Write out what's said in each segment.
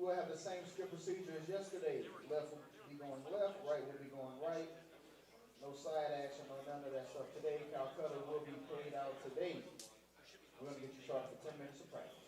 will have the same script procedure as yesterday. Left will be going left, right will be going right. No side action, no none of that stuff today. Calcutta will be paid out today. We're going to get you started for 10 minutes of practice.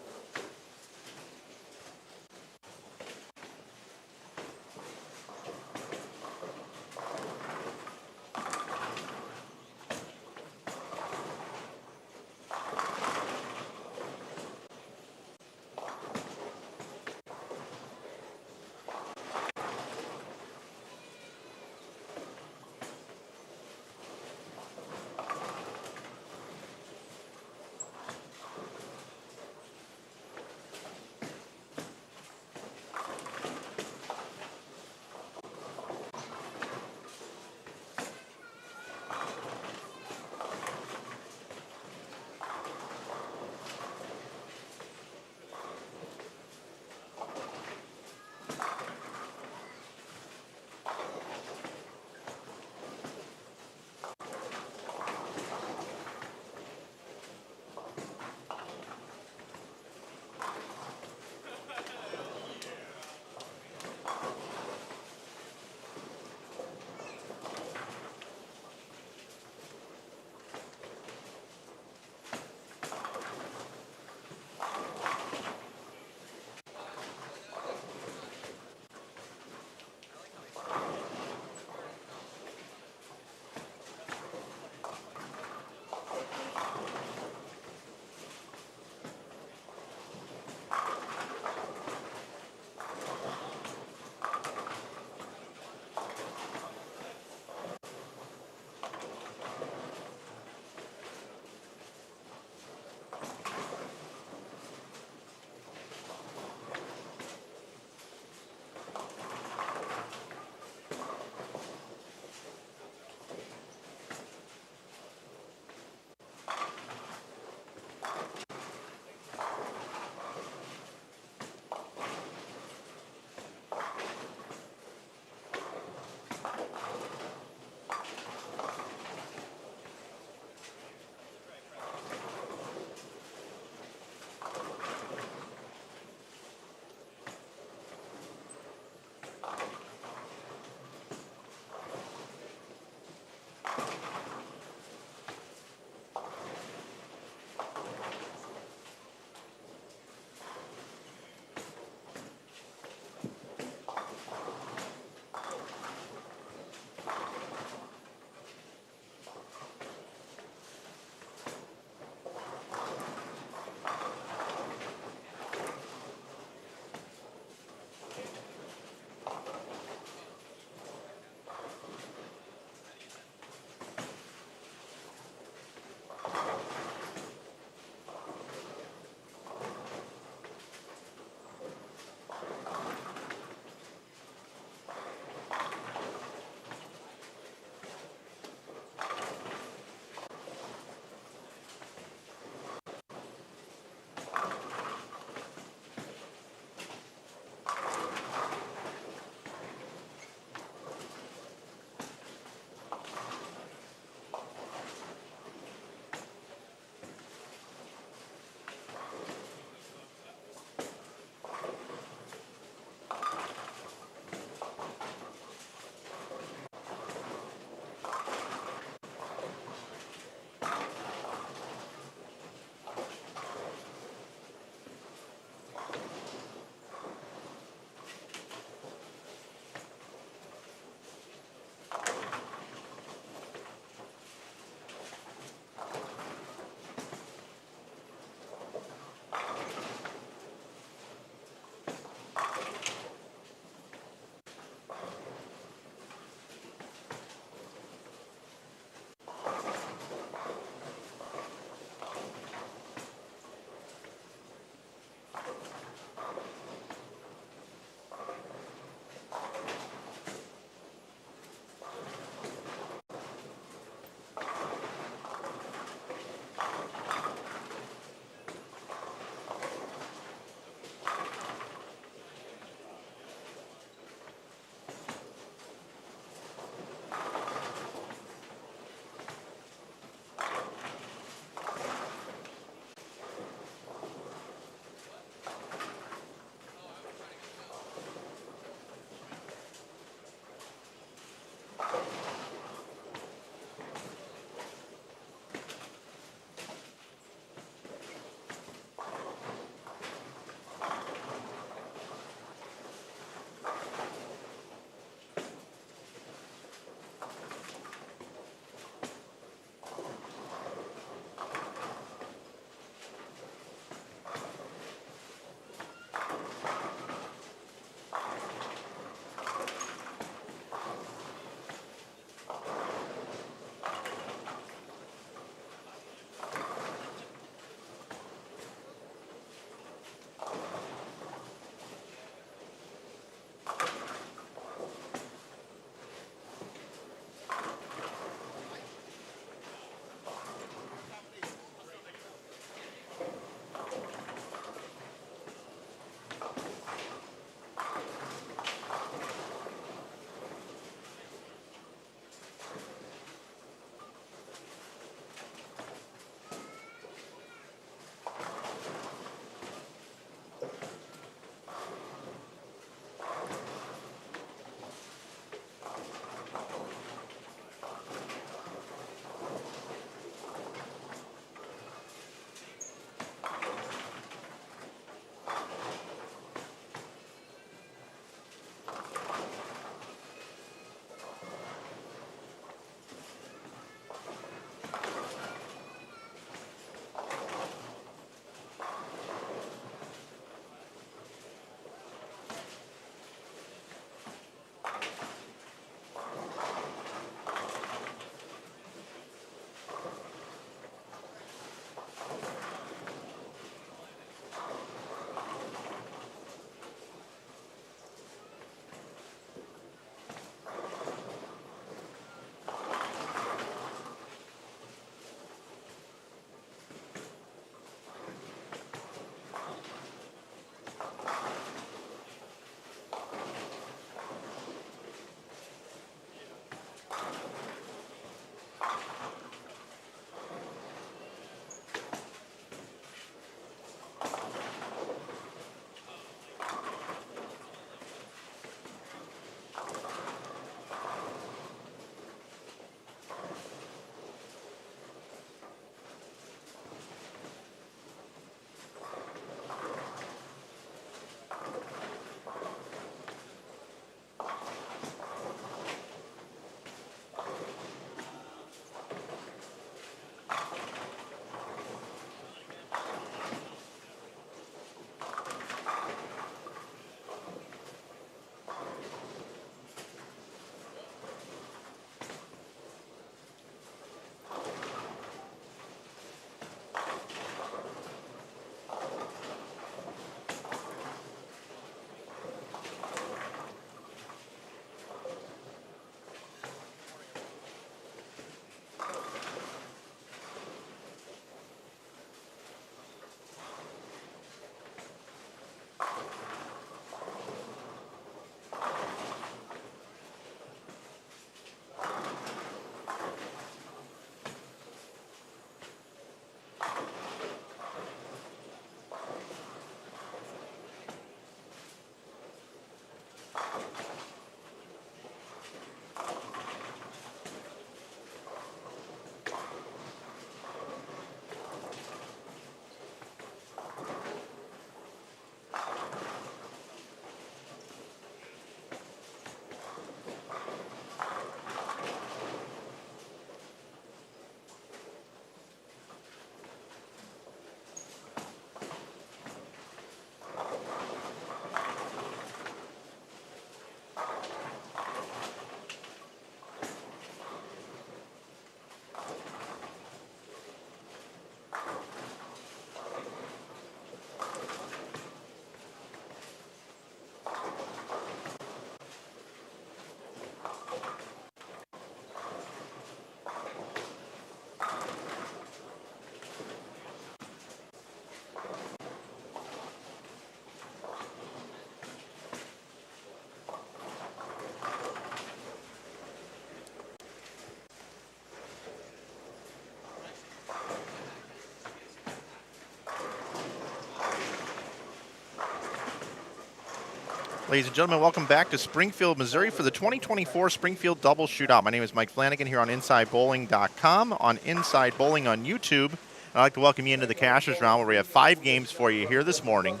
Ladies and gentlemen, welcome back to Springfield, Missouri for the 2024 Springfield Double Shootout. My name is Mike Flanagan here on InsideBowling.com, on Inside Bowling on YouTube. I'd like to welcome you into the Cashers Round where we have 5 games for you here this morning.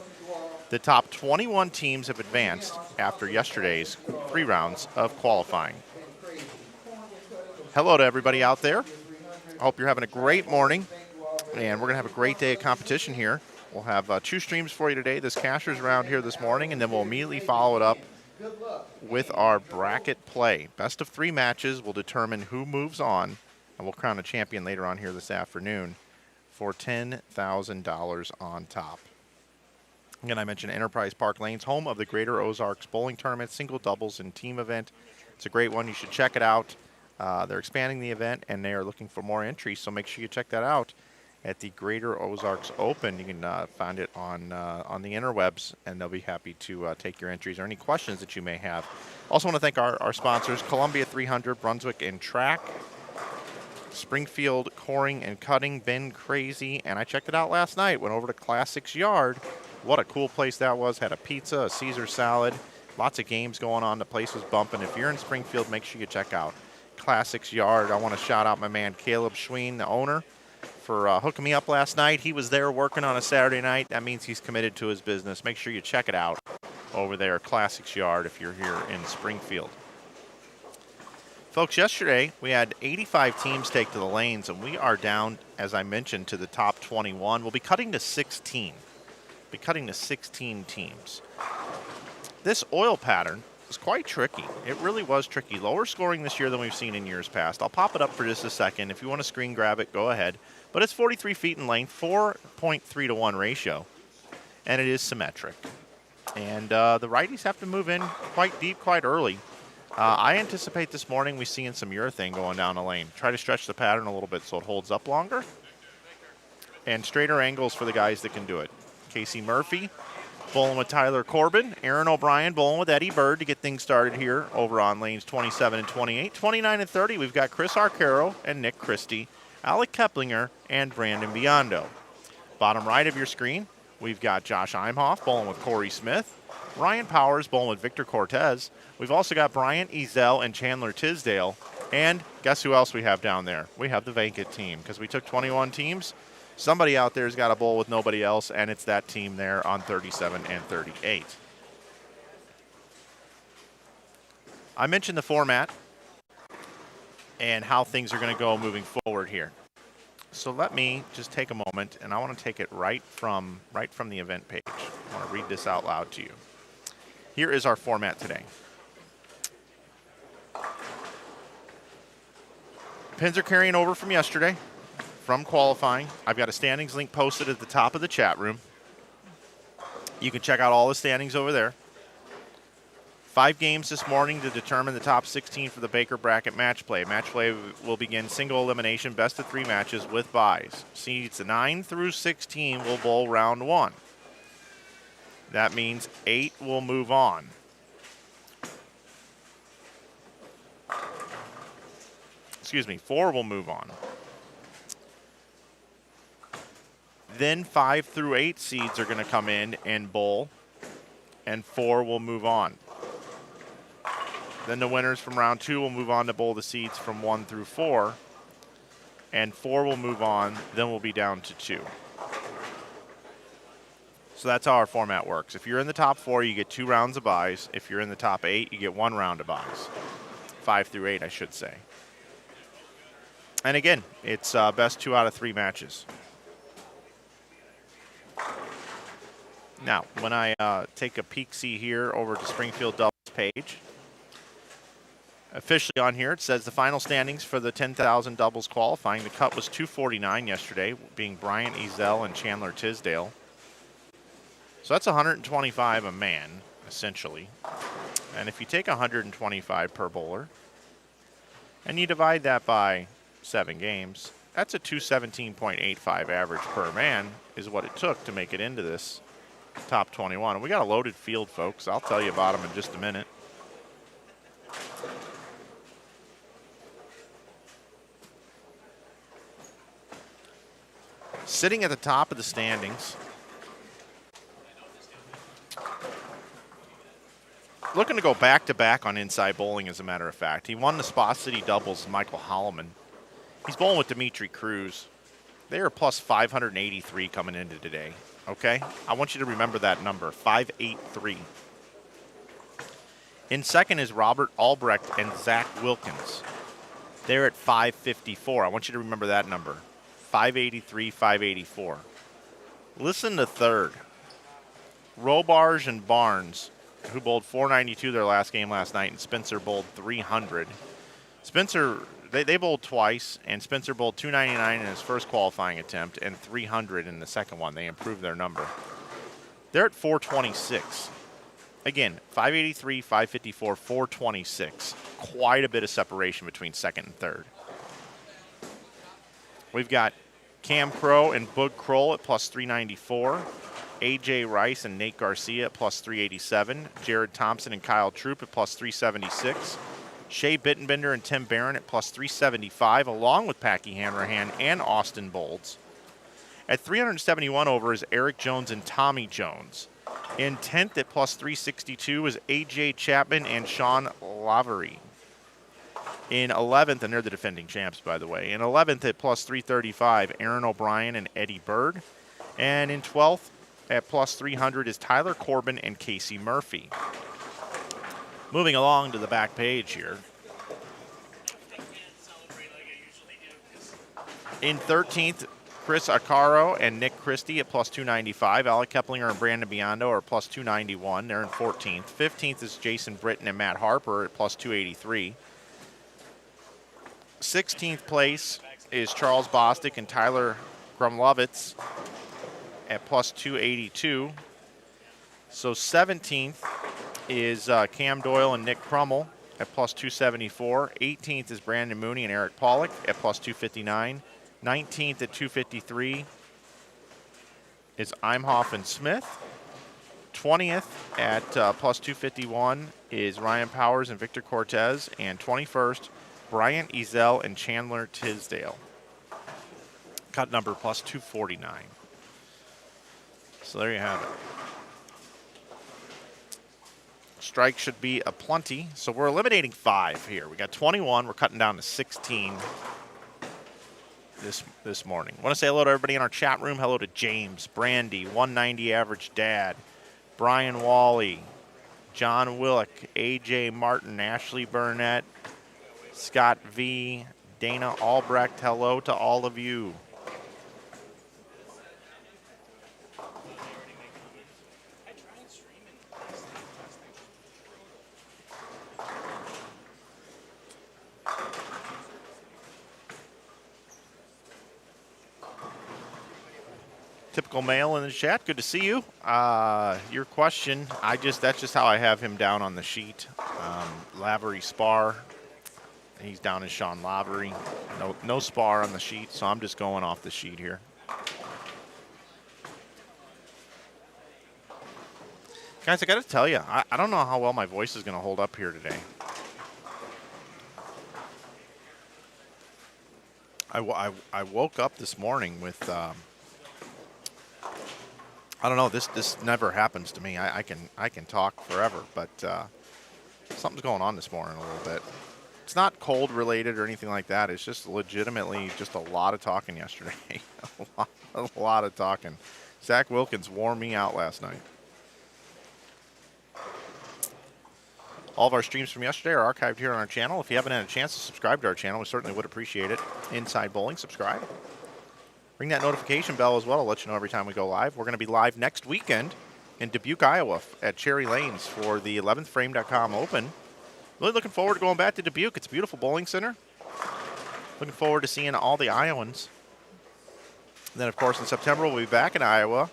The top 21 teams have advanced after yesterday's 3 rounds of qualifying. Hello to everybody out there. I hope you're having a great morning, and we're going to have a great day of competition here. We'll have 2 streams for you today, this Cashers Round here this morning, and then we'll immediately follow it up with our bracket play. Best of 3 matches will determine who moves on, and we'll crown a champion later on here this afternoon for $10,000 on top. Again, I mentioned Enterprise Park Lanes, home of the Greater Ozarks Bowling Tournament, single, doubles, and team event. It's a great one. You should check it out. They're expanding the event, and they are looking for more entries, so make sure you check that out at the Greater Ozarks Open. You can find it on the interwebs, and they'll be happy to take your entries or any questions that you may have. Also want to thank our sponsors, Columbia 300, Brunswick and Track, Springfield Coring and Cutting, been crazy, and I checked it out last night. Went over to Classics Yard. What a cool place that was. Had a pizza, a Caesar salad, lots of games going on. The place was bumping. If you're in Springfield, make sure you check out Classics Yard. I want to shout out my man Caleb Schween, the owner, for hooking me up last night. He was there working on a Saturday night. That means he's committed to his business. Make sure you check it out over there, Classics Yard, if you're here in Springfield. Folks, yesterday we had 85 teams take to the lanes, and we are down, as I mentioned, to the top 21. We'll be cutting to 16. Be cutting to 16 teams. This oil pattern was quite tricky. It really was tricky. Lower scoring this year than we've seen in years past. I'll pop it up for just a second. If you want to screen grab it, go ahead. But it's 43 feet in length, 4.3 to 1 ratio, and it is symmetric. And the righties have to move in quite deep, quite early. I anticipate this morning we seeing some urethane going down the lane. Try to stretch the pattern a little bit so it holds up longer. And straighter angles for the guys that can do it. Casey Murphy bowling with Tyler Corbin. Aaron O'Brien bowling with Eddie Bird to get things started here over on lanes 27 and 28. 29 and 30, we've got Chris Arcaro and Nick Christie, Alec Keplinger, and Brandon Biondo. Bottom right of your screen, we've got Josh Imhoff bowling with Corey Smith. Ryan Powers bowling with Victor Cortez. We've also got Bryant Ezel and Chandler Tisdale. And guess who else we have down there? We have the vacant team, because we took 21 teams. Somebody out there's got a bowl with nobody else, and it's that team there on 37 and 38. I mentioned the format and how things are going to go moving forward here. So let me just take a moment, and I want to take it right from the event page. I want to read this out loud to you. Here is our format today. Pins are carrying over from yesterday, from qualifying. I've got a standings link posted at the top of the chat room. You can check out all the standings over there. 5 games this morning to determine the top 16 for the Baker Bracket match play. Match play will begin single elimination, best of 3 matches with byes. Seeds 9 through 16 will bowl round 1. That means 8 will move on. Excuse me, 4 will move on. Then 5 through 8 seeds are going to come in and bowl, and 4 will move on. Then the winners from round 2 will move on to bowl the seeds from 1 through 4, and 4 will move on, then we'll be down to 2. So that's how our format works. If you're in the top 4, you get 2 rounds of byes. If you're in the top 8, you get 1 round of byes. 5 through 8, I should say. And again, it's best 2 out of 3 matches. Now, when I take a peek-see here over to Springfield Doubles page, officially on here, it says the final standings for the 10,000 doubles qualifying. The cut was 249 yesterday, being Bryant Ezel and Chandler Tisdale. So that's 125 a man, essentially. And if you take 125 per bowler, and you divide that by 7 games, that's a 217.85 average per man is what it took to make it into this top 21. And we got a loaded field, folks. I'll tell you about them in just a minute. Sitting at the top of the standings looking to go back-to-back on Inside Bowling, as a matter of fact. He won the Spa City doubles to Michael Holloman. He's bowling with Dimitri Cruz. They are plus 583 coming into today, okay? I want you to remember that number, 583. In second is Robert Albrecht and Zach Wilkins. They're at 554. I want you to remember that number, 583, 584. Listen to third. Robarge and Barnes, who bowled 492 their last game last night, and Spencer bowled 300. Spencer, they bowled twice, and Spencer bowled 299 in his first qualifying attempt and 300 in the second one. They improved their number. They're at 426. Again, 583, 554, 426. Quite a bit of separation between second and third. We've got Cam Crow and Bud Kroll at plus 394. A.J. Rice and Nate Garcia at plus 387. Jared Thompson and Kyle Troop at plus 376. Shea Bittenbender and Tim Barron at plus 375, along with Packy Hanrahan and Austin Bolds. At 371 over is Eric Jones and Tommy Jones. In 10th at plus 362 is A.J. Chapman and Sean Lavery. In 11th, and they're the defending champs, by the way. In 11th at plus 335, Aaron O'Brien and Eddie Bird. And in 12th, at plus 300 is Tyler Corbin and Casey Murphy. Moving along to the back page here. In 13th, Chris Acaro and Nick Christie at plus 295. Alec Keplinger and Brandon Biondo are plus 291. They're in 14th. 15th is Jason Britton and Matt Harper at plus 283. 16th place is Charles Bostic and Tyler Grumlovitz at plus 282. So 17th is Cam Doyle and Nick Crummell at plus 274. 18th is Brandon Mooney and Eric Pollock at plus 259. 19th at 253 is Imhoff and Smith. 20th at plus 251 is Ryan Powers and Victor Cortez. And 21st, Bryant Ezel and Chandler Tisdale. Cut number plus 249. So there you have it. Strike should be a plenty. So we're eliminating 5 here. We got 21. We're cutting down to 16 this morning. I want to say hello to everybody in our chat room. Hello to James, Brandy, 190 average dad, Brian Wally, John Willick, AJ Martin, Ashley Burnett, Scott V, Dana Albrecht. Hello to all of you. Typical male in the chat. Good to see you. Your question, that's just how I have him down on the sheet. Lavery Spar. He's down as Sean Lavery. No Spar on the sheet, so I'm just going off the sheet here. Guys, I got to tell you, I don't know how well my voice is going to hold up here today. I woke up this morning with... I don't know. This never happens to me. I can talk forever, but something's going on this morning a little bit. It's not cold related or anything like that. It's just legitimately just a lot of talking yesterday. a lot of talking. Zach Wilkins wore me out last night. All of our streams from yesterday are archived here on our channel. If you haven't had a chance to subscribe to our channel, we certainly would appreciate it. Inside Bowling, subscribe. Ring that notification bell as well to let you know every time we go live. We're going to be live next weekend in Dubuque, Iowa at Cherry Lanes for the 11thframe.com Open. Really looking forward to going back to Dubuque. It's a beautiful bowling center. Looking forward to seeing all the Iowans. And then, of course, in September, we'll be back in Iowa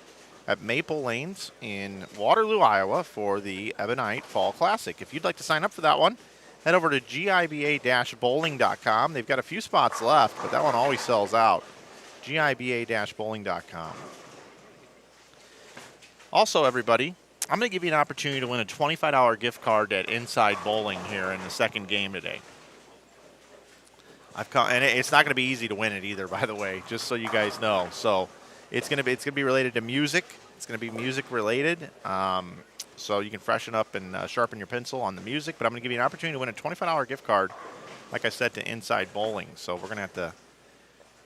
at Maple Lanes in Waterloo, Iowa for the Ebonite Fall Classic. If you'd like to sign up for that one, head over to giba-bowling.com. They've got a few spots left, but that one always sells out. giba-bowling.com. Also, everybody, I'm going to give you an opportunity to win a $25 gift card at Inside Bowling here in the second game today. And it's not going to be easy to win it either, by the way, just so you guys know. So it's going to be related to music It's going to be music related, so you can freshen up and sharpen your pencil on the music. But I'm going to give you an opportunity to win a $25 gift card, like I said, to Inside Bowling. So we're going to have to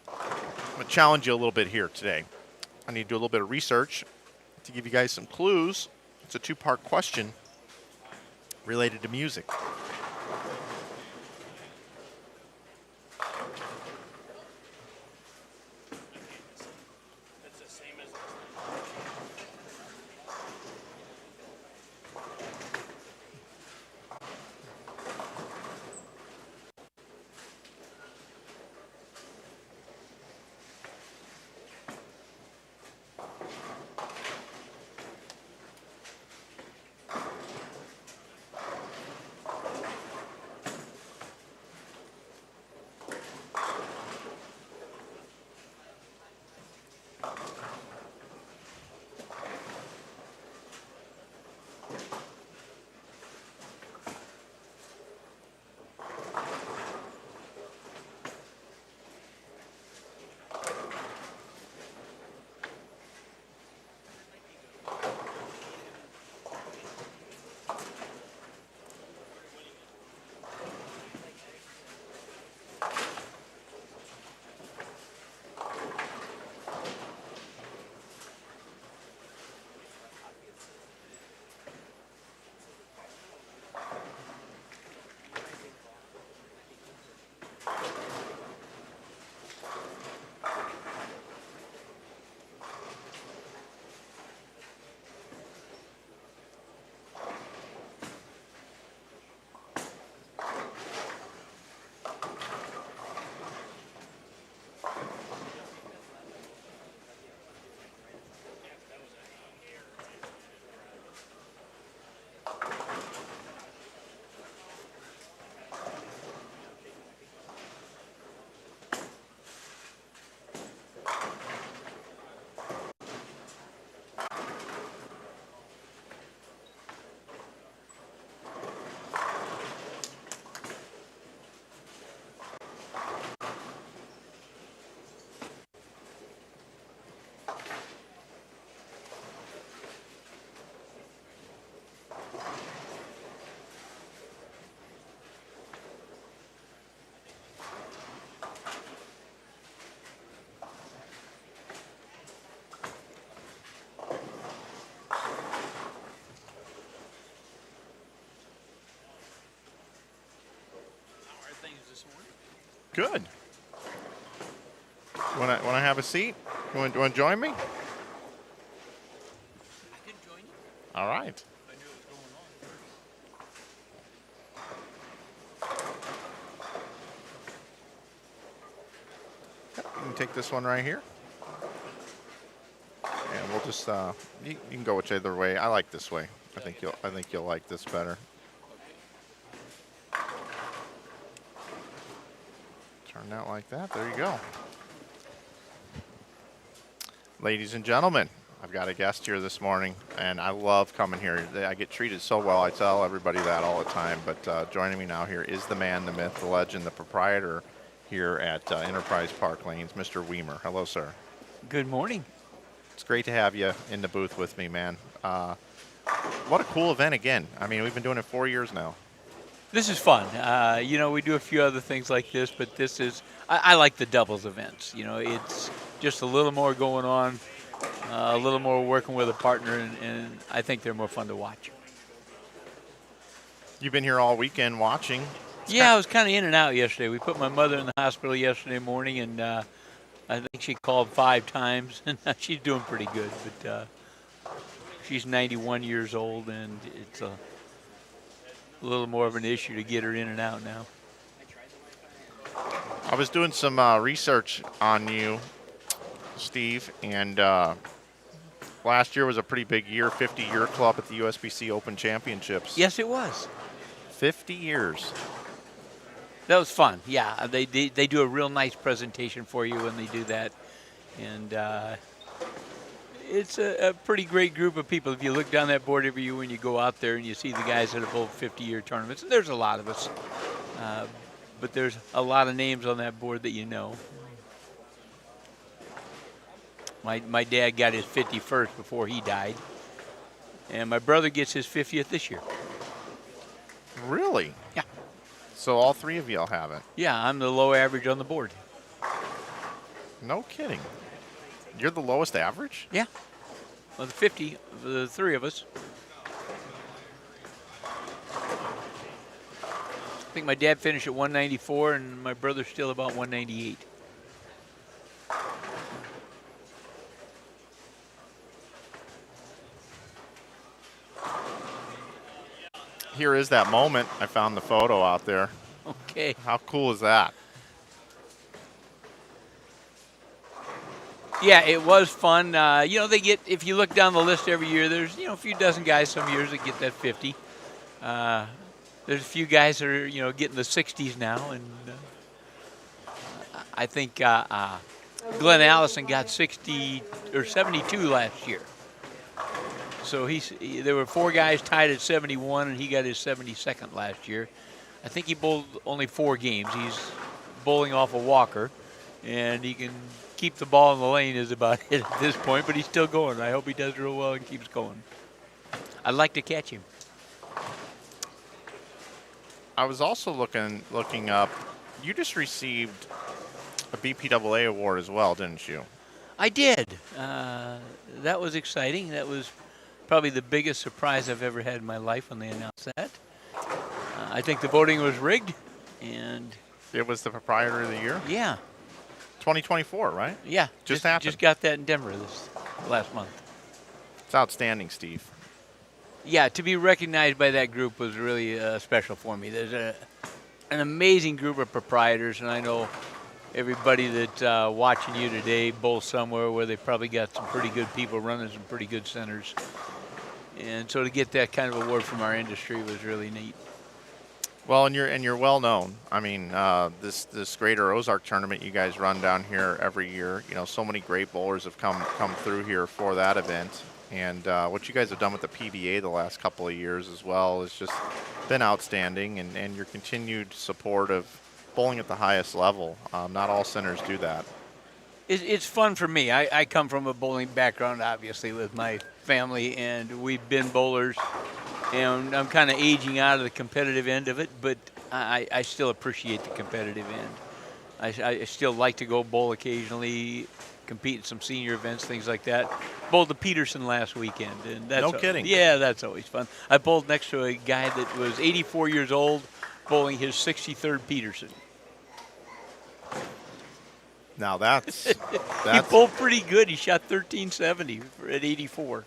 I'm going to challenge you a little bit here today. I need to do a little bit of research to give you guys some clues. It's a two-part question related to music. Good. Want to have a seat? You want to join me? I can join you. All right. I knew it was going on. You can take this one right here. And we'll just you can go whichever way. I like this way. I think you'll like this better. Turn that like that. There you go. Ladies and gentlemen, I've got a guest here this morning, and I love coming here. I get treated so well. I tell everybody that all the time. But joining me now here is the man, the myth, the legend, the proprietor here at Enterprise Park Lanes, Mr. Weimer. Hello, sir. Good morning. It's great to have you in the booth with me, man. What a cool event again. I mean, we've been doing it 4 years now. This is fun. You know, we do a few other things like this, but this is, I like the doubles events. You know, it's just a little more going on, a little more working with a partner, and I think they're more fun to watch. You've been here all weekend watching. Yeah, I was kind of in and out yesterday. We put my mother in the hospital yesterday morning, and I think she called 5 times, and she's doing pretty good. But she's 91 years old, and it's a little more of an issue to get her in and out now. I was doing some research on you, Steve, and last year was a pretty big year, 50-year club at the USBC Open Championships. Yes, it was. 50 years. That was fun. Yeah, they do a real nice presentation for you when they do that, and it's a pretty great group of people. If you look down that board every year when you go out there and you see the guys that have held 50-year tournaments, and there's a lot of us, but there's a lot of names on that board that you know. My dad got his 51st before he died, and my brother gets his 50th this year. Really? Yeah. So all three of y'all have it? Yeah, I'm the low average on the board. No kidding. You're the lowest average? Yeah. Well, the 50, the three of us. I think my dad finished at 194, and my brother's still about 198. Here is that moment. I found the photo out there. Okay. How cool is that? Yeah, it was fun. They get, if you look down the list every year, there's, a few dozen guys some years that get that 50. There's a few guys that are, getting the 60s now. And I think Glenn Allison got 60 or 72 last year. So there were 4 guys tied at 71, and he got his 72nd last year. I think he bowled only 4 games. He's bowling off a walker, and he can keep the ball in the lane is about it at this point, but he's still going. I hope he does real well and keeps going. I'd like to catch him. I was also looking up. You just received a BPAA award as well, didn't you? I did. That was exciting. That was probably the biggest surprise I've ever had in my life when they announced that. I think the voting was rigged, and it was the proprietor of the year? Yeah. 2024, right? Yeah. Just happened. Just got that in Denver this last month. It's outstanding, Steve. Yeah, to be recognized by that group was really special for me. There's an amazing group of proprietors, and I know everybody that's watching you today bowls somewhere where they probably got some pretty good people running some pretty good centers. And so to get that kind of award from our industry was really neat. Well, and you're well known. I mean, this Greater Ozark tournament you guys run down here every year. So many great bowlers have come through here for that event, and what you guys have done with the PBA the last couple of years as well has just been outstanding. And your continued support of bowling at the highest level. Not all centers do that. It's fun for me. I come from a bowling background, obviously, with my family, and we've been bowlers. And I'm kind of aging out of the competitive end of it, but I still appreciate the competitive end. I still like to go bowl occasionally, compete in some senior events, things like that. Bowled the Peterson last weekend. And that's no kidding. Yeah, that's always fun. I bowled next to a guy that was 84 years old, bowling his 63rd Peterson. Now that's he bowled pretty good. He shot 1370 at 84.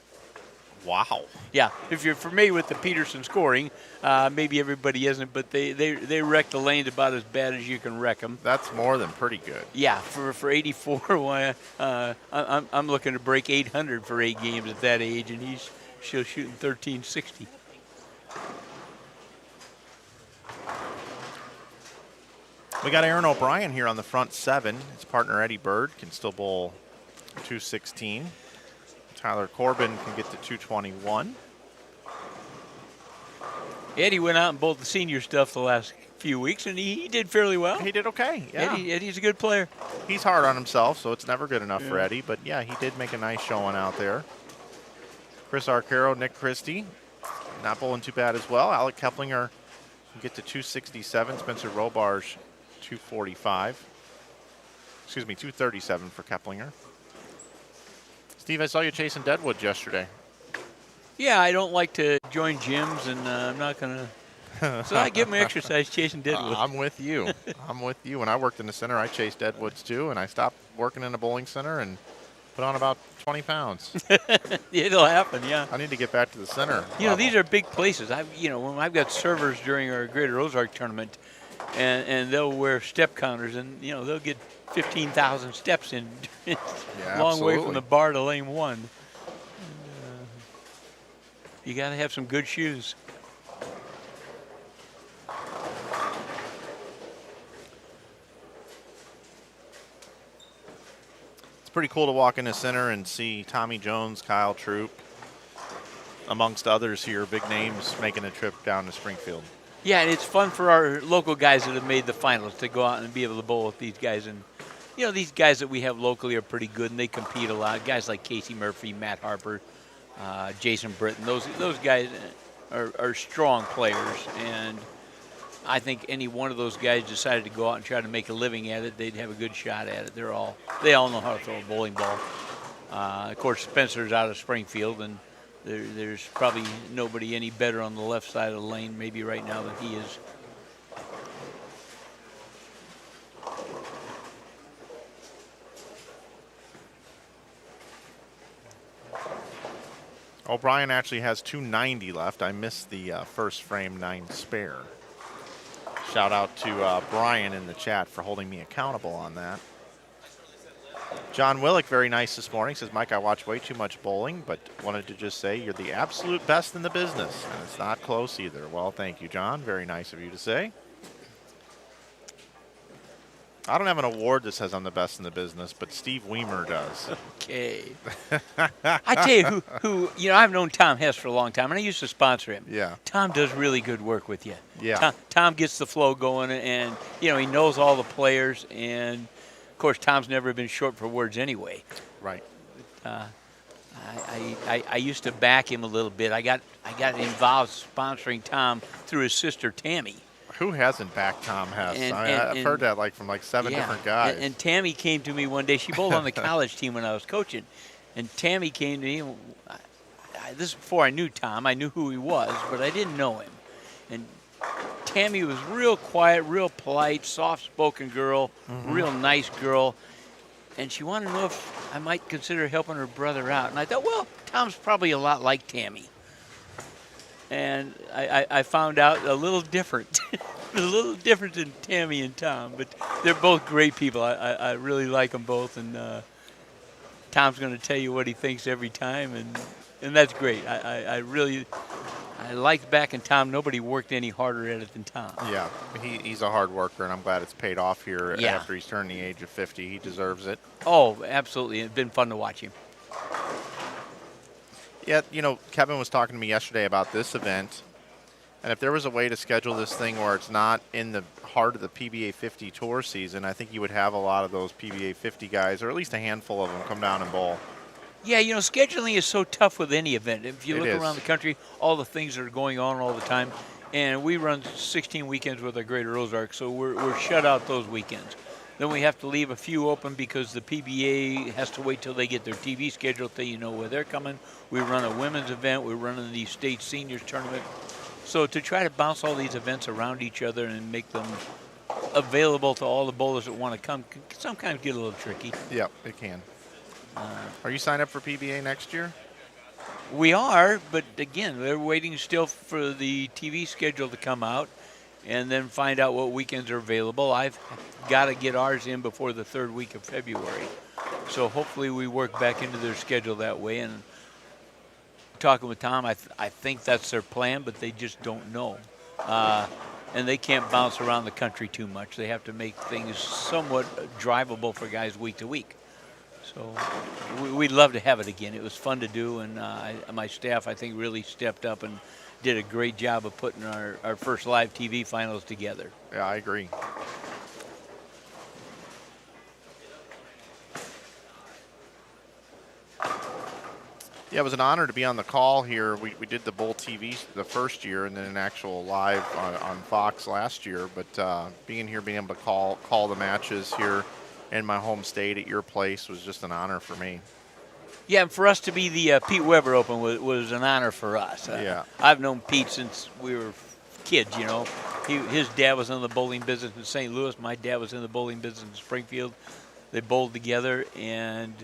Wow. Yeah, if you're familiar with the Peterson scoring, maybe everybody isn't, but they wreck the lanes about as bad as you can wreck them. That's more than pretty good. Yeah, for 84, I'm looking to break 800 for 8 games at that age, and he's still shooting 1360. We got Aaron O'Brien here on the front 7. His partner Eddie Bird can still bowl 216. Tyler Corbin can get to 221. Eddie went out and bowled the senior stuff the last few weeks, and he did fairly well. He did okay, yeah. Eddie's a good player. He's hard on himself, so it's never good enough for Eddie. But, yeah, he did make a nice showing out there. Chris Arcaro, Nick Christie, not bowling too bad as well. Alec Keplinger can get to 267. Spencer Robarge, 245. Excuse me, 237 for Keplinger. Steve, I saw you chasing deadwoods yesterday. Yeah, I don't like to join gyms, and I'm not going to. So I get my exercise chasing deadwoods. I'm with you. I'm with you. When I worked in the center, I chased deadwoods too, and I stopped working in a bowling center and put on about 20 pounds. It'll happen, yeah. I need to get back to the center. These are big places. When I've got servers during our Greater Ozark tournament, and they'll wear step counters, and they'll get 15,000 steps in. Yeah, long way absolutely. from the bar to lane 1. And, you got to have some good shoes. It's pretty cool to walk in the center and see Tommy Jones, Kyle Troop, amongst others here, big names making a trip down to Springfield. Yeah, and it's fun for our local guys that have made the finals to go out and be able to bowl with these guys these guys that we have locally are pretty good, and they compete a lot. Guys like Casey Murphy, Matt Harper, Jason Britton, those guys are strong players, and I think any one of those guys decided to go out and try to make a living at it, they'd have a good shot at it. They all know how to throw a bowling ball. Of course, Spencer's out of Springfield, and there's probably nobody any better on the left side of the lane maybe right now than he is. O'Brien actually has 290 left. I missed the first frame 9 spare. Shout out to Brian in the chat for holding me accountable on that. John Willick, very nice this morning, says, Mike, I watch way too much bowling, but wanted to just say you're the absolute best in the business, and it's not close either. Well, thank you, John. Very nice of you to say. I don't have an award that says I'm the best in the business, but Steve Weimer does. Okay. I tell you who I've known Tom Hess for a long time, and I used to sponsor him. Yeah. Tom does really good work with you. Yeah. Tom gets the flow going, and, he knows all the players, and, of course, Tom's never been short for words anyway. Right. I used to back him a little bit. I got involved sponsoring Tom through his sister, Tammy. Who hasn't backed Tom Hess? I've heard that from 7 different guys. And Tammy came to me one day. She bowled on the college team when I was coaching. And Tammy came to me. This is before I knew Tom. I knew who he was, but I didn't know him. And Tammy was real quiet, real polite, soft-spoken girl, real nice girl. And she wanted to know if I might consider helping her brother out. And I thought, well, Tom's probably a lot like Tammy. And I found out a little different. A little different than Tammy and Tom, but they're both great people. I really like them both, and Tom's going to tell you what he thinks every time, and that's great. I liked backing Tom. Nobody worked any harder at it than Tom. Yeah, he's a hard worker, and I'm glad it's paid off here Yeah. after he's turned the age of 50. He deserves it. Oh, absolutely. It's been fun to watch him. Yeah, Kevin was talking to me yesterday about this event, and if there was a way to schedule this thing where it's not in the heart of the PBA 50 tour season, I think you would have a lot of those PBA 50 guys, or at least a handful of them, come down and bowl. Yeah, scheduling is so tough with any event. If you It look is. around the country, all the things that are going on all the time, and we run 16 weekends with our Greater Ozark, so we're shut out those weekends. Then we have to leave a few open because the PBA has to wait till they get their TV schedule till you know where they're coming. We run a women's event. We're running the state seniors tournament. So to try to bounce all these events around each other and make them available to all the bowlers that want to come can sometimes get a little tricky. Yep, it can. Are you signed up for PBA next year? We are, but again, they're waiting still for the TV schedule to come out and then find out what weekends are available. I've got to get ours in before the 3rd week of February. So hopefully we work back into their schedule that way. And talking with Tom, I think that's their plan, but they just don't know. And they can't bounce around the country too much. They have to make things somewhat drivable for guys week to week. So we'd love to have it again. It was fun to do, and my staff, I think, really stepped up and did a great job of putting our first live TV finals together. Yeah, I agree. Yeah, it was an honor to be on the call here. We did the Bowl TV the first year and then an actual live on Fox last year. But being here, being able to call the matches here in my home state at your place was just an honor for me. Yeah, and for us to be the Pete Weber Open was an honor for us. Yeah. I've known Pete since we were kids, His dad was in the bowling business in St. Louis. My dad was in the bowling business in Springfield. They bowled together, and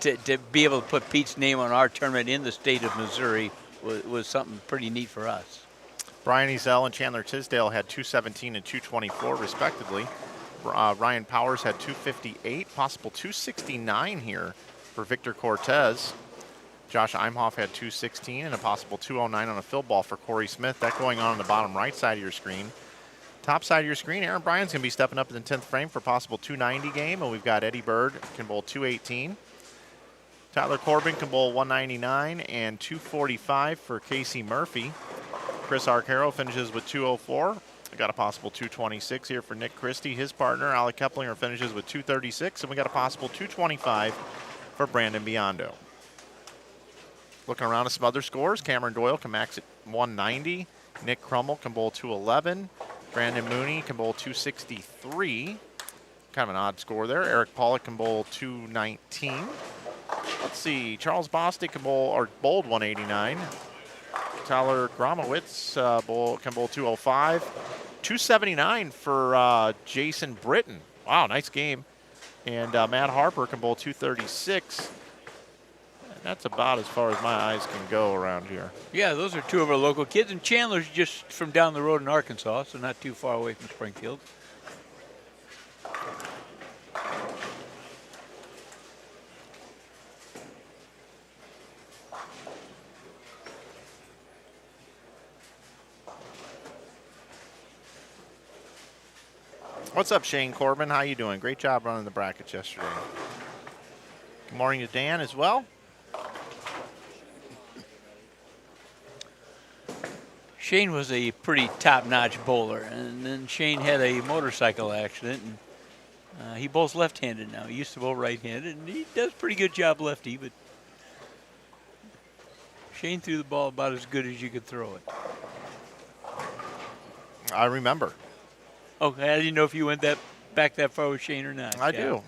to be able to put Pete's name on our tournament in the state of Missouri was something pretty neat for us. Brian Ezel and Chandler Tisdale had 217 and 224 respectively. Ryan Powers had 258, possible 269 here for Victor Cortez. Josh Imhoff had 216 and a possible 209 on a field ball for Corey Smith. That going on the bottom right side of your screen. Top side of your screen, Aaron Bryan's going to be stepping up in the 10th frame for possible 290 game, and we've got Eddie Bird can bowl 218. Tyler Corbin can bowl 199 and 245 for Casey Murphy. Chris Arcaro finishes with 204. We got a possible 226 here for Nick Christie. His partner, Alec Keplinger, finishes with 236, and we got a possible 225 for Brandon Biondo. Looking around at some other scores, Cameron Doyle can max at 190. Nick Crummell can bowl 211. Brandon Mooney can bowl 263. Kind of an odd score there. Eric Pollock can bowl 219. Let's see, Charles Bostic can bowled 189. Tyler Gromowitz can bowl 205. 279 for Jason Britton. Wow, nice game. And Matt Harper can bowl 236. And that's about as far as my eyes can go around here. Yeah, those are two of our local kids. And Chandler's just from down the road in Arkansas, so not too far away from Springfield. What's up, Shane Corbin? How you doing? Great job running the brackets yesterday. Good morning to Dan as well. Shane was a pretty top-notch bowler, and then Shane had a motorcycle accident, and he bowls left-handed now. He used to bowl right-handed, and he does a pretty good job lefty, but Shane threw the ball about as good as you could throw it. I remember. Okay, I didn't know if you went back that far with Shane or not. I do.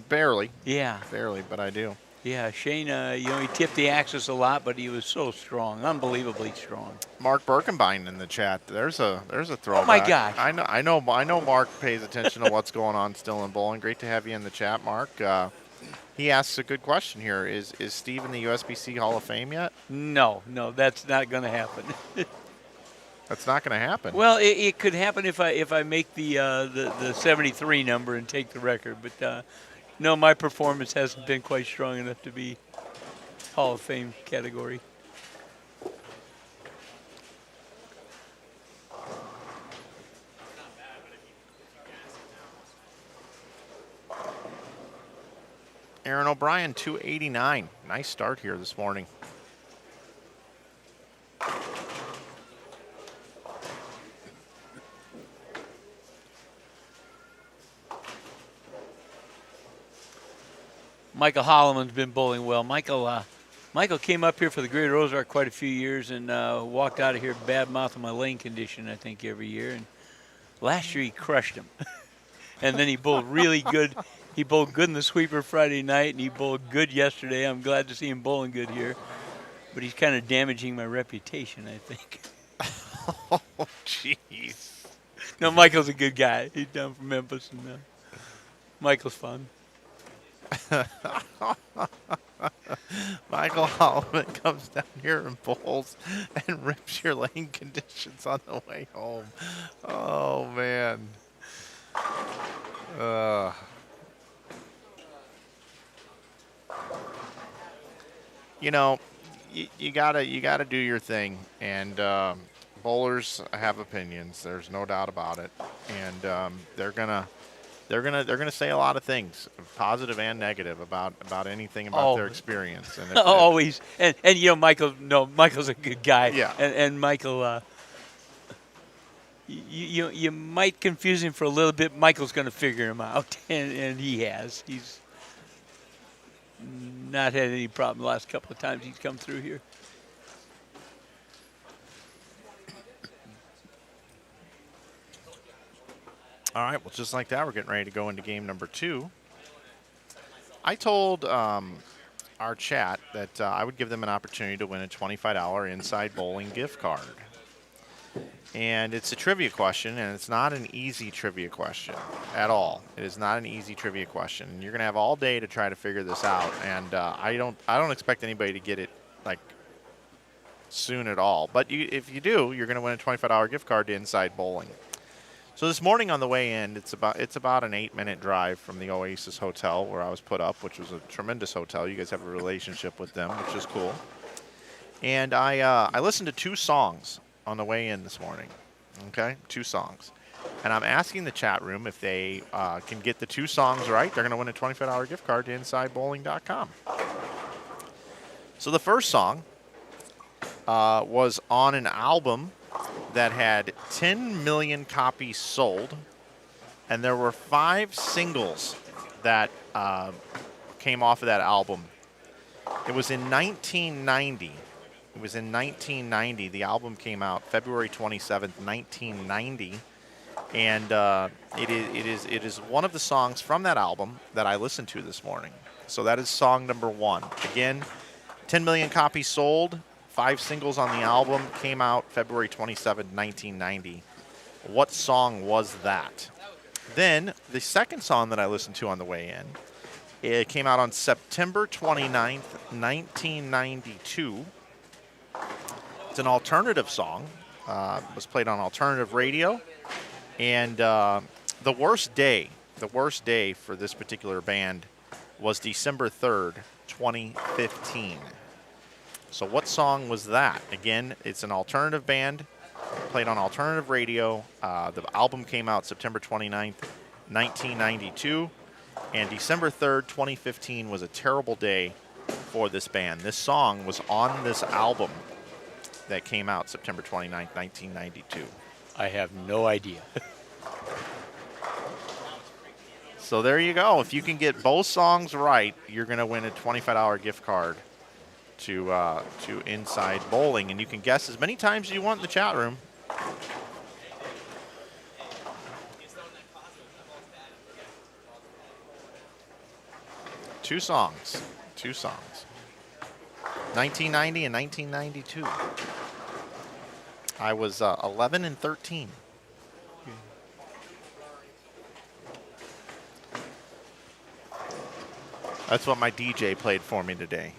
Barely. Yeah. Barely, but I do. Yeah, Shane, he tipped the axis a lot, but he was so strong, unbelievably strong. Mark Birkenbein in the chat. There's a throwback. Oh my gosh! I know. Mark pays attention to what's going on still in bowling. Great to have you in the chat, Mark. He asks a good question here. Is Steve in the USBC Hall of Fame yet? No, that's not going to happen. That's not going to happen. Well, it could happen if I make the 73 number and take the record, but no, my performance hasn't been quite strong enough to be Hall of Fame category. Aaron O'Brien, 289. Nice start here this morning. Michael Holloman's been bowling well. Michael came up here for the Greater Ozark quite a few years and walked out of here bad mouth of my lane condition, I think, every year. And last year he crushed him. And then he bowled really good. He bowled good in the sweeper Friday night, and he bowled good yesterday. I'm glad to see him bowling good here. But he's kind of damaging my reputation, I think. Oh, jeez. No, Michael's a good guy. He's down from Memphis, and Michael's fun. Michael Holloman comes down here and bowls and rips your lane conditions on the way home. Oh, man. You know, you gotta do your thing, and bowlers have opinions. There's no doubt about it, and they're gonna say a lot of things, positive and negative, about anything about their experience. And always, and Michael's a good guy. Yeah. And Michael, you might confuse him for a little bit. Michael's going to figure him out, and he has. He's not had any problem the last couple of times he's come through here. All right, well, just like that, we're getting ready to go into game number 2. I told our chat that I would give them an opportunity to win a $25 Inside Bowling gift card. And it's a trivia question, and it's not an easy trivia question at all. It is not an easy trivia question. And you're going to have all day to try to figure this out. And I don't expect anybody to get it like soon at all. But if you do, you're going to win a $25 gift card to Inside Bowling. So this morning on the way in, it's about an 8-minute drive from the Oasis Hotel where I was put up, which was a tremendous hotel. You guys have a relationship with them, which is cool. And I listened to 2 songs on the way in this morning. Okay, 2 songs. And I'm asking the chat room if they can get the 2 songs right. They're going to win a $25 gift card to InsideBowling.com. So the first song was on an album that had 10 million copies sold, and there were 5 singles that came off of that album. It was in 1990. It was in 1990. The album came out February 27th, 1990. And it is one of the songs from that album that I listened to this morning. So that is song number 1. Again, 10 million copies sold, 5 singles on the album, came out February 27, 1990. What song was that? Then the second song that I listened to on the way in, it came out on September 29th, 1992. It's an alternative song. It was played on alternative radio. And the worst day for this particular band was December 3rd, 2015. So what song was that? Again, it's an alternative band, played on alternative radio. The album came out September 29th, 1992. And December 3rd, 2015 was a terrible day for this band. This song was on this album that came out September 29th, 1992. I have no idea. So there you go. If you can get both songs right, you're going to win a $25 gift card to Inside Bowling. And you can guess as many times as you want in the chat room. Two songs. 1990 and 1992. I was 11 and 13. That's what my DJ played for me today.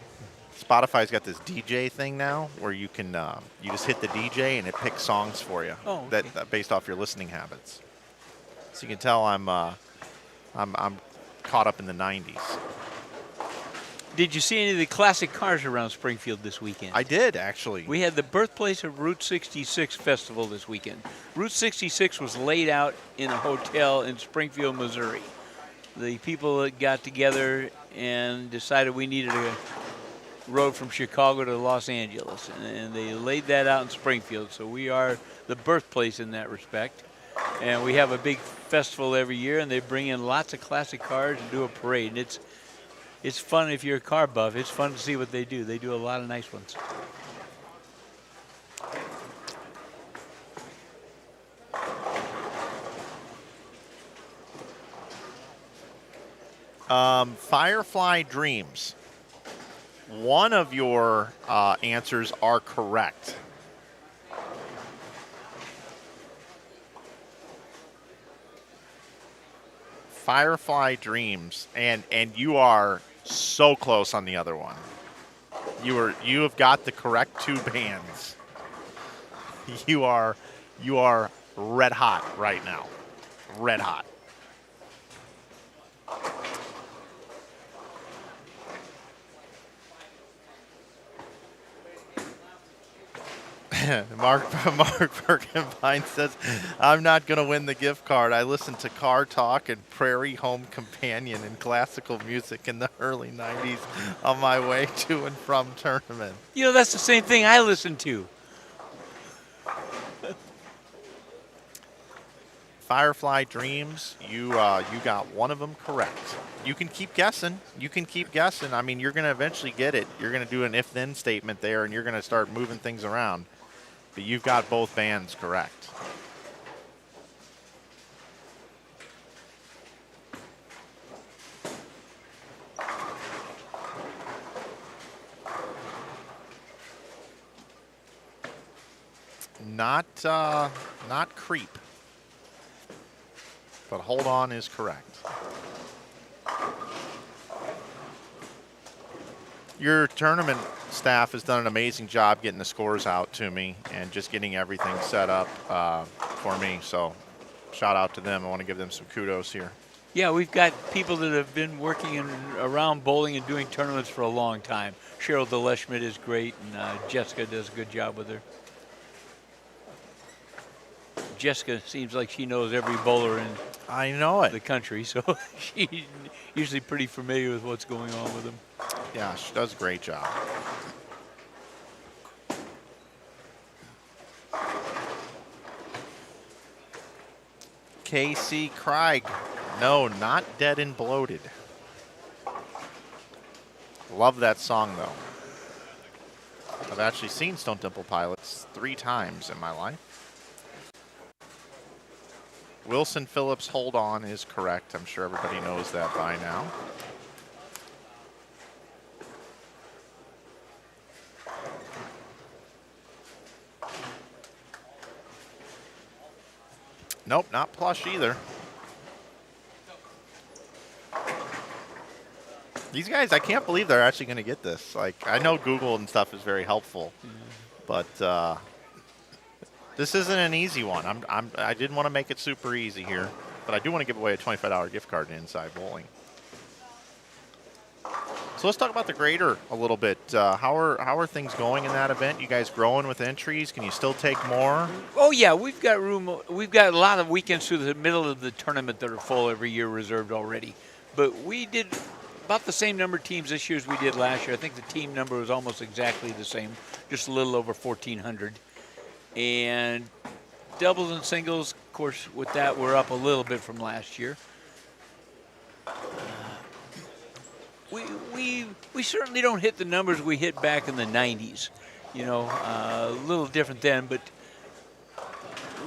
Spotify's got this DJ thing now where you can you just hit the DJ and it picks songs for you. Oh, okay. that based off your listening habits. So you can tell I'm caught up in the 90s. Did you see any of the classic cars around Springfield this weekend? I did, actually. We had the birthplace of Route 66 festival this weekend. Route 66 was laid out in a hotel in Springfield, Missouri. The people got together and decided we needed a road from Chicago to Los Angeles, and they laid that out in Springfield. So we are the birthplace in that respect. And we have a big festival every year, and they bring in lots of classic cars and do a parade. And it's fun if you're a car buff. It's fun to see what they do. They do a lot of nice ones. Firefly Dreams. One of your answers are correct. Firefly Dreams, and you are so close on the other one. You have got the correct 2 bands. You are red hot right now. Red hot. Mark Perkenpine says, I'm not going to win the gift card. I listened to Car Talk and Prairie Home Companion and classical music in the early 90s on my way to and from tournament. You know, that's the same thing I listen to. Firefly Dreams, you got one of them correct. You can keep guessing. I mean, you're going to eventually get it. You're going to do an if-then statement there, and you're going to start moving things around. But you've got both bands correct. Not Creep. But Hold On is correct. Your tournament staff has done an amazing job getting the scores out to me and just getting everything set up for me. So shout out to them. I want to give them some kudos here. Yeah, we've got people that have been working around bowling and doing tournaments for a long time. Cheryl DeLeschmidt is great, and Jessica does a good job with her. Jessica seems like she knows every bowler in the country, so she's usually pretty familiar with what's going on with them. Yeah, she does a great job. Casey Craig. No, not Dead and Bloated. Love that song, though. I've actually seen Stone Temple Pilots 3 times in my life. Wilson Phillips, Hold On is correct. I'm sure everybody knows that by now. Nope, not Plush either. These guys, I can't believe they're actually going to get this. Like, I know Google and stuff is very helpful, but this isn't an easy one. I didn't want to make it super easy here, but I do want to give away a $25 gift card to Inside Bowling. So let's talk about the grader a little bit. How are things going in that event? You guys growing with entries? Can you still take more? Oh yeah, we've got room. We've got a lot of weekends through the middle of the tournament that are full every year, reserved already. But we did about the same number of teams this year as we did last year. I think the team number was almost exactly the same, just a little over 1,400. And doubles and singles, of course, with that we're up a little bit from last year. We certainly don't hit the numbers we hit back in the 90s. You know, a little different then, but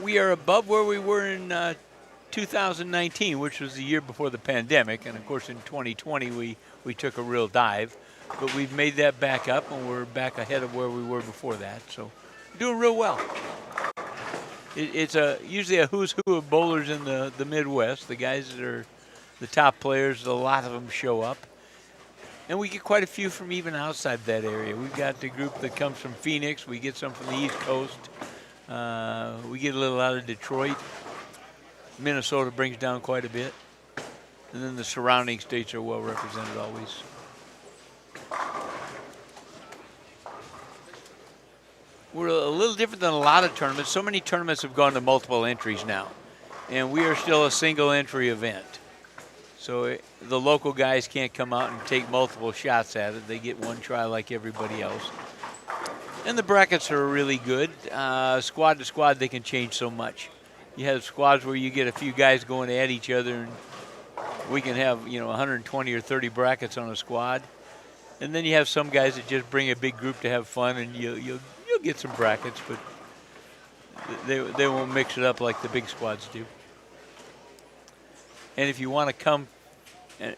we are above where we were in 2019, which was the year before the pandemic. And, of course, in 2020 we took a real dive. But we've made that back up, and we're back ahead of where we were before that. So we're doing real well. It's usually a who's who of bowlers in the Midwest. The guys that are the top players, a lot of them show up. And we get quite a few from even outside that area. We've got the group that comes from Phoenix. We get some from the East Coast. We get a little out of Detroit. Minnesota brings down quite a bit. And then the surrounding states are well represented always. We're a little different than a lot of tournaments. So many tournaments have gone to multiple entries now. And we are still a single entry event. So the local guys can't come out and take multiple shots at it. They get one try like everybody else. And the brackets are really good. Squad to squad, they can change so much. You have squads where you get a few guys going at each other, and we can have 120 or 30 brackets on a squad. And then you have some guys that just bring a big group to have fun, and you'll get some brackets, but they won't mix it up like the big squads do. And if you want to come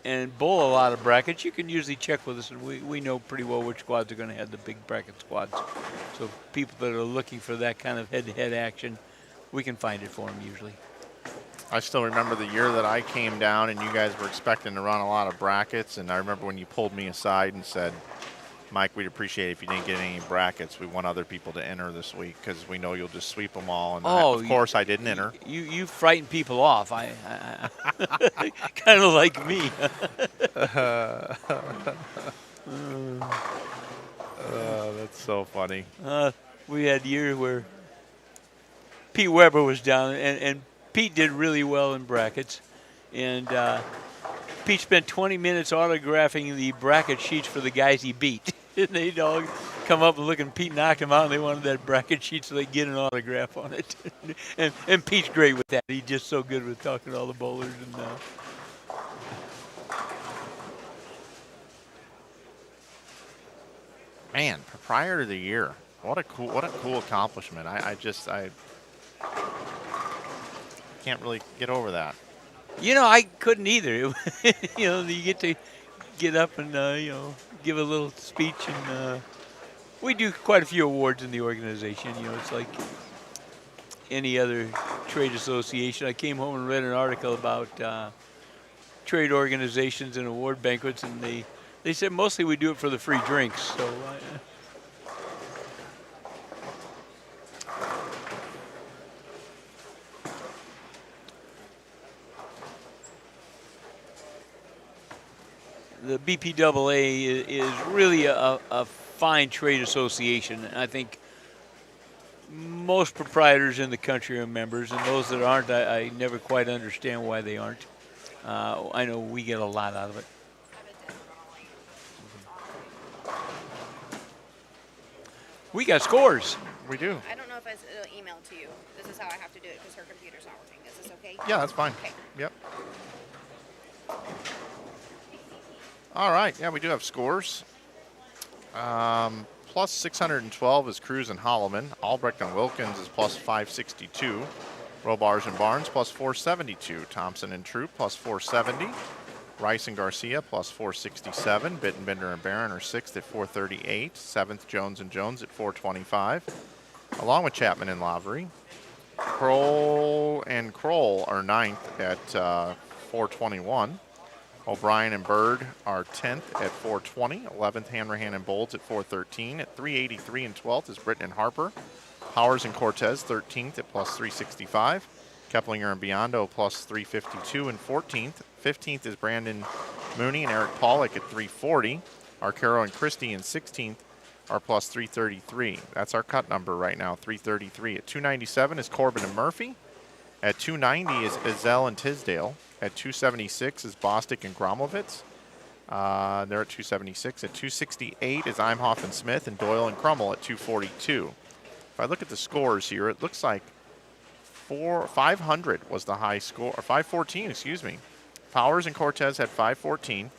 and bowl a lot of brackets, you can usually check with us, and we know pretty well which squads are going to have the big bracket squads. So people that are looking for that kind of head-to-head action, we can find it for them usually. I still remember the year that I came down and you guys were expecting to run a lot of brackets, and I remember when you pulled me aside and said, Mike, we'd appreciate it if you didn't get any brackets. We want other people to enter this week because we know you'll just sweep them all. And of course, I didn't enter. You frighten people off. I kind of like me. That's so funny. We had a year where Pete Weber was down, and Pete did really well in brackets. And Pete spent 20 minutes autographing the bracket sheets for the guys he beat. And they'd all come up and look, and Pete knocked them out, and they wanted that bracket sheet so they'd get an autograph on it. and Pete's great with that. He's just so good with talking to all the bowlers. And man, proprietor of the year. What a cool accomplishment. I can't really get over that. I couldn't either. You get to get up and give a little speech, and we do quite a few awards in the organization. It's like any other trade association. I came home and read an article about trade organizations and award banquets, and they said mostly we do it for the free drinks. So. The BPAA is really a fine trade association. I think most proprietors in the country are members, and those that aren't, I never quite understand why they aren't. I know we get a lot out of it. We got scores. We do. I don't know if I emailed to you. this is how I have to do it because her computer's not working. Is this okay? Yeah, that's fine. Okay. Yep. All right. Yeah, we do have scores. Plus 612 is Cruz and Holloman. Albrecht and Wilkins is plus 562. Robars and Barnes plus 472. Thompson and Troop plus 470. Rice and Garcia plus 467. Bittenbender and Barron are 6th at 438. 7th, Jones and Jones at 425. Along with Chapman and Lavery. Kroll and Kroll are 9th at 421. O'Brien and Bird are 10th at 420. 11th, Hanrahan and Bolds at 413. At 383 and 12th is Britton and Harper. Powers and Cortez 13th at plus 365. Keplinger and Biondo plus 352 and 14th. 15th is Brandon Mooney and Eric Pollock at 340. Arcaro and Christie in 16th are plus 333. That's our cut number right now, 333. At 297 is Corbin and Murphy. At 290 is Ezell and Tisdale. At 276 is Bostic and Gromlovitz. They're at 276. At 268 is Imhoff and Smith, and Doyle and Crummell at 242. If I look at the scores here, it looks like 500 was the high score, or 514, excuse me. Powers and Cortez had 514.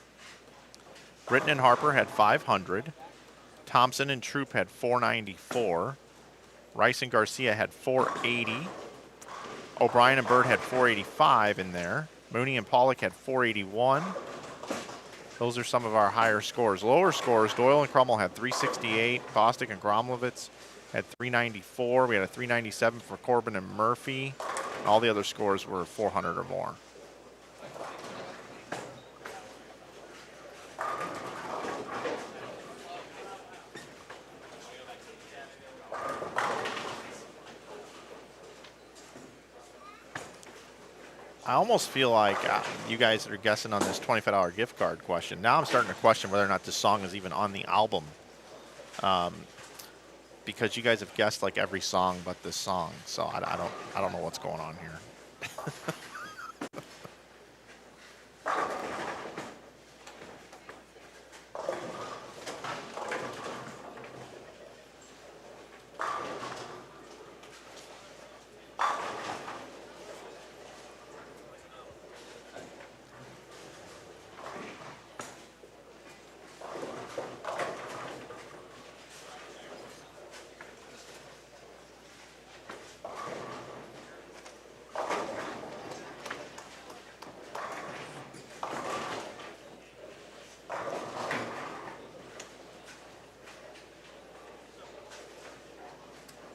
Britton and Harper had 500. Thompson and Troop had 494. Rice and Garcia had 480. O'Brien and Bird had 485 in there. Mooney and Pollock had 481. Those are some of our higher scores. Lower scores, Doyle and Crummell had 368. Bostic and Gromlovitz had 394. We had a 397 for Corbin and Murphy. All the other scores were 400 or more. I almost feel like you guys are guessing on this $25 gift card question. Now I'm starting to question whether or not this song is even on the album, because you guys have guessed like every song but this song. So I don't know what's going on here.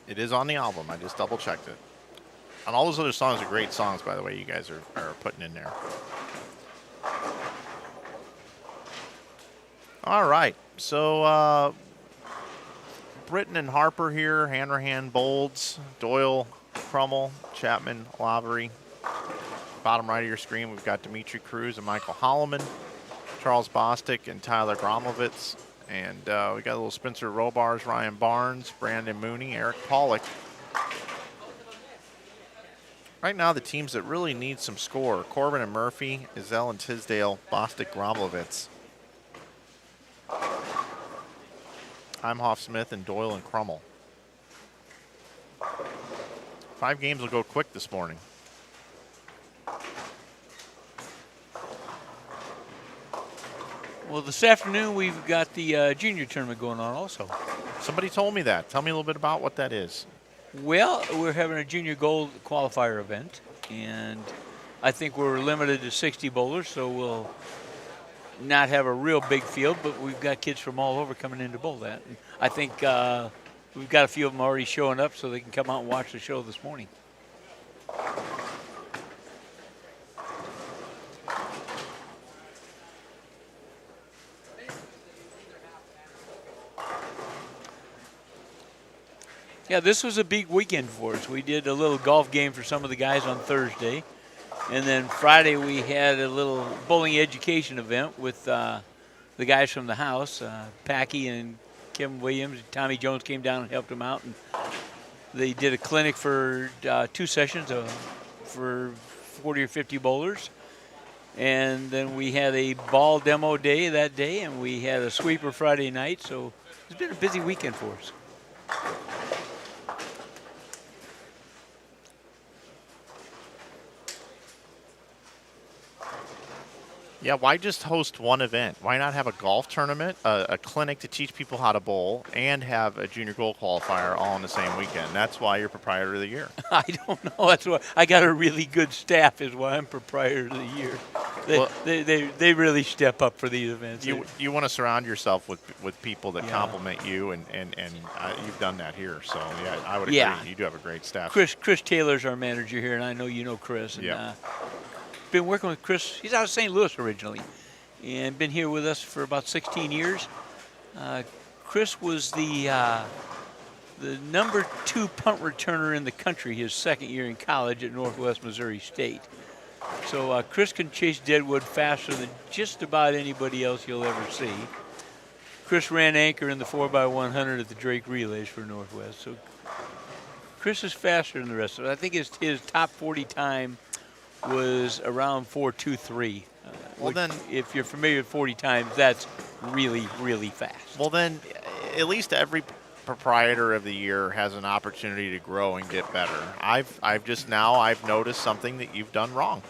It is on the album. I just double checked it. And all those other songs are great songs, by the way, you guys are putting in there. All right. So Britton and Harper here, Hanrahan, Bolds, Doyle, Crummell, Chapman, Lavery. Bottom right of your screen, we've got Dimitri Cruz and Michael Holloman, Charles Bostic and Tyler Gromlovitz. And we got a little Spencer Robars, Ryan Barnes, Brandon Mooney, Eric Pollock. Right now, the teams that really need some score: Corbin and Murphy, Ezell and Tisdale, Bostic, Gromlovitz, Imhoff, Smith, and Doyle and Crummell. 5 games will go quick this morning. Well, this afternoon we've got the junior tournament going on also. Somebody told me that. Tell me a little bit about what that is. Well, we're having a junior gold qualifier event, and I think we're limited to 60 bowlers, so we'll not have a real big field, but we've got kids from all over coming in to bowl that. And I think we've got a few of them already showing up so they can come out and watch the show this morning. Yeah, this was a big weekend for us. We did a little golf game for some of the guys on Thursday. And then Friday we had a little bowling education event with the guys from the house. Packy and Kim Williams, Tommy Jones came down and helped them out. And they did a clinic for 2 sessions for 40 or 50 bowlers. And then we had a ball demo day that day, and we had a sweeper Friday night. So it's been a busy weekend for us. Yeah, why just host one event? Why not have a golf tournament, a clinic to teach people how to bowl, and have a junior gold qualifier all in the same weekend? That's why you're proprietor of the year. I don't know. That's why I got a really good staff. Is why I'm proprietor of the year. They really step up for these events. You want to surround yourself with people that compliment you, and you've done that here. So yeah, I would agree. Yeah. You do have a great staff. Chris Taylor's our manager here, and I know you know Chris. And, been working with Chris. He's out of St. Louis originally, and been here with us for about 16 years. Chris was the number 2 punt returner in the country his second year in college at Northwest Missouri State. So Chris can chase deadwood faster than just about anybody else you'll ever see. Chris ran anchor in the 4x100 at the Drake Relays for Northwest. So Chris is faster than the rest of us. I think his top 40 time was around 4.23. Well, then, if you're familiar with 40 times, that's really, really fast. Well, then, at least every proprietor of the year has an opportunity to grow and get better. I've noticed something that you've done wrong.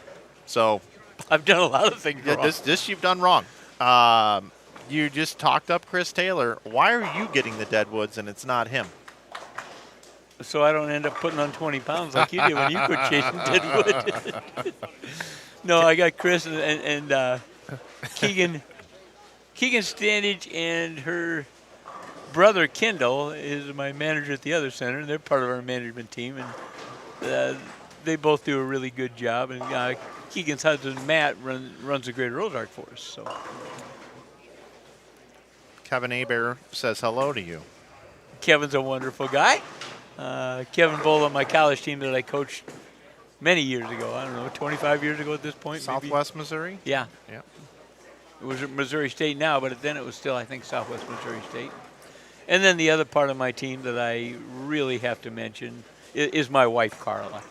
So I've done a lot of things wrong. This you've done wrong. You just talked up Chris Taylor. Why are you getting the deadwoods and it's not him? So I don't end up putting on 20 pounds like you did when you quit chasing deadwood. No, I got Chris and Keegan Standage, and her brother Kendall is my manager at the other center. They're part of our management team, and they both do a really good job. And Keegan's husband Matt runs the Greater Ozark for us. So Kevin Abear says hello to you. Kevin's a wonderful guy. Kevin bowled on my college team that I coached many years ago. I don't know, 25 years ago at this point. Southwest Missouri? Yeah. Yeah. It was at Missouri State now, but then it was still, I think, Southwest Missouri State. And then the other part of my team that I really have to mention is my wife, Carla.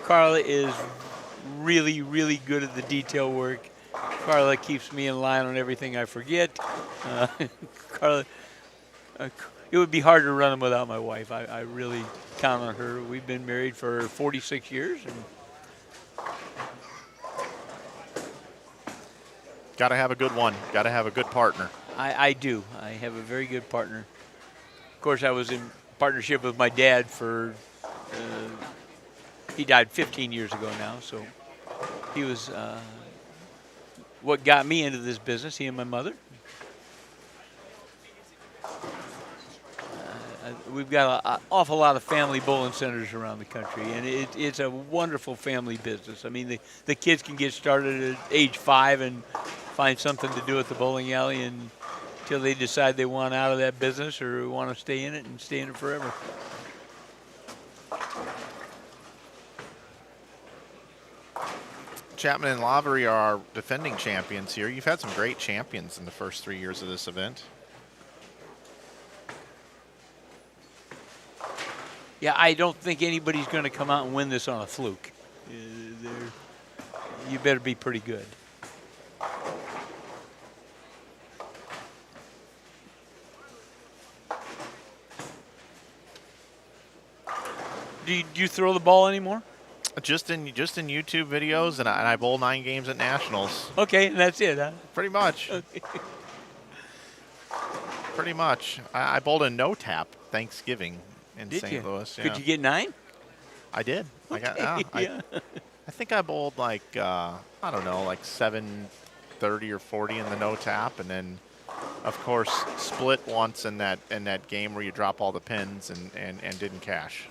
Carla is really, really good at the detail work. Carla keeps me in line on everything I forget. Carla, it would be hard to run them without my wife. I really count on her. We've been married for 46 years. And got to have a good one. Got to have a good partner. I do. I have a very good partner. Of course, I was in partnership with my dad for, he died 15 years ago now, so he was what got me into this business, he and my mother. We've got an awful lot of family bowling centers around the country, and it's a wonderful family business. I mean, the kids can get started at age 5 and find something to do at the bowling alley until they decide they want out of that business or want to stay in it and stay in it forever. Chapman and Lavery are defending champions here. You've had some great champions in the first 3 years of this event. Yeah, I don't think anybody's going to come out and win this on a fluke. You better be pretty good. Do you throw the ball anymore? Just in YouTube videos, and I bowl 9 games at nationals. Okay, and that's it, huh? Pretty much. Okay. Pretty much. I bowled a no tap Thanksgiving in St. Louis. Yeah. Could you get 9? I did. Okay. I think I bowled like I don't know, like 730 or 40 in the no tap, and then of course split once in that game where you drop all the pins and didn't cash.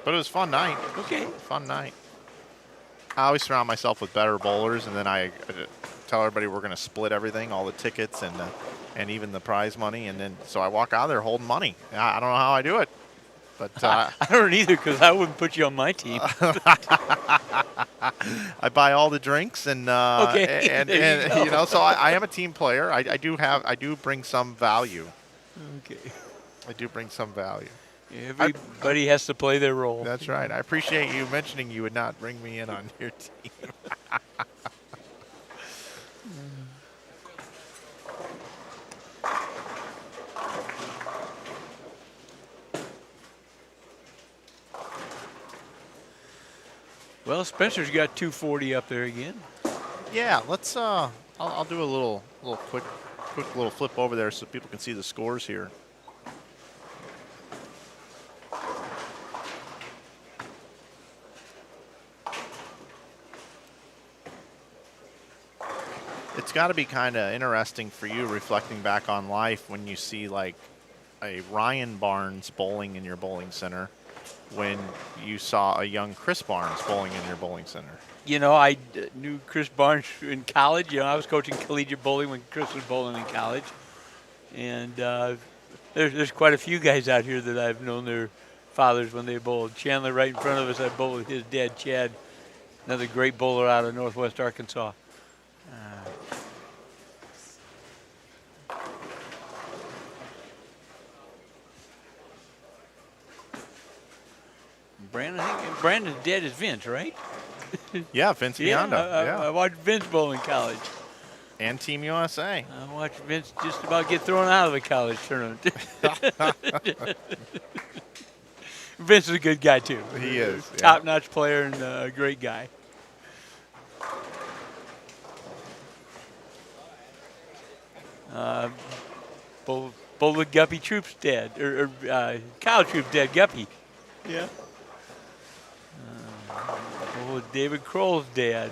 But it was a fun night. Okay. Fun night. I always surround myself with better bowlers, and then I tell everybody we're going to split everything, all the tickets and even the prize money, and then so I walk out there holding money. I don't know how I do it, but I don't either, because I wouldn't put you on my team. I buy all the drinks and okay. and you know, so I am a team player. I do bring some value. Okay. I do bring some value. Everybody has to play their role. That's right. I appreciate you mentioning you would not bring me in on your team. Well, Spencer's got 240 up there again. Yeah, let's. I'll do a little quick little flip over there so people can see the scores here. It's got to be kind of interesting for you reflecting back on life when you see like a Ryan Barnes bowling in your bowling center when you saw a young Chris Barnes bowling in your bowling center. You know, I knew Chris Barnes in college. You know, I was coaching collegiate bowling when Chris was bowling in college. And there's quite a few guys out here that I've known their fathers when they bowled. Chandler right in front of us, I bowled with his dad, Chad, another great bowler out of Northwest Arkansas. Brandon's dad is Vince, right? Yeah, Vince Biondo. I watched Vince bowl in college. And Team USA. I watched Vince just about get thrown out of the college tournament. Vince is a good guy, too. He is. Top-notch player and a great guy. Bowled with Guppy Troop's dad, or Kyle Troop's dad, Guppy. Yeah. Bowled with David Kroll's dad.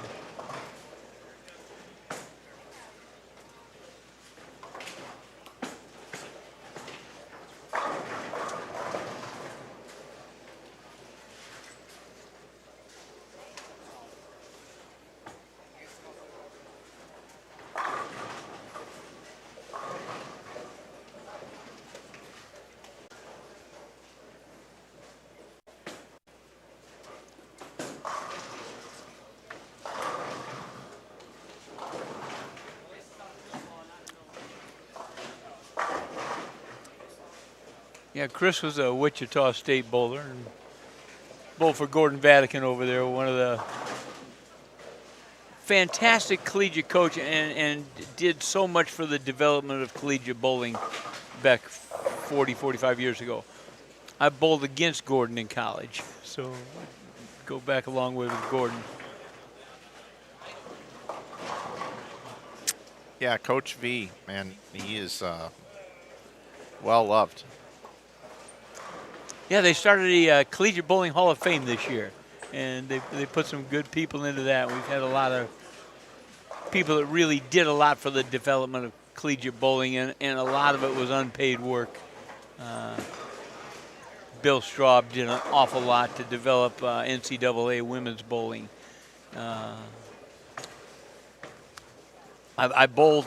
Yeah, Chris was a Wichita State bowler and bowled for Gordon Vatican over there, one of the fantastic collegiate coach and did so much for the development of collegiate bowling back 40, 45 years ago. I bowled against Gordon in college, so I go back a long way with Gordon. Yeah, Coach V, man, he is well loved. Yeah, they started a Collegiate Bowling Hall of Fame this year, and they put some good people into that. We've had a lot of people that really did a lot for the development of collegiate bowling, and a lot of it was unpaid work. Bill Straub did an awful lot to develop NCAA women's bowling. I bowled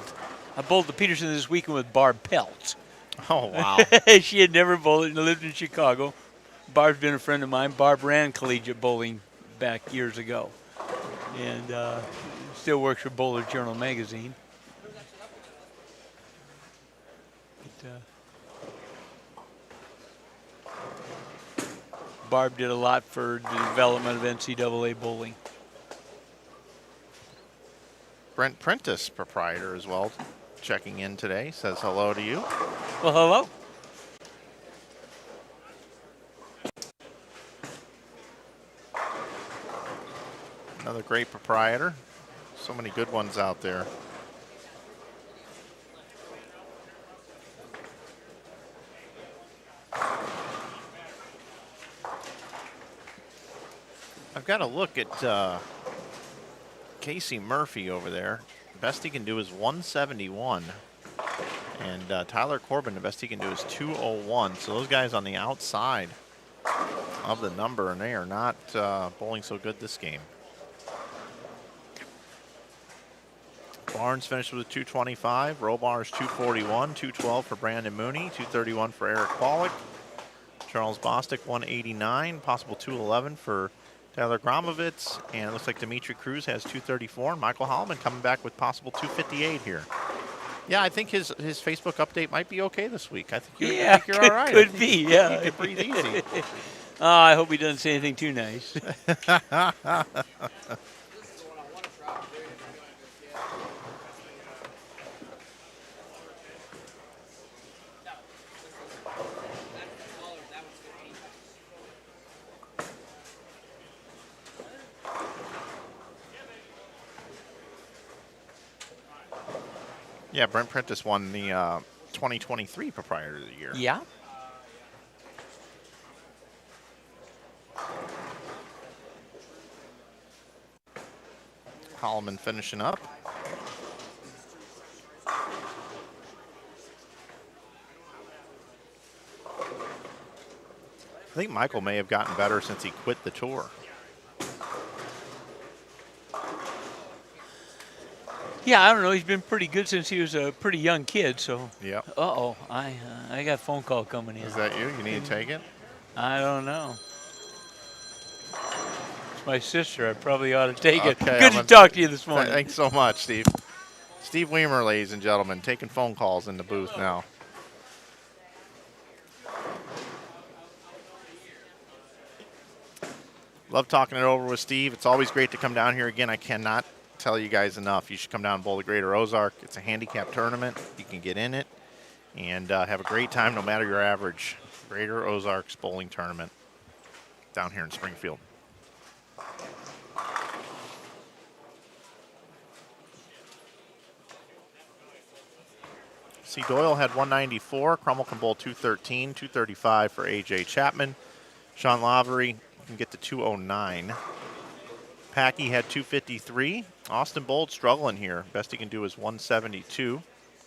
the Peterson this weekend with Barb Peltz. Oh, wow. She had never bowled and lived in Chicago. Barb's been a friend of mine. Barb ran collegiate bowling back years ago, and still works for Bowler Journal magazine. But, Barb did a lot for the development of NCAA bowling. Brent Prentice, proprietor as well, checking in today, says hello to you. Well, hello. Another great proprietor. So many good ones out there. I've got to look at Casey Murphy over there. The best he can do is 171. And Tyler Corbin, the best he can do is 201. So those guys on the outside of the number, and they are not bowling so good this game. Barnes finished with a 225. Robar's 241. 212 for Brandon Mooney. 231 for Eric Pollock. Charles Bostic 189. Possible 211 for Tyler Gromovitz. And it looks like Dimitri Cruz has 234. And Michael Hallman coming back with possible 258 here. Yeah, I think his Facebook update might be okay this week. I think you're all right. Could be, yeah. You can breathe easy. I hope he doesn't say anything too nice. Yeah, Brent Prentice won the 2023 Proprietor of the Year. Yeah. Holloman finishing up. I think Michael may have gotten better since he quit the tour. Yeah, I don't know. He's been pretty good since he was a pretty young kid. So. Yep. Uh-oh. I got a phone call coming in. Is that you? You need to take it? I don't know. It's my sister. I probably ought to take it. Okay, Good to talk to you this morning. Thanks so much, Steve. Steve Weimer, ladies and gentlemen, taking phone calls in the booth now. Love talking it over with Steve. It's always great to come down here again. I cannot tell you guys enough. You should come down and bowl the Greater Ozark. It's a handicap tournament. You can get in it and have a great time no matter your average. Greater Ozarks Bowling Tournament down here in Springfield. See, Doyle had 194. Crummel can bowl 213, 235 for A.J. Chapman. Sean Lavery can get to 209. Packy had 253. Austin Bold struggling here. Best he can do is 172.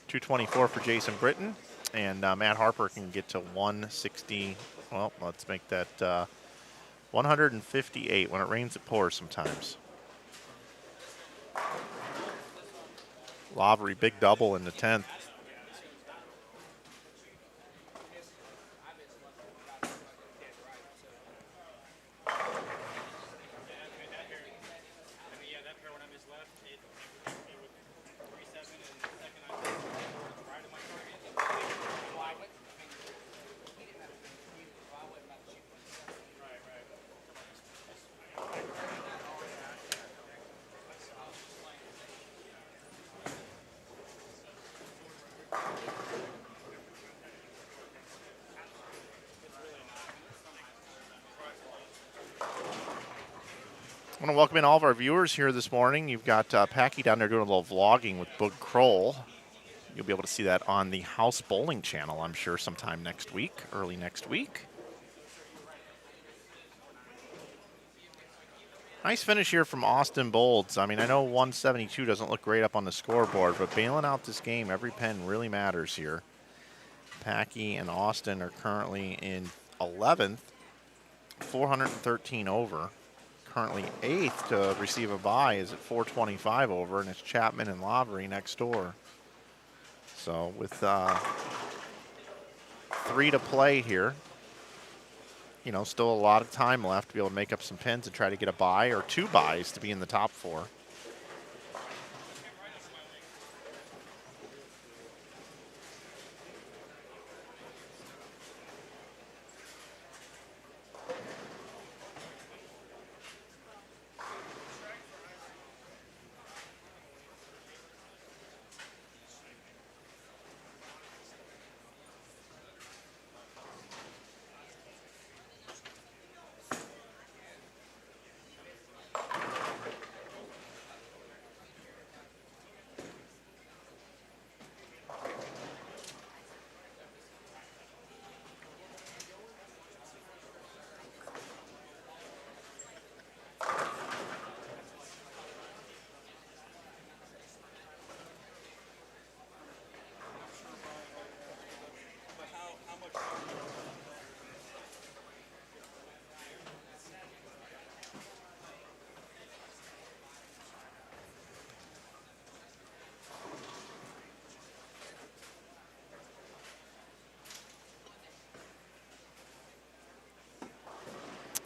224 for Jason Britton. And Matt Harper can get to 160. Well, let's make that 158. When it rains, it pours sometimes. Lavery, big double in the 10th. I want to welcome in all of our viewers here this morning. You've got Packy down there doing a little vlogging with Boog Kroll. You'll be able to see that on the House Bowling channel, I'm sure, sometime next week, early next week. Nice finish here from Austin Bolds. I mean, I know 172 doesn't look great up on the scoreboard, but bailing out this game, every pen really matters here. Packy and Austin are currently in 11th, 413 over. Currently 8th to receive a bye is at 425 over, and it's Chapman and Lavery next door. So with 3 to play here, you know, still a lot of time left to be able to make up some pins and try to get a bye or 2 byes to be in the top 4.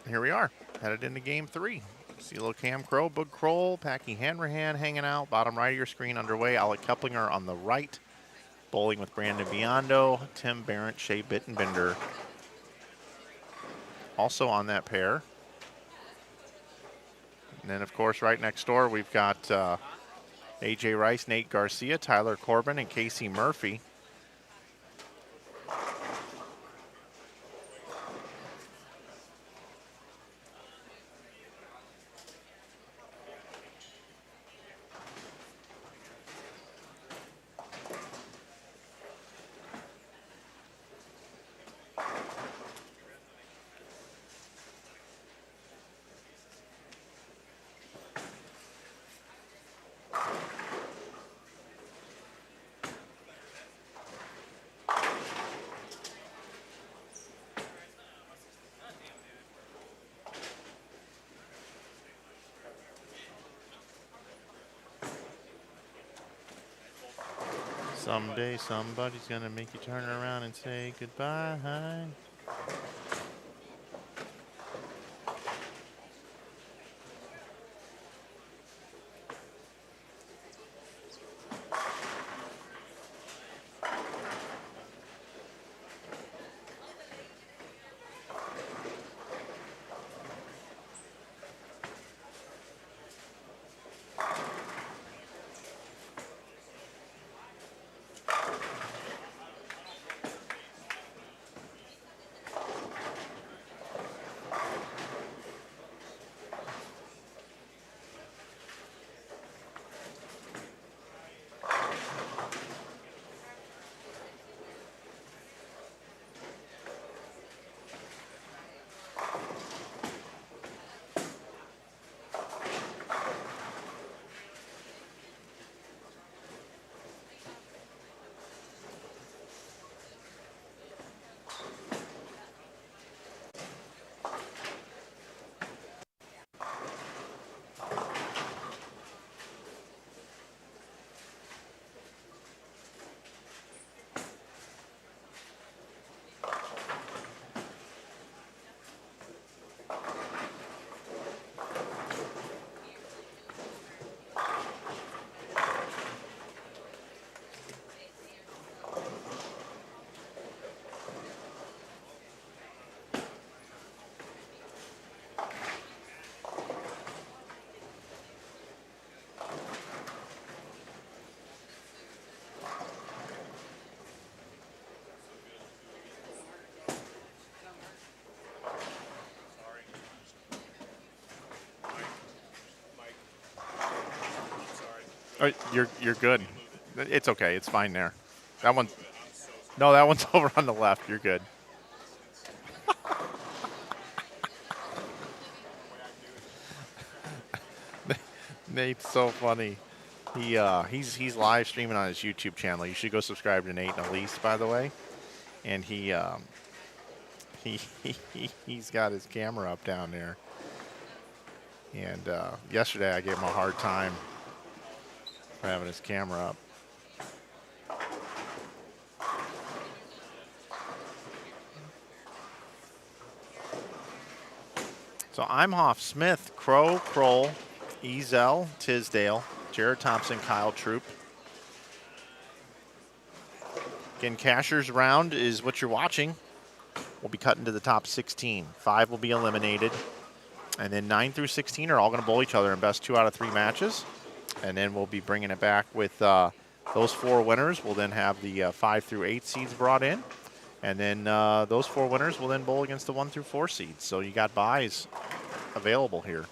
Here we are, headed into game 3. See a little Cam Crow, Boog Kroll, Packy Hanrahan hanging out. Bottom right of your screen underway. Alec Keplinger on the right. Bowling with Brandon Biondo, Tim Barrett, Shea Bittenbender. Also on that pair. And then, of course, right next door, we've got A.J. Rice, Nate Garcia, Tyler Corbin, and Casey Murphy. Someday somebody's gonna make you turn around and say goodbye. Oh, you're good. It's okay. It's fine there. That one. No, that one's over on the left. You're good. Nate's so funny. He's live streaming on his YouTube channel. You should go subscribe to Nate and Elise, by the way. And he's got his camera up down there. And yesterday I gave him a hard time for having his camera up. So Imhoff, Smith, Crow, Kroll, Ezel, Tisdale, Jared Thompson, Kyle Troop. Again, Casher's round is what you're watching. We'll be cutting to the top 16. 5 will be eliminated. And then 9 through 16 are all going to bowl each other in best 2 out of 3 matches. And then we'll be bringing it back with those 4 winners. We'll then have the 5 through 8 seeds brought in. And then those 4 winners will then bowl against the 1 through 4 seeds. So you got buys available here.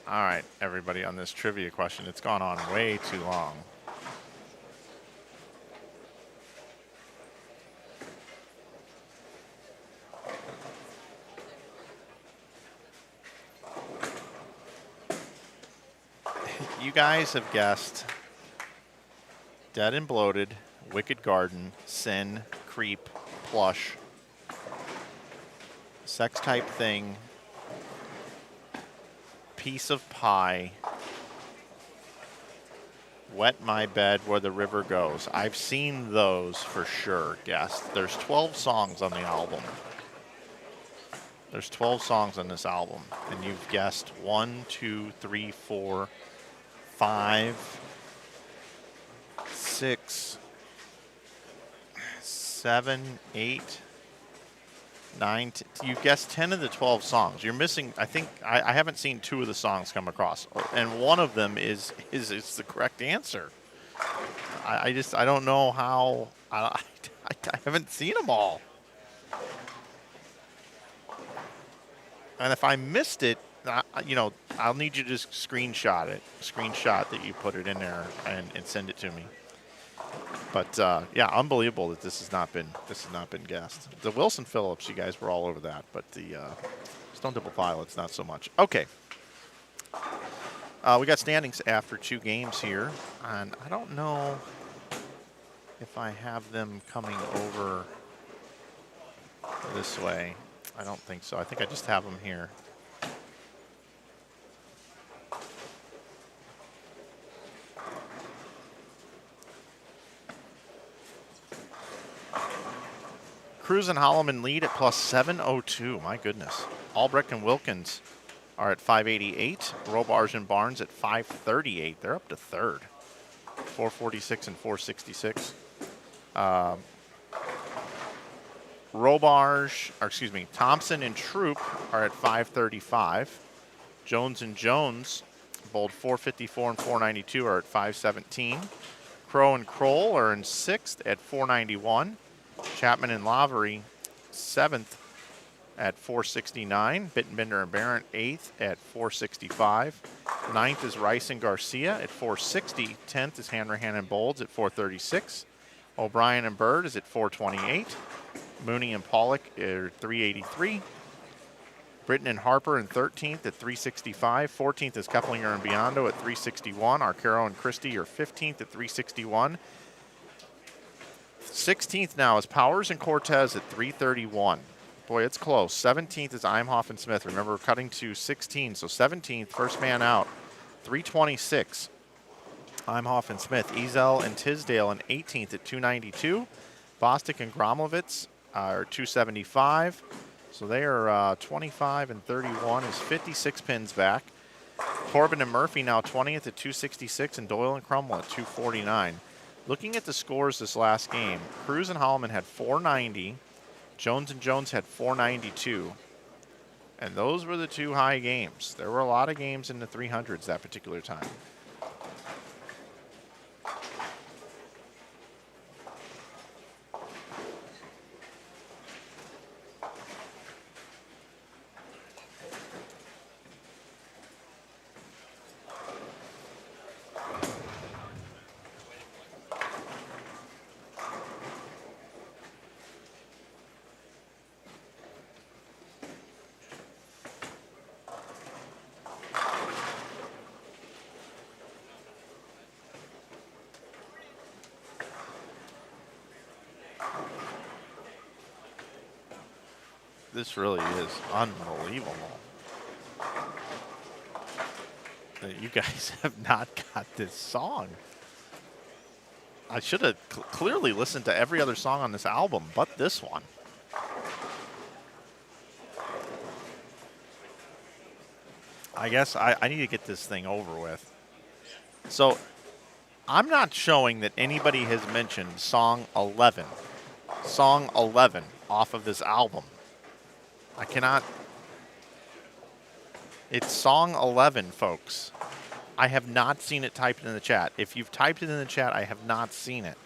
All right, everybody, on this trivia question. It's gone on way too long. You guys have guessed Dead and Bloated, Wicked Garden, Sin, Creep, Plush, Sex Type Thing, Piece of Pie, Wet My Bed, Where the River Goes. I've seen those for sure, guessed. There's 12 songs on the album. There's 12 songs on this album, and you've guessed 1, 2, 3, 4, 5, 6, 7, 8, 9. You've guessed 10 of the 12 songs. You're missing. I think I haven't seen 2 of the songs come across, and one of them is the correct answer. I don't know how. I haven't seen them all. And if I missed it, I'll need you to just screenshot that you put it in there and send it to me. But yeah, unbelievable that this has not been guessed. The Wilson Phillips, you guys were all over that, but the Stone Temple Pilots, not so much. Okay, we got standings after 2 games here, and I don't know if I have them coming over this way. I don't think so. I think I just have them here. Cruz and Holloman lead at plus 702. My goodness. Albrecht and Wilkins are at 588. Robarge and Barnes at 538. They're up to third. 446 and 466. Thompson and Troop are at 535. Jones and Jones, bold 454 and 492, are at 517. Crow and Kroll are in 6th at 491. Chapman and Lavery, 7th at 469. Bittenbender and Barrett, 8th at 465. 9th is Rice and Garcia at 460. 10th is Hanrahan and Bolds at 436. O'Brien and Bird is at 428. Mooney and Pollock are 383. Britton and Harper in 13th at 365. 14th is Keplinger and Biondo at 361. Arcaro and Christie are 15th at 361. 16th now is Powers and Cortez at 331. Boy, it's close. 17th is Imhoff and Smith. Remember, we're cutting to 16, so 17th, first man out, 326. Imhoff and Smith. Ezel and Tisdale in 18th at 292. Bostic and Gromlovitz are 275. So they are 25 and 31 is 56 pins back. Corbin and Murphy now 20th at 266, and Doyle and Crumwell at 249. Looking at the scores this last game, Cruz and Holloman had 490. Jones and Jones had 492. And those were the 2 high games. There were a lot of games in the 300s that particular time. This really is unbelievable that you guys have not got this song. I should have clearly listened to every other song on this album but this one. I guess I need to get this thing over with. So I'm not showing that anybody has mentioned song 11 off of this album. I cannot. It's song 11, folks. I have not seen it typed in the chat. If you've typed it in the chat, I have not seen it.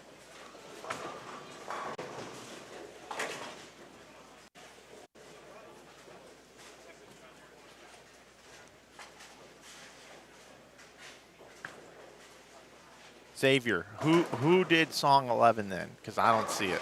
Xavier, who did song 11 then? Because I don't see it.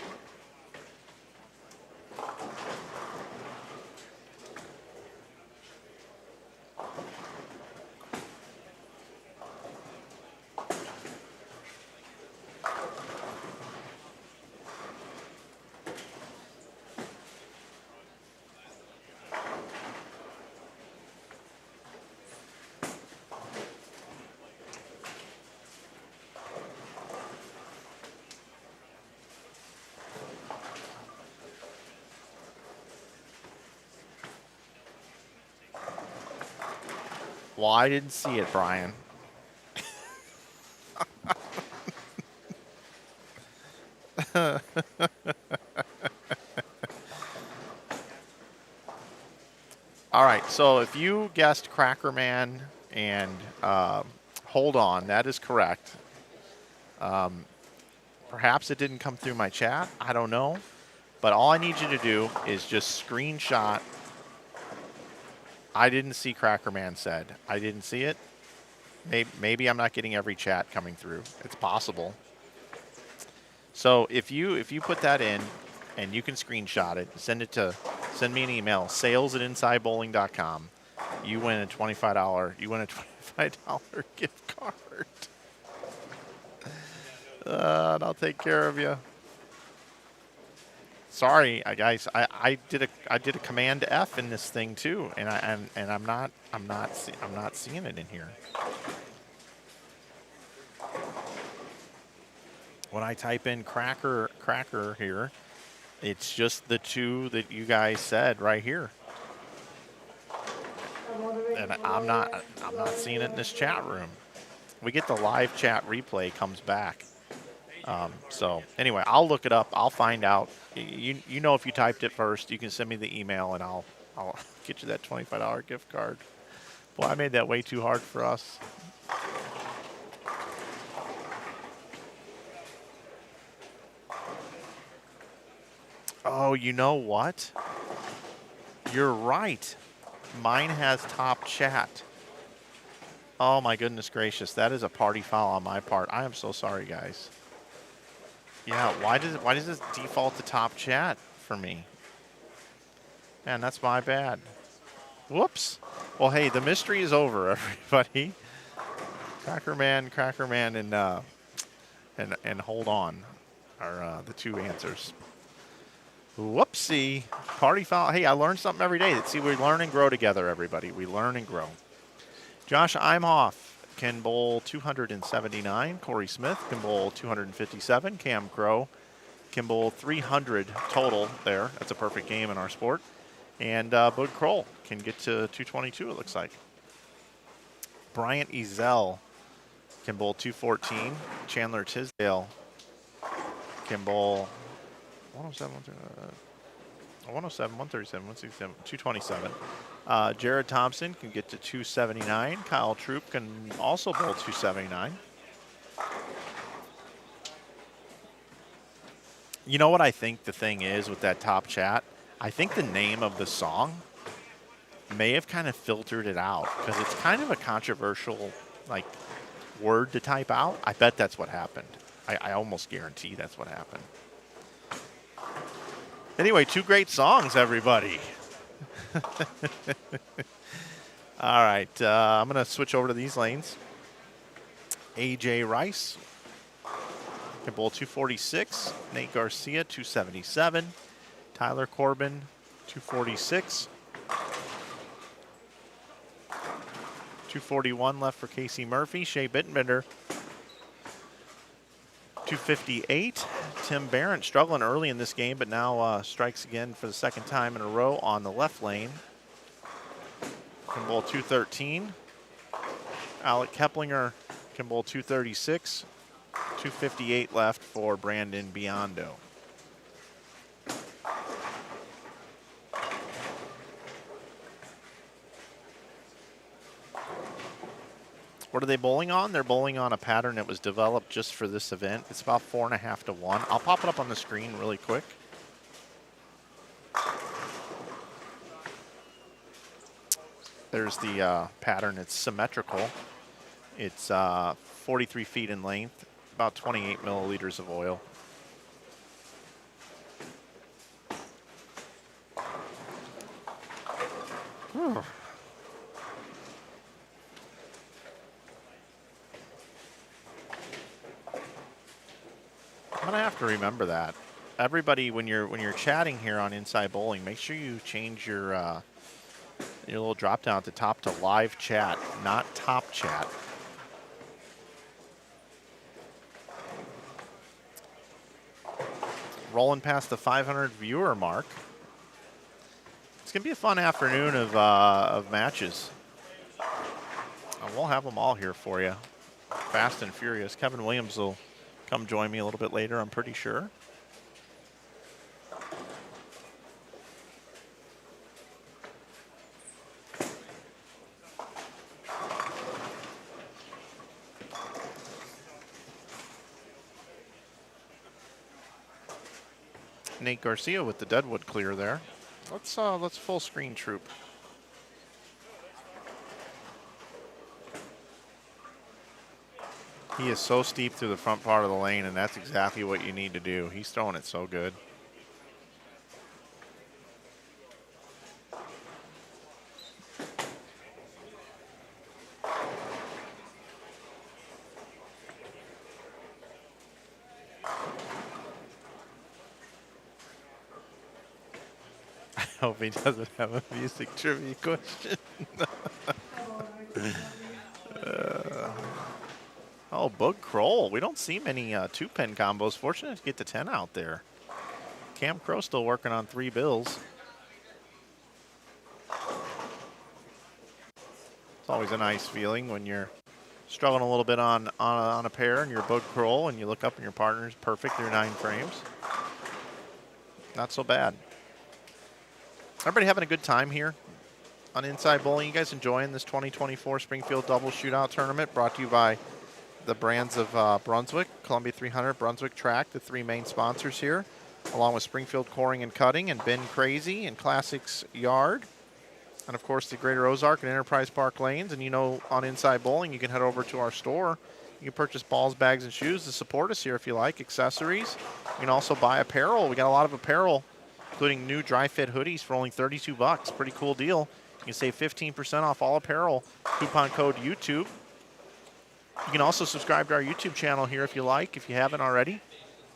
Well, I didn't see it, Brian. All right, so if you guessed Cracker Man and Hold On, that is correct. Perhaps it didn't come through my chat. I don't know. But all I need you to do is just screenshot. I didn't see Cracker Man said. I didn't see it. Maybe I'm not getting every chat coming through. It's possible. So if you put that in and you can screenshot it, send me an email, sales@insidebowling.com. You win a $25 gift card. And I'll take care of you. Sorry, guys. I did a Command F in this thing too, and I'm not seeing it in here. When I type in cracker here, it's just the two that you guys said right here, and I'm not seeing it in this chat room. We get the live chat replay comes back. So anyway, I'll look it up. I'll find out. You know, if you typed it first, you can send me the email, and I'll get you that $25 gift card. Boy, I made that way too hard for us. Oh, you know what? You're right. Mine has top chat. Oh my goodness gracious, that is a party foul on my part. I am so sorry, guys. Yeah, why does this default to top chat for me? Man, that's my bad. Whoops. Well, hey, the mystery is over, everybody. Cracker Man, and Hold On are the two answers. Whoopsie. Party foul. Hey, I learned something every day. See, we learn and grow together, everybody. We learn and grow. Josh Imhoff can bowl 279. Corey Smith can bowl 257. Cam Crow can bowl 300 total there. That's a perfect game in our sport. And Bud Kroll can get to 222, it looks like. Bryant Ezel can bowl 214. Chandler Tisdale can bowl 107, 137, 167, 227. Jared Thompson can get to 279. Kyle Troop can also bowl 279. You know what I think the thing is with that top chat? I think the name of the song may have kind of filtered it out because it's kind of a controversial like word to type out. I bet that's what happened. I almost guarantee that's what happened. Anyway, two great songs, everybody. All right, I'm going to switch over to these lanes. A.J. Rice can bowl 246. Nate Garcia, 277. Tyler Corbin, 246. 241 left for Casey Murphy. Shea Bittenbender, 258. Tim Barrett struggling early in this game, but now strikes again for the second time in a row on the left lane. Can bowl 213. Alec Keplinger can bowl 236. 258 left for Brandon Biondo. What are they bowling on? They're bowling on a pattern that was developed just for this event. It's about 4.5 to 1. I'll pop it up on the screen really quick. There's the pattern. It's symmetrical. It's 43 feet in length, about 28 milliliters of oil. I'm gonna have to remember that. Everybody, when you're chatting here on Inside Bowling, make sure you change your little drop down at the top to live chat, not top chat. Rolling past the 500 viewer mark. It's gonna be a fun afternoon of matches. And we'll have them all here for you, fast and furious. Kevin Williams will come join me a little bit later, I'm pretty sure. Nate Garcia with the Deadwood clear there. Let's full screen Troop. He is so steep through the front part of the lane, and that's exactly what you need to do. He's throwing it so good. I hope he doesn't have a music trivia question. Oh, Bug Kroll. We don't see many 2-pin combos. Fortunate to get to 10 out there. Cam Crow still working on 3 bills. It's always a nice feeling when you're struggling a little bit on a pair and you're Bug Kroll and you look up and your partner's perfect through 9 frames. Not so bad. Everybody having a good time here on Inside Bowling? You guys enjoying this 2024 Springfield Double Shootout Tournament brought to you by the brands of Brunswick, Columbia 300, Brunswick Track, the 3 main sponsors here, along with Springfield Coring and Cutting and Ben Crazy and Classics Yard, and of course the Greater Ozark and Enterprise Park Lanes. And you know, on Inside Bowling, you can head over to our store. You can purchase balls, bags, and shoes to support us here if you like, accessories. You can also buy apparel. We got a lot of apparel, including new dry fit hoodies for only 32 bucks. Pretty cool deal. You can save 15% off all apparel. Coupon code YouTube. You can also subscribe to our YouTube channel here if you like, if you haven't already.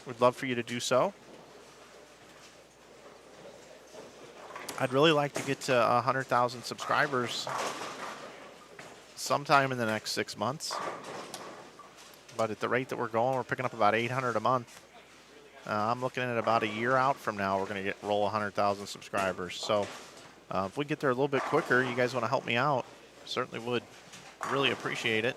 We'd love for you to do so. I'd really like to get to 100,000 subscribers sometime in the next 6 months. But at the rate that we're going, we're picking up about 800 a month. I'm looking at about a year out from now, we're going to roll 100,000 subscribers. So if we get there a little bit quicker, you guys want to help me out, certainly would. Really appreciate it.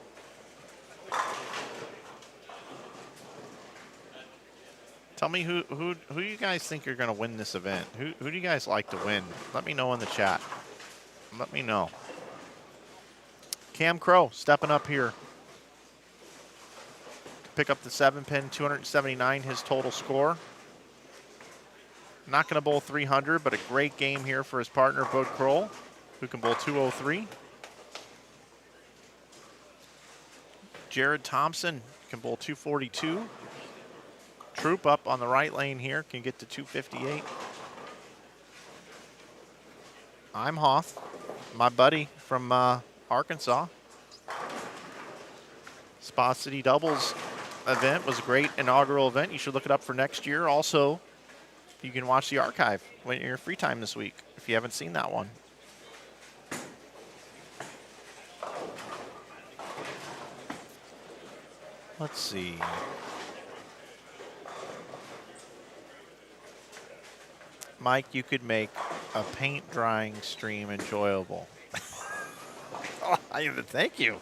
Tell me who you guys think are going to win this event. Who do you guys like to win? Let me know in the chat. Let me know. Cam Crow stepping up here. Pick up the 7-pin, 279 his total score. Not going to bowl 300, but a great game here for his partner, Bud Kroll, who can bowl 203. Jared Thompson can bowl 242. Troop up on the right lane here, can get to 258. I'm Hoth, my buddy from Arkansas. Spa City Doubles event was a great inaugural event. You should look it up for next year. Also, you can watch the archive when you're free time this week if you haven't seen that one. Let's see. Mike, you could make a paint drying stream enjoyable. Thank you.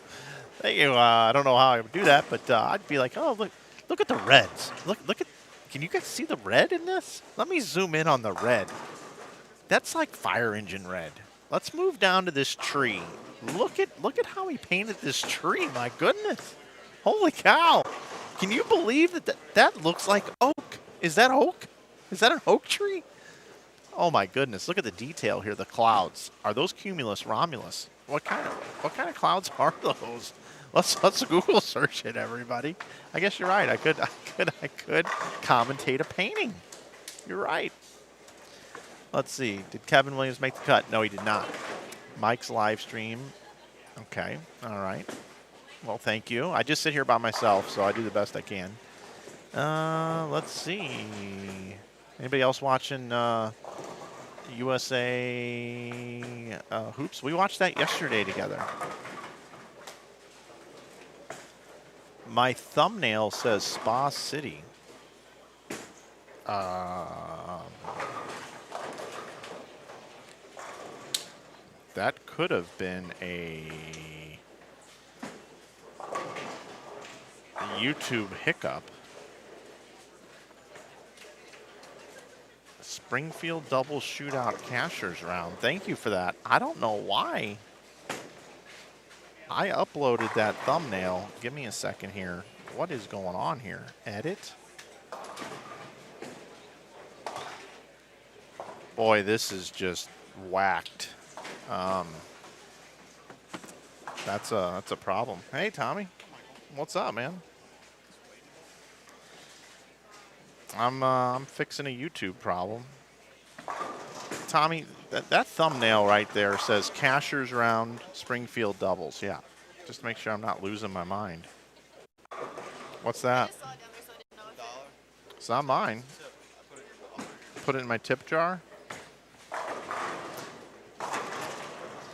Thank you. I don't know how I would do that, but I'd be like, oh, look at the reds. Look at, can you guys see the red in this? Let me zoom in on the red. That's like fire engine red. Let's move down to this tree. Look at how he painted this tree. My goodness. Holy cow. Can you believe that looks like oak? Is that oak? Is that an oak tree? Oh my goodness, look at the detail here, the clouds. Are those cumulus, Romulus? What kind of clouds are those? Let's Google search it, everybody. I guess you're right. I could commentate a painting. You're right. Let's see. Did Kevin Williams make the cut? No, he did not. Mike's live stream. Okay. All right. Well, thank you. I just sit here by myself, so I do the best I can. Let's see. Anybody else watching USA hoops? We watched that yesterday together. My thumbnail says Spa City. That could have been a YouTube hiccup. Springfield double shootout cashers round. Thank you for that. I don't know why. I uploaded that thumbnail. Give me a second here. What is going on here? Edit. Boy, this is just whacked. That's a problem. Hey, Tommy. What's up, man? I'm fixing a YouTube problem. Tommy, that thumbnail right there says Cashers Round Springfield Doubles. Yeah, just to make sure I'm not losing my mind. What's that? It's not mine. Put it in my tip jar.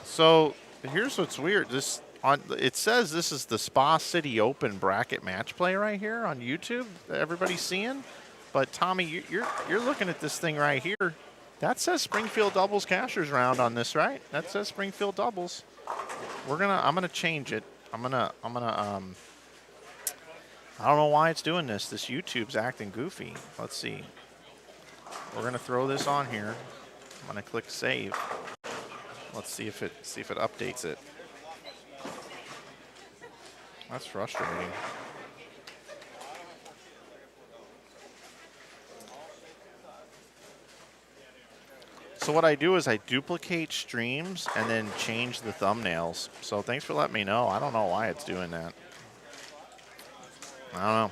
So here's what's weird. It says this is the Spa City Open bracket match play right here on YouTube that everybody's seeing. But Tommy, you're looking at this thing right here. That says Springfield Doubles Cashers Round on this, right? That says Springfield Doubles. I'm gonna change it. I don't know why it's doing this. This YouTube's acting goofy. Let's see. We're gonna throw this on here. I'm gonna click save. Let's see if it updates it. That's frustrating. So what I do is I duplicate streams and then change the thumbnails. So thanks for letting me know. I don't know why it's doing that. I don't know.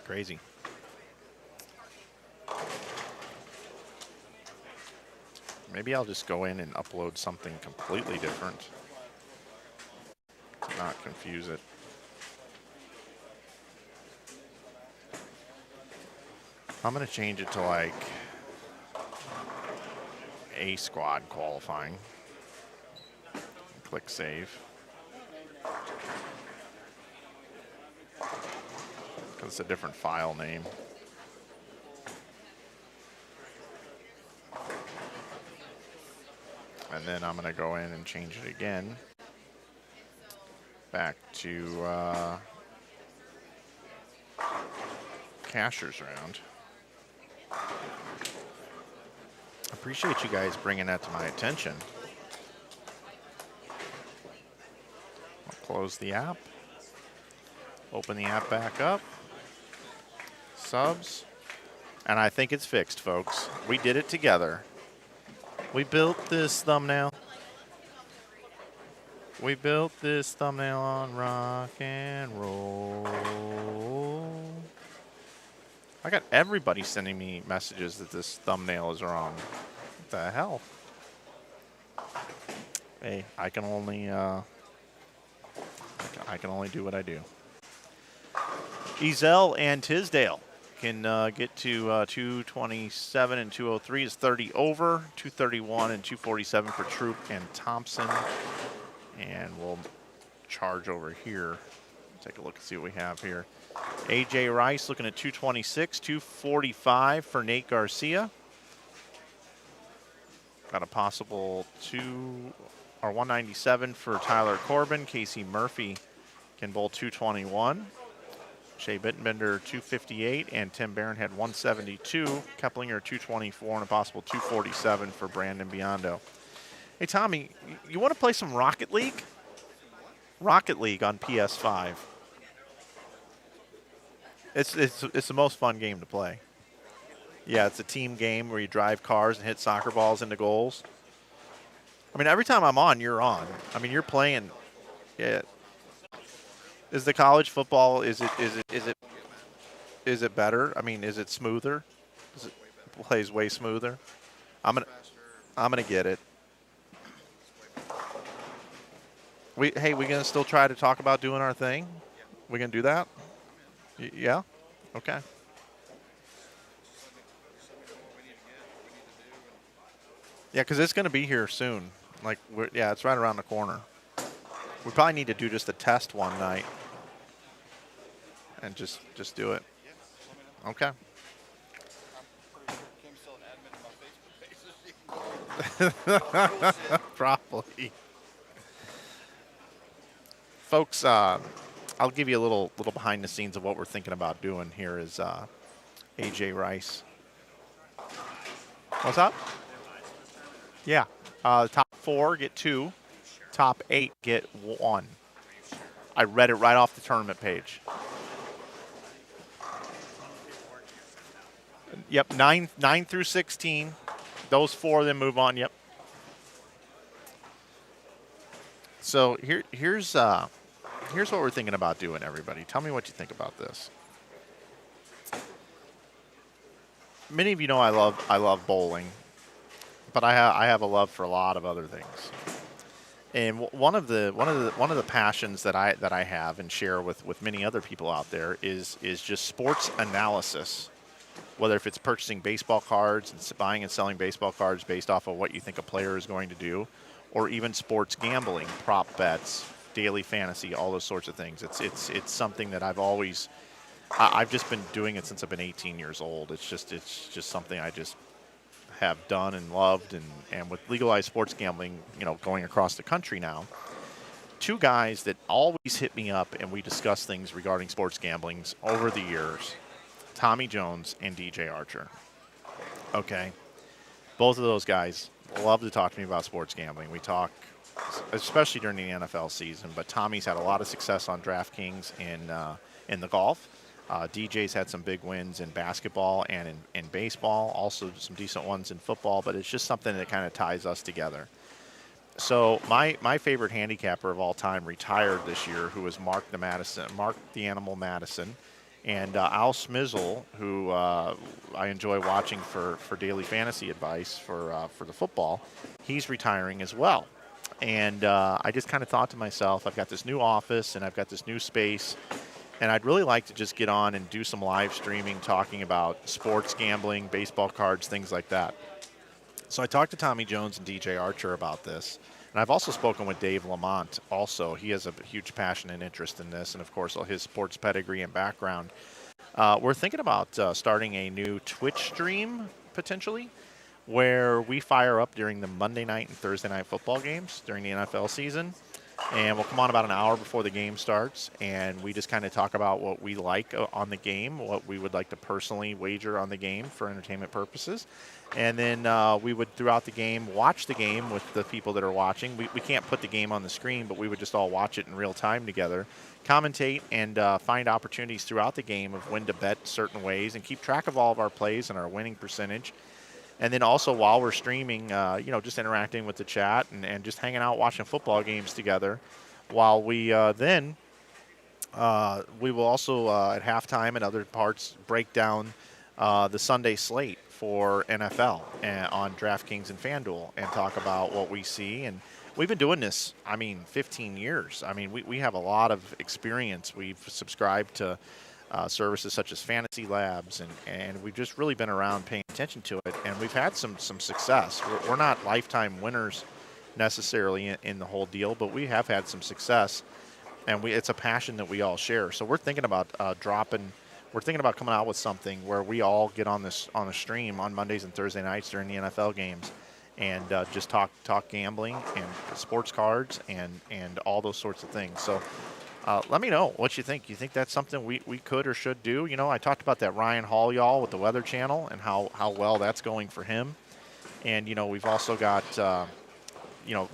Crazy. Maybe I'll just go in and upload something completely different to not confuse it. I'm going to change it to like A squad qualifying. Click save. Because it's a different file name. And then I'm going to go in and change it again. Back to Cashers Round. Appreciate you guys bringing that to my attention. I'll close the app. Open the app back up. Subs. And I think it's fixed, folks. We did it together. We built this thumbnail. We built this thumbnail on rock and roll. I got everybody sending me messages that this thumbnail is wrong. What the hell? Hey, I can only do what I do. Ezel and Tisdale can get to 227 and 203 is 30 over, 231 and 247 for Troop and Thompson. And we'll charge over here. Take a look and see what we have here. AJ Rice looking at 226, 245 for Nate Garcia. Got a possible 197 for Tyler Corbin. Casey Murphy can bowl 221. Shea Bittenbender 258 and Tim Barron had 172. Keplinger 224 and a possible 247 for Brandon Biondo. Hey Tommy, you want to play some Rocket League? Rocket League on PS5. It's the most fun game to play. Yeah, it's a team game where you drive cars and hit soccer balls into goals. I mean, every time I'm on, you're on. I mean, you're playing. Yeah. Is the college football? Is it better? I mean, is it smoother? Is it plays way smoother? I'm gonna I'm gonna get it. We gonna still try to talk about doing our thing? We gonna do that? Yeah. Okay. Yeah, because it's gonna be here soon. Like, yeah, it's right around the corner. We probably need to do just a test one night and just do it. Okay. Probably. Folks, I'll give you a little behind the scenes of what we're thinking about doing here is AJ Rice. What's up? Yeah. Top 4 get 2. Top 8 get 1. I read it right off the tournament page. Yep, 9 through 16. Those 4 then move on. Yep. So here's what we're thinking about doing, everybody. Tell me what you think about this. Many of you know I love bowling, but I have a love for a lot of other things. And one of the passions that I have and share with many other people out there is just sports analysis. Whether if it's purchasing baseball cards and buying and selling baseball cards based off of what you think a player is going to do, or even sports gambling, prop bets, daily fantasy, all those sorts of things. It's something that I've just been doing it since I've been 18 years old. It's just something I just have done and loved, and with legalized sports gambling, going across the country now, 2 guys that always hit me up and we discuss things regarding sports gambling over the years, Tommy Jones and DJ Archer. Okay. Both of those guys love to talk to me about sports gambling. We talk, especially during the NFL season, but Tommy's had a lot of success on DraftKings in the golf. DJ's had some big wins in basketball and in baseball, also some decent ones in football, but it's just something that kind of ties us together. So my favorite handicapper of all time retired this year, who was Mark the Animal Madison. And Al Smizzle, who I enjoy watching for daily fantasy advice for the football, he's retiring as well. And I just kind of thought to myself, I've got this new office and I've got this new space, and I'd really like to just get on and do some live streaming talking about sports gambling, baseball cards, things like that. So I talked to Tommy Jones and DJ Archer about this. And I've also spoken with Dave Lamont also. He has a huge passion and interest in this, and of course his sports pedigree and background. We're thinking about starting a new Twitch stream, potentially, where we fire up during the Monday night and Thursday night football games during the NFL season. And we'll come on about an hour before the game starts, and we just kind of talk about what we like on the game, what we would like to personally wager on the game for entertainment purposes. And then we would, throughout the game, watch the game with the people that are watching. We can't put the game on the screen, but we would just all watch it in real time together, commentate, and find opportunities throughout the game of when to bet certain ways and keep track of all of our plays and our winning percentage. And then also while we're streaming, just interacting with the chat and just hanging out watching football games together. While we we will also at halftime and other parts break down the Sunday slate for NFL on DraftKings and FanDuel and talk about what we see. And we've been doing this, 15 years. We have a lot of experience. We've subscribed to services such as Fantasy Labs, and we've just really been around paying attention to it, and we've had some success. We're not lifetime winners necessarily in the whole deal, but we have had some success, and it's a passion that we all share. So we're thinking about coming out with something where we all get on a stream on Mondays and Thursday nights during the NFL games and just talk gambling and sports cards and all those sorts of things. So let me know what you think. You think that's something we could or should do? I talked about that Ryan Hall y'all with the Weather Channel and how well that's going for him. And, we've also got,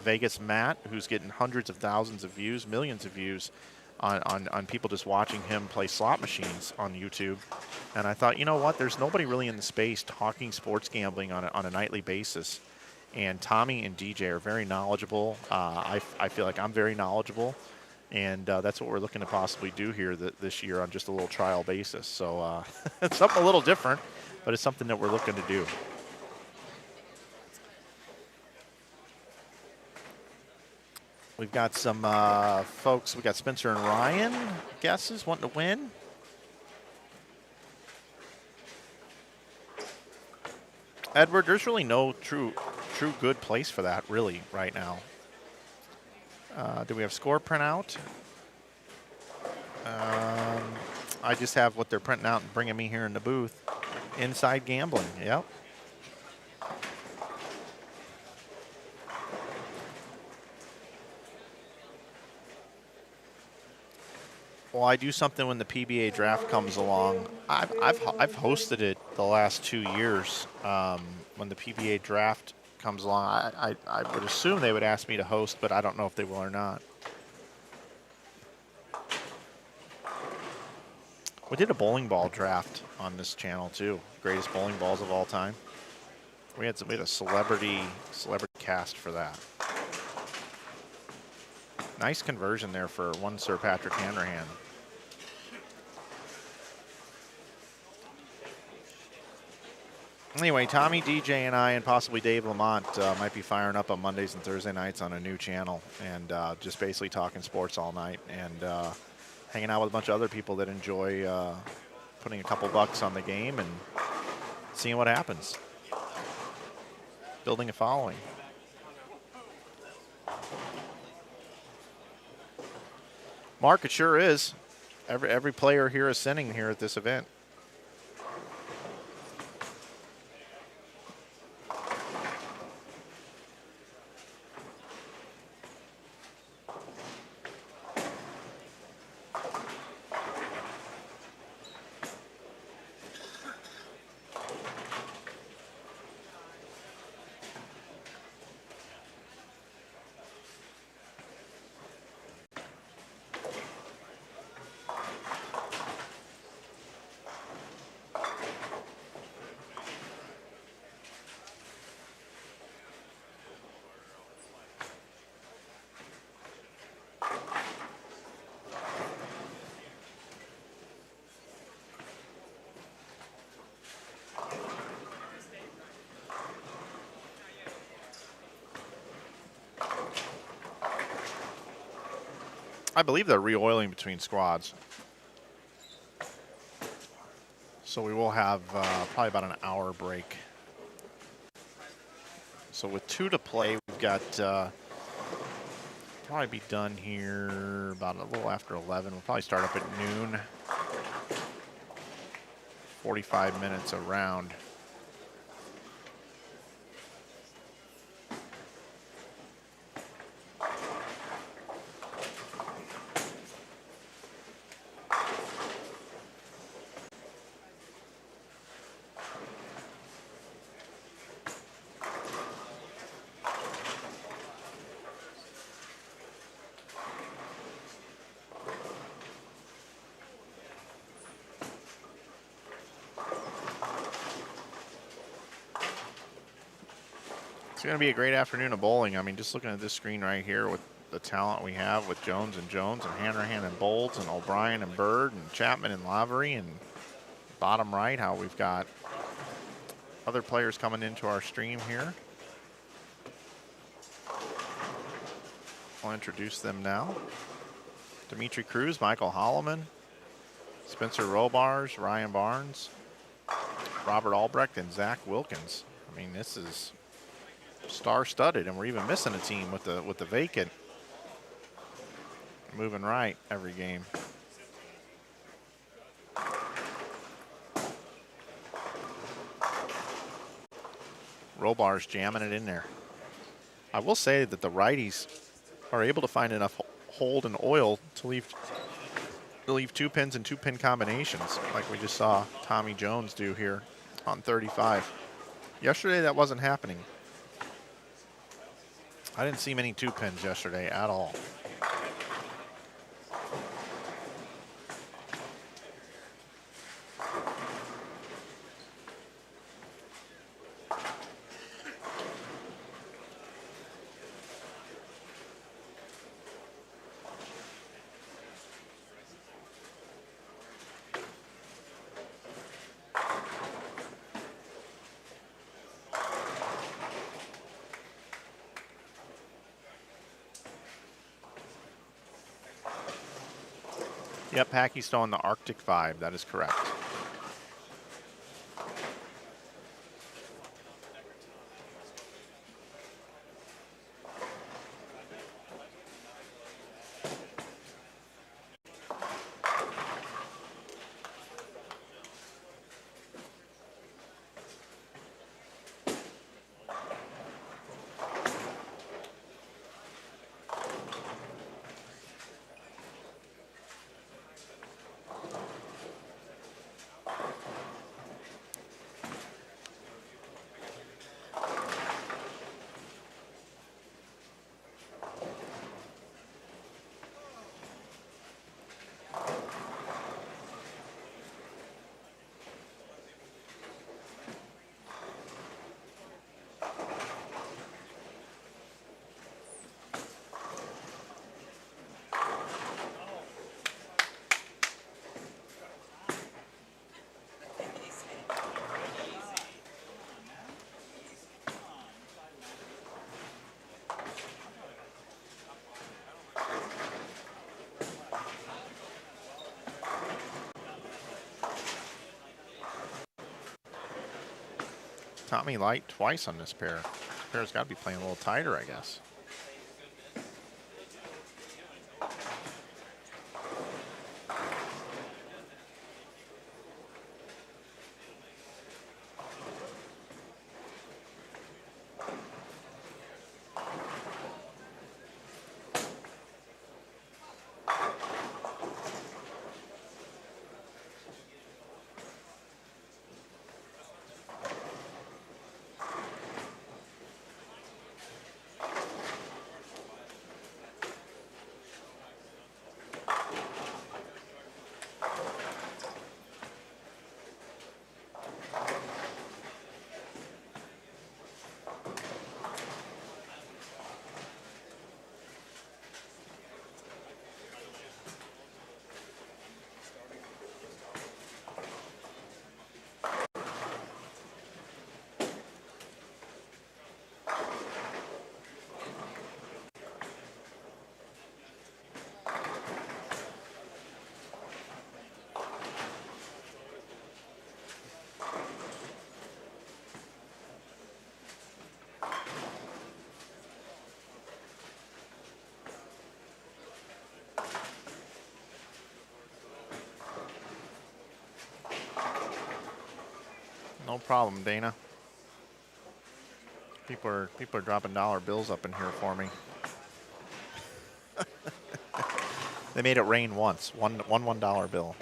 Vegas Matt, who's getting hundreds of thousands of views, millions of views on people just watching him play slot machines on YouTube. And I thought, you know what? There's nobody really in the space talking sports gambling on a nightly basis. And Tommy and DJ are very knowledgeable. I feel like I'm very knowledgeable. And that's what we're looking to possibly do here this year on just a little trial basis. So it's something a little different, but it's something that we're looking to do. We've got some folks. We got Spencer and Ryan guesses wanting to win. Edward, there's really no true good place for that really right now. Do we have score printout? I just have what they're printing out and bringing me here in the booth. Inside gambling, yep. Well, I do something when the PBA draft comes along. I've hosted it the last 2 years. When the PBA draft comes along, I would assume they would ask me to host, but I don't know if they will or not. We did a bowling ball draft on this channel too. Greatest bowling balls of all time. We had a celebrity cast for that. Nice conversion there for one Sir Patrick Hanrahan. Anyway, Tommy, DJ, and I, and possibly Dave Lamont might be firing up on Mondays and Thursday nights on a new channel and just basically talking sports all night and hanging out with a bunch of other people that enjoy putting a couple bucks on the game and seeing what happens. Building a following. Mark, it sure is. Every player here is sinning here at this event. I believe they're re-oiling between squads. So we will have probably about an hour break. So with 2 to play, we've got probably be done here about a little after 11. We'll probably start up at noon. 45 minutes a round. It's going to be a great afternoon of bowling. I mean, just looking at this screen right here with the talent we have with Jones and Hanrahan and Bolds and O'Brien and Bird and Chapman and Lavery, and bottom right how we've got other players coming into our stream here. I'll introduce them now. Dimitri Cruz, Michael Holloman, Spencer Robars, Ryan Barnes, Robert Albrecht, and Zach Wilkins. I mean, this is star-studded, and we're even missing a team with the vacant moving right every game. Robar's jamming it in there. I will say that the righties are able to find enough hold and oil to leave 2 pins and 2 pin combinations, like we just saw Tommy Jones do here on 35. Yesterday that wasn't happening. I didn't see many 2 pins yesterday at all. Yep, Pakistan, the Arctic 5. That is correct. Tommy light twice on this pair. This pair's got to be playing a little tighter, I guess. No problem, Dana. People are dropping dollar bills up in here for me. They made it rain once. One $1 bill.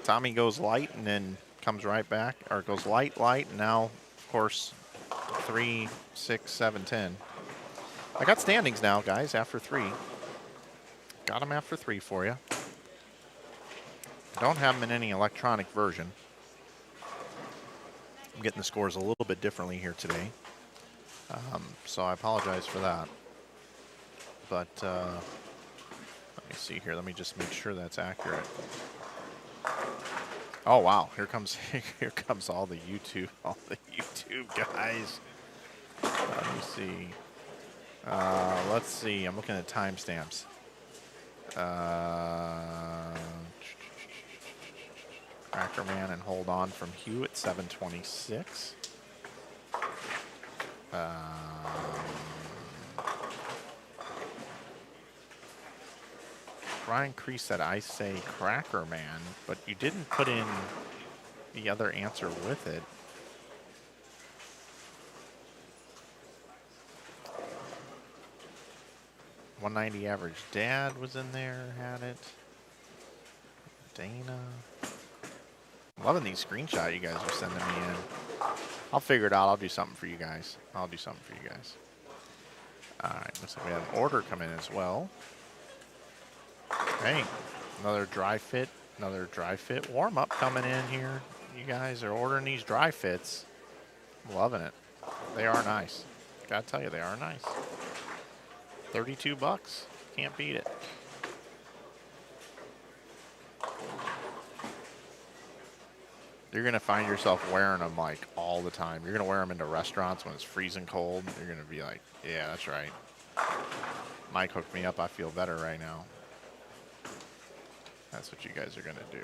Tommy goes light and then comes right back, or goes light, and now, of course, 3, 6, 7, 10. I got standings now, guys, after 3. Got them after 3 for you. I don't have them in any electronic version. I'm getting the scores a little bit differently here today. So I apologize for that. But let me see here. Let me just make sure that's accurate. Oh wow, here comes all the YouTube guys. Let me see. Let's see. I'm looking at timestamps. Crackerman and Hold On from Hugh at 7:26. Brian Crease said, I say Crackerman, but you didn't put in the other answer with it. $190 average dad was in there, had it. Dana. I'm loving these screenshots you guys are sending me in. I'll figure it out. I'll do something for you guys. All right, looks like we had an order come in as well. Hey, another dry fit warm up coming in here. You guys are ordering these dry fits. I'm loving it. They are nice. Gotta tell you, they are nice. $32. Can't beat it. You're going to find yourself wearing them like all the time. You're going to wear them into restaurants when it's freezing cold. You're going to be like, yeah, that's right. Mike hooked me up. I feel better right now. That's what you guys are going to do.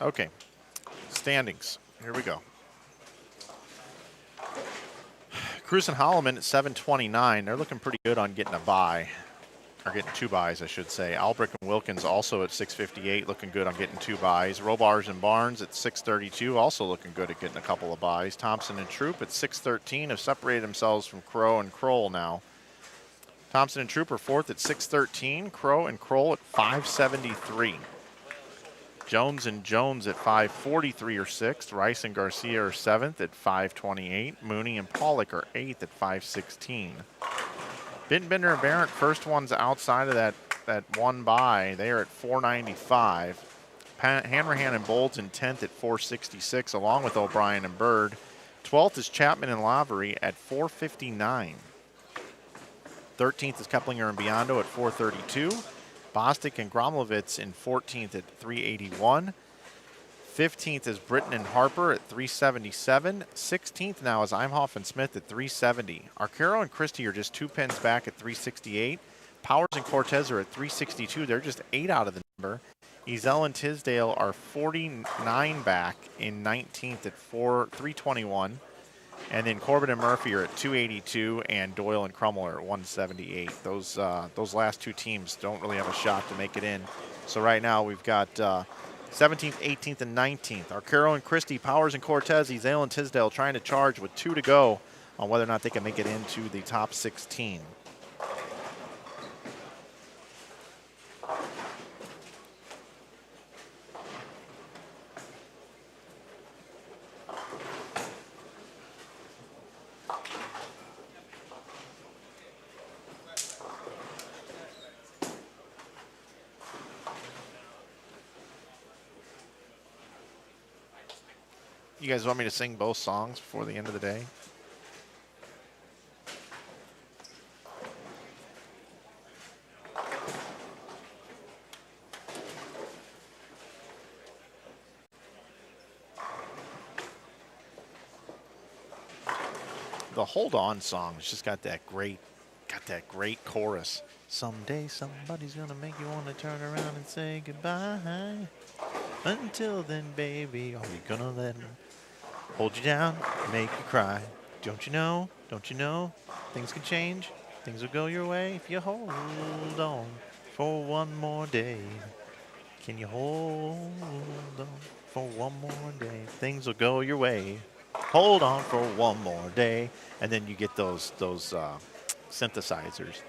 Okay, standings. Here we go. Cruz and Holloman at 729. They're looking pretty good on getting a bye. Or getting 2 buys, I should say. Albrecht and Wilkins also at 658, looking good on getting 2 buys. Robars and Barnes at 632, also looking good at getting a couple of buys. Thompson and Troop at 613 have separated themselves from Crow and Kroll now. Thompson and Troop are 4th at 613. Crow and Kroll at 573. Jones and Jones at 543 are 6th. Rice and Garcia are 7th at 528. Mooney and Pollock are 8th at 516. Bittenbender and Barrett, first ones outside of that 1 buy. They are at 495. Hanrahan and Bolds in 10th at 466, along with O'Brien and Bird. 12th is Chapman and Lavery at 459. 13th is Keplinger and Biondo at 432. Bostic and Gromlovitz in 14th at 381. 15th is Britton and Harper at 377. 16th now is Imhoff and Smith at 370. Arcaro and Christie are just 2 pins back at 368. Powers and Cortez are at 362. They're just 8 out of the number. Ezel and Tisdale are 49 back in 19th at 321. And then Corbin and Murphy are at 282, and Doyle and Crummel are at 178. Those last 2 teams don't really have a shot to make it in. So right now we've got 17th, 18th, and 19th. Arcaro and Christie, Powers and Cortez, Ezel and Tisdale trying to charge with 2 to go on whether or not they can make it into the top 16. You guys want me to sing both songs before the end of the day? The Hold On song has just got that great chorus. Someday somebody's gonna make you want to turn around and say goodbye. Until then, baby, are you gonna let him hold you down, make you cry? Don't you know? Don't you know? Things can change. Things will go your way if you hold on for one more day. Can you hold on for one more day? Things will go your way. Hold on for one more day. And then you get those synthesizers.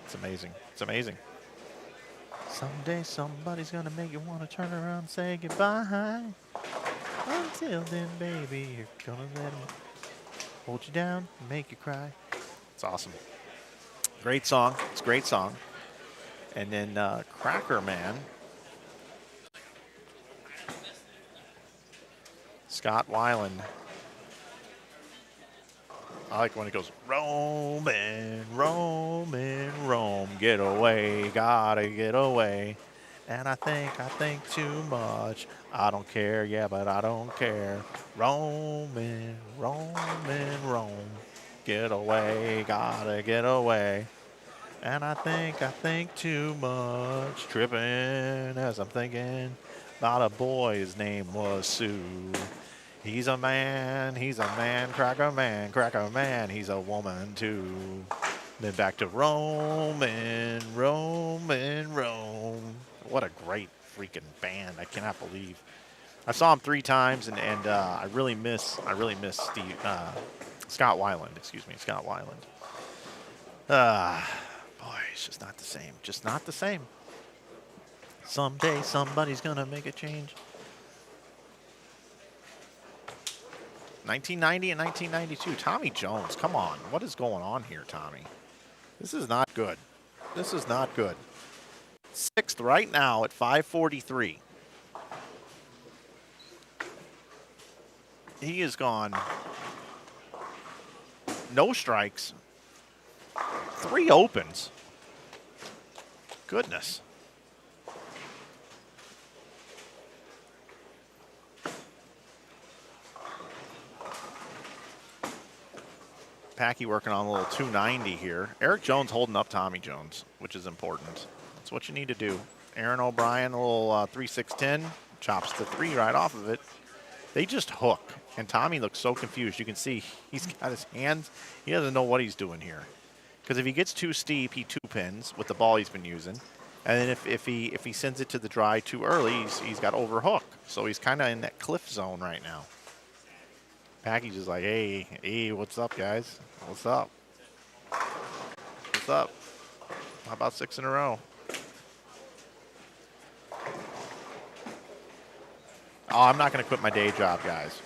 It's amazing. It's amazing. Someday somebody's gonna make you want to turn around and say goodbye. Until then, baby, you're gonna let him hold you down and make you cry. It's awesome. Great song. It's a great song. And then Cracker Man. Scott Weiland. I like when it goes, roaming, roaming, roam, get away, gotta get away. And I think too much. I don't care, yeah, but I don't care. Roaming, roaming, roam, get away, gotta get away. And I think too much. Tripping as I'm thinking about a boy, his name was Sue. He's a man, cracker man, he's a woman too. Then back to roaming, roaming, roam. What a great freaking band. I cannot believe. I saw him 3 times, and I really miss Scott Weiland, Scott Weiland. Boy, it's just not the same. Just not the same. Someday somebody's gonna make a change. 1990 and 1992. Tommy Jones, come on. What is going on here, Tommy? This is not good. This is not good. 6th right now at 543. He is gone. No strikes. 3 opens. goodness. Packy working on a little 290 here. Eric Jones holding up Tommy Jones, which is important. That's what you need to do. Aaron O'Brien, a little 3-6-10, chops the 3 right off of it. They just hook, and Tommy looks so confused. You can see he's got his hands. He doesn't know what he's doing here. Because if he gets too steep, he 2-pins with the ball he's been using. And then if he sends it to the dry too early, he's got overhook. So he's kind of in that cliff zone right now. Packy's just like, hey, what's up, guys? What's up? What's up? How about 6 in a row? Oh, I'm not going to quit my day job, guys.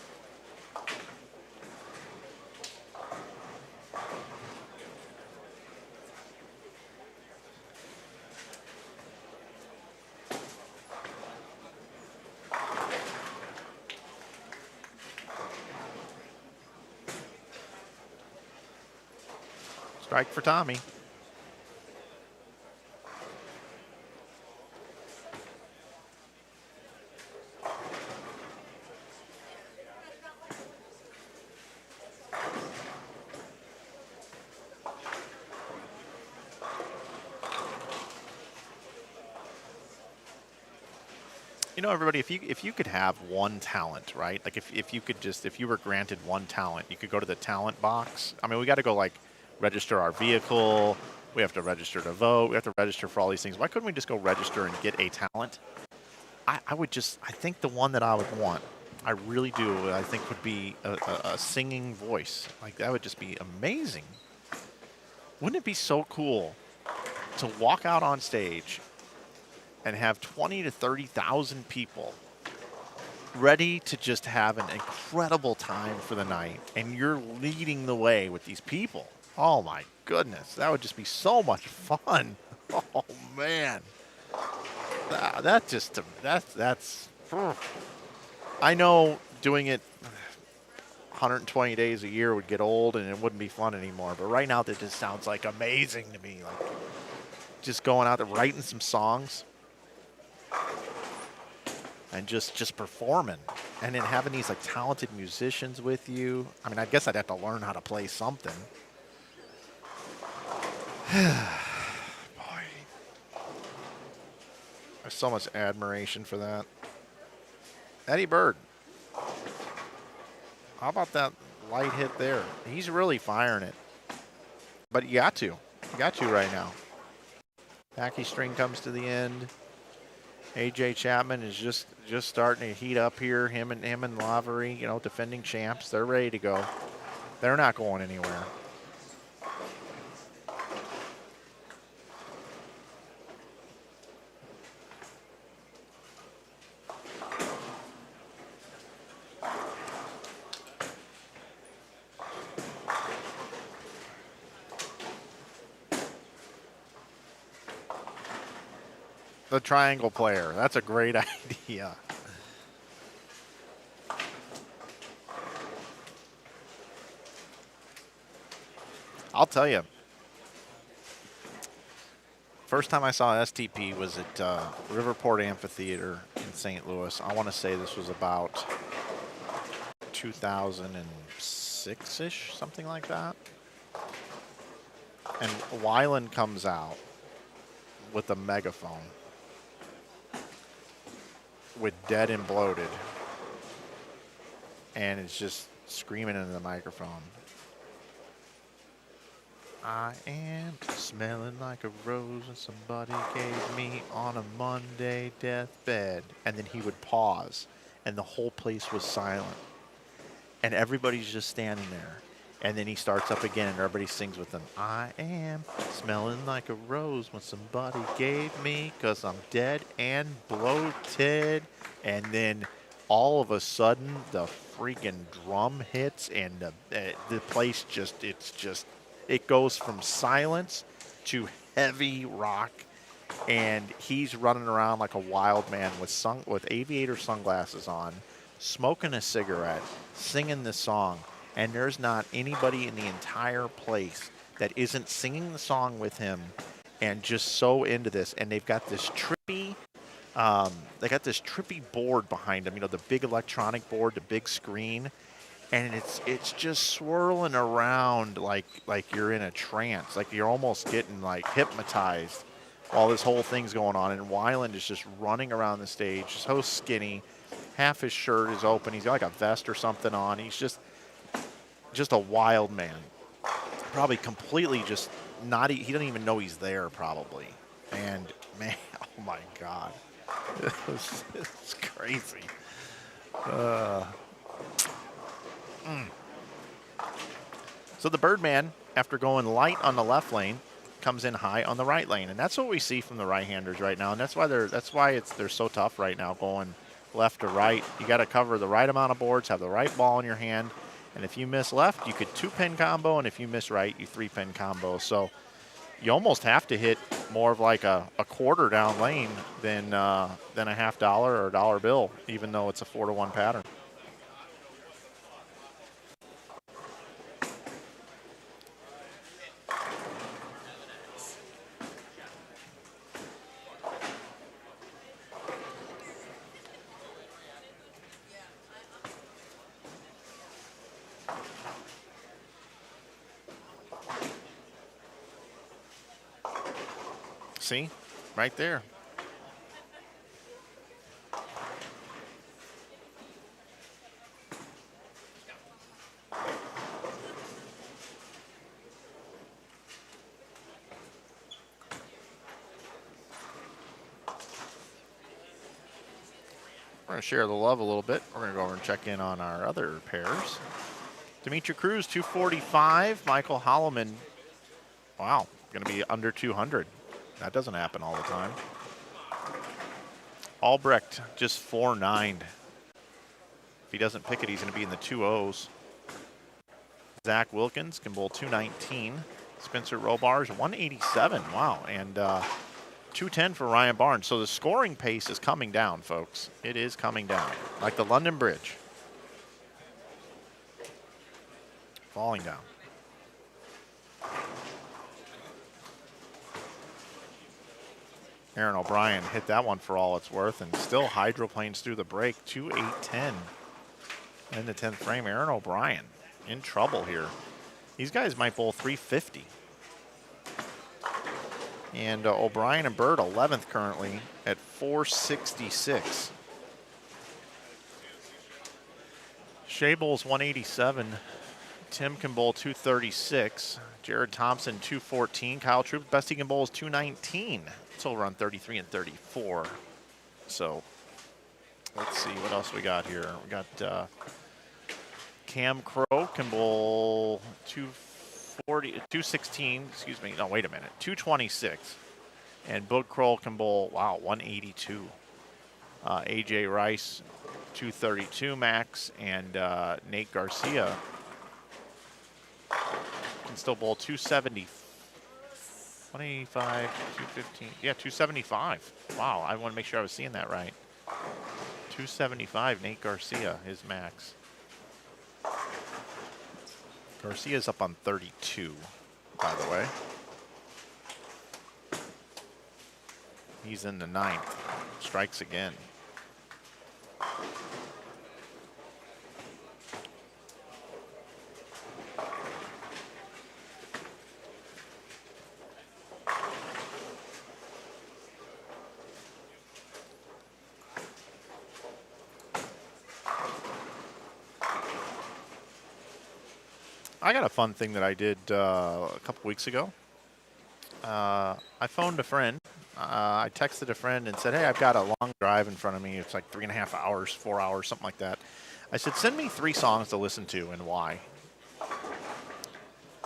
Strike for Tommy. You know, everybody, if you could have one talent, right? Like if you were granted one talent, you could go to the talent box. I mean, we got to go like register our vehicle. We have to register to vote. We have to register for all these things. Why couldn't we just go register and get a talent? I think the one that I would want, I really do, I think would be a singing voice. Like that would just be amazing. Wouldn't it be so cool to walk out on stage and have 20 to 30,000 people ready to just have an incredible time for the night, and you're leading the way with these people? Oh my goodness, that would just be so much fun. Oh man, that's. I know doing it 120 days a year would get old and it wouldn't be fun anymore. But right now, that just sounds like amazing to me. Like just going out there writing some songs and just performing, and then having these like talented musicians with you. I mean, I guess I'd have to learn how to play something. Boy, there's so much admiration for that. Eddie Bird. How about that light hit there? He's really firing it. But you got to. You got to right now. Packy string comes to the end. AJ Chapman is just starting to heat up here. Him and Lavery, you know, defending champs. They're ready to go. They're not going anywhere. The triangle player. That's a great idea. I'll tell you. First time I saw STP was at Riverport Amphitheater in St. Louis. I want to say this was about 2006-ish, something like that. And Weiland comes out with a megaphone with Dead and Bloated, and it's just screaming into the microphone. I am smelling like a rose that somebody gave me on a Monday deathbed. And then he would pause, and the whole place was silent, and everybody's just standing there. And then he starts up again, and everybody sings with him. I am smelling like a rose when somebody gave me, 'cause I'm dead and bloated. And then all of a sudden, the freaking drum hits, and the place it goes from silence to heavy rock. And he's running around like a wild man with aviator sunglasses on, smoking a cigarette, singing this song. And there's not anybody in the entire place that isn't singing the song with him and just so into this. And they've got this trippy, board behind them. You know, the big electronic board, the big screen, and it's just swirling around like you're in a trance, like you're almost getting like hypnotized while this whole thing's going on. And Weiland is just running around the stage, so skinny. Half his shirt is open. He's got like a vest or something on. He's just a wild man. Probably completely just not. He doesn't even know he's there probably. And man, oh my God, it's crazy. So the Birdman, after going light on the left lane, comes in high on the right lane, and that's what we see from the right-handers right now, and that's why they're so tough right now, going left to right. You got to cover the right amount of boards, have the right ball in your hand, and if you miss left, you could 2-pin combo, and if you miss right, you 3-pin combo. So you almost have to hit more of like a quarter down lane than a $50 or a dollar bill, even though it's a 4-to-1 pattern. See, right there. We're going to share the love a little bit. We're going to go over and check in on our other pairs. Dimitri Cruz, 245. Michael Holloman, wow, going to be under 200. That doesn't happen all the time. Albrecht just 4.9. If he doesn't pick it, he's going to be in the 2.0s. Zach Wilkins can bowl 219. Spencer Robar's 187. Wow, and 210 for Ryan Barnes. So the scoring pace is coming down, folks. It is coming down, like the London Bridge. Falling down. Aaron O'Brien hit that one for all it's worth, and still hydroplanes through the break. 2-8-10 in the 10th frame. Aaron O'Brien in trouble here. These guys might bowl 350. And O'Brien and Bird 11th currently at 466. Shea bowls 187. Tim can bowl 236. Jared Thompson 214. Kyle Troop, best he can bowl is 219. Still run 33 and 34. So let's see what else we got here. We got Cam Crow can bowl 216. Excuse me. No, wait a minute. 226. And Boog Kroll can bowl, wow, 182. AJ Rice 232 max, and Nate Garcia can still bowl 270. 185, 215, yeah, 275. Wow, I want to make sure I was seeing that right. 275, Nate Garcia, his max. Garcia's up on 32, by the way. He's in the 9th, strikes again. I got a fun thing that I did a couple weeks ago. I phoned a friend. I texted a friend and said, hey, I've got a long drive in front of me. It's like 3.5 hours, 4 hours, something like that. I said, send me 3 songs to listen to and why.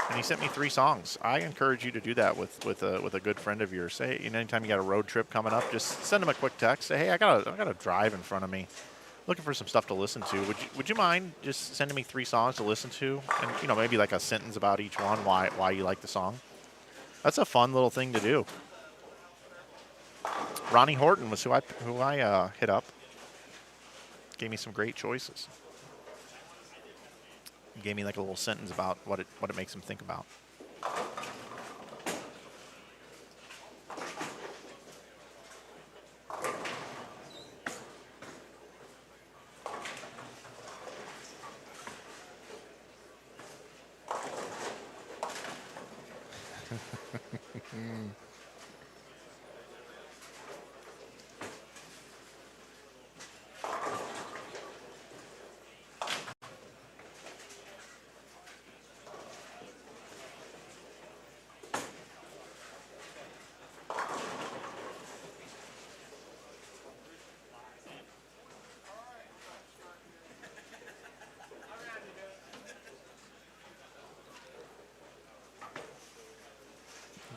And he sent me 3 songs. I encourage you to do that with a good friend of yours. Say, anytime you got a road trip coming up, just send him a quick text. Say, hey, I got a drive in front of me. Looking for some stuff to listen to. Would you mind just sending me 3 songs to listen to, and maybe like a sentence about each one, why you like the song? That's a fun little thing to do. Ronnie Horton was who I hit up. Gave me some great choices. He gave me like a little sentence about what it makes him think about.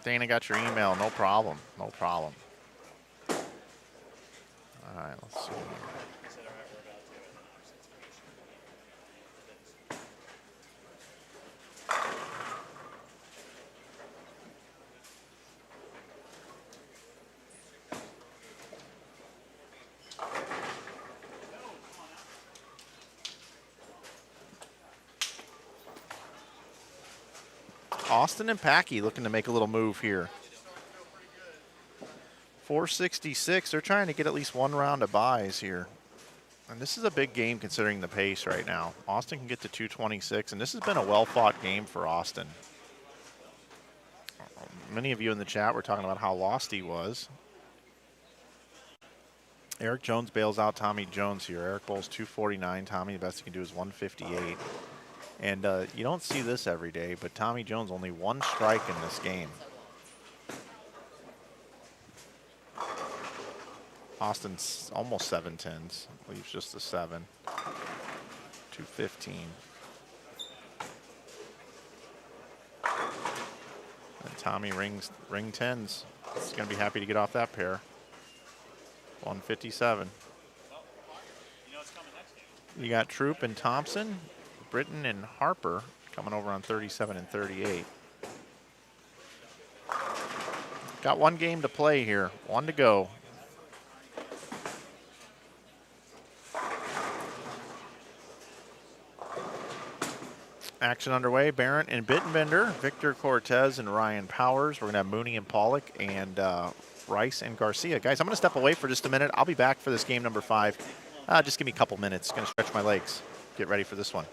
Dana got your email. No problem. No problem. All right, let's see. Austin and Packy looking to make a little move here. 466. They're trying to get at least one round of buys here. And this is a big game considering the pace right now. Austin can get to 226, and this has been a well-fought game for Austin. Many of you in the chat were talking about how lost he was. Eric Jones bails out Tommy Jones here. Eric bowls 249. Tommy, the best he can do is 158. And you don't see this every day, but Tommy Jones only one strike in this game. Austin's almost 7-10s. Leaves just a 7. 215. And Tommy ring 10s. He's going to be happy to get off that pair. 157. You got Troop and Thompson, Britton and Harper coming over on 37 and 38. Got one game to play here. One to go. Action underway. Barrett and Bittenbender, Victor Cortez and Ryan Powers. We're going to have Mooney and Pollock and Rice and Garcia. Guys, I'm going to step away for just a minute. I'll be back for this game number 5. Just give me a couple minutes. Going to stretch my legs. Get ready for this one.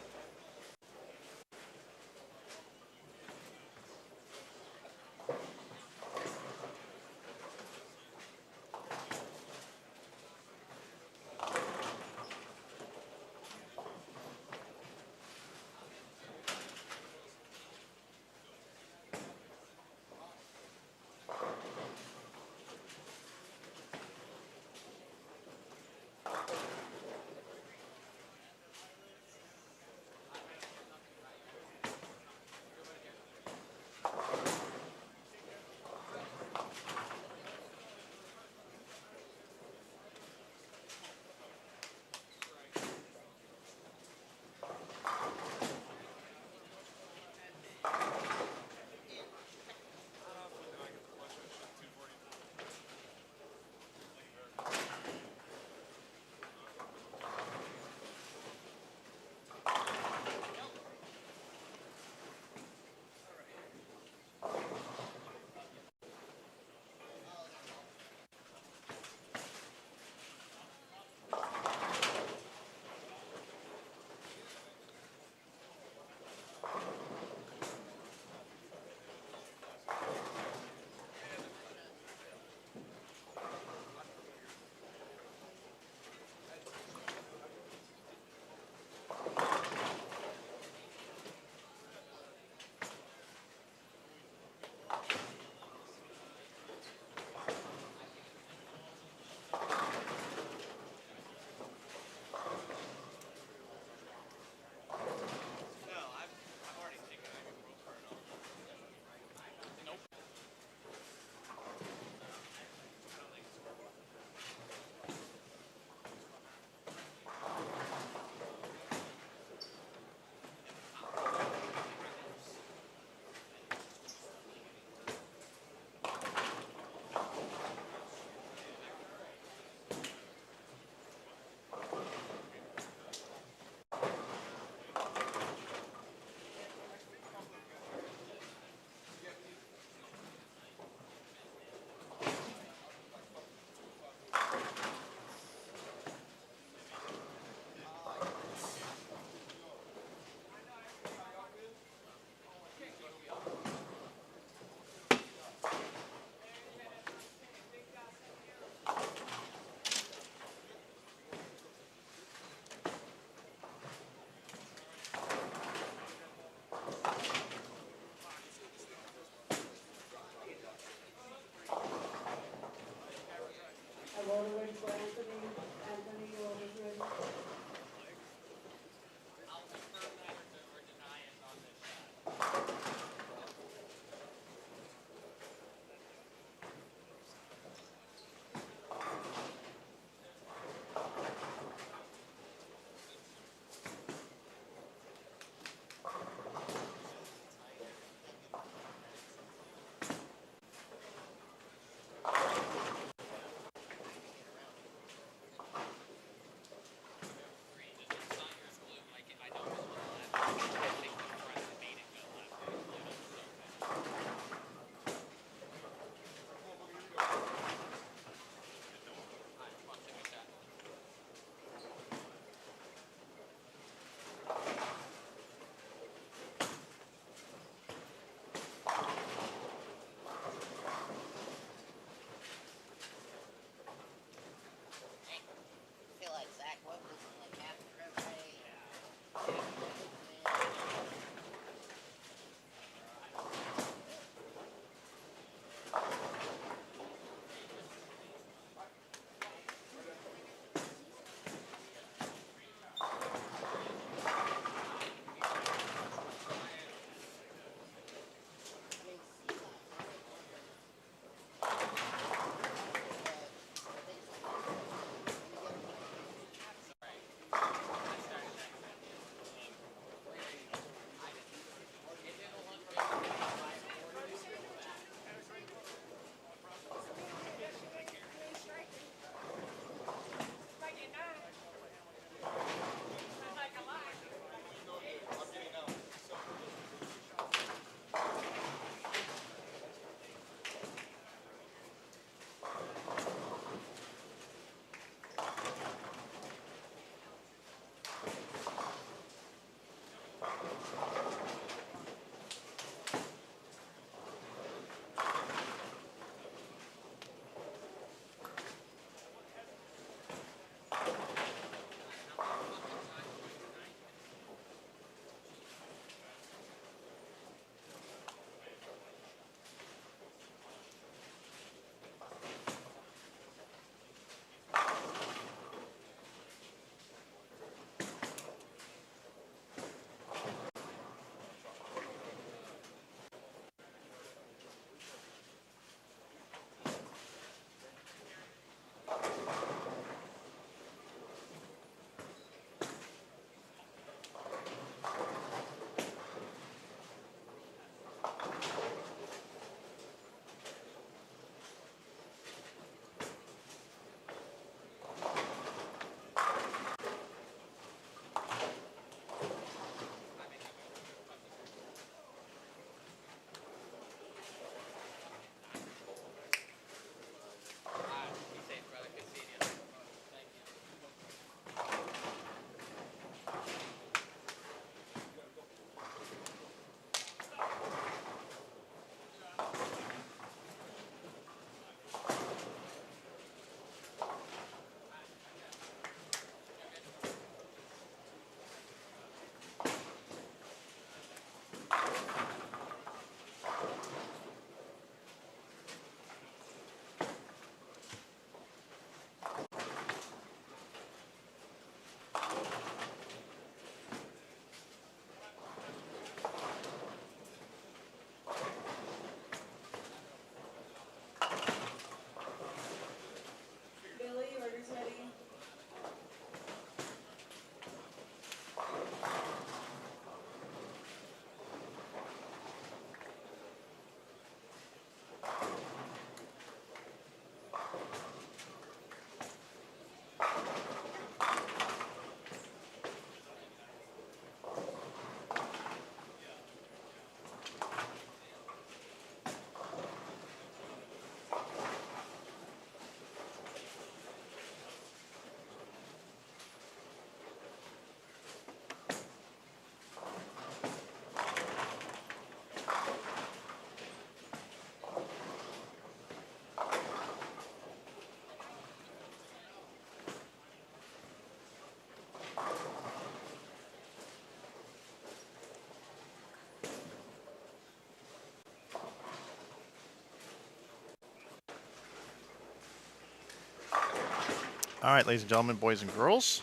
All right, ladies and gentlemen, boys and girls,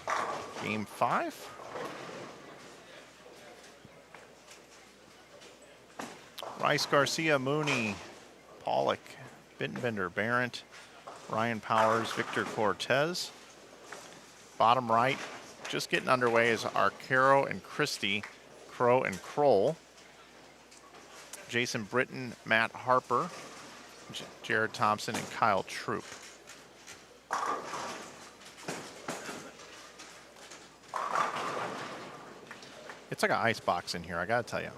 game 5. Rice, Garcia, Mooney, Pollock, Bittenbender, Barrett, Ryan Powers, Victor Cortez. Bottom right, just getting underway is Arcaro and Christie, Crow and Kroll. Jason Britton, Matt Harper, Jared Thompson, and Kyle Troop. It's like an ice box in here, I gotta tell you.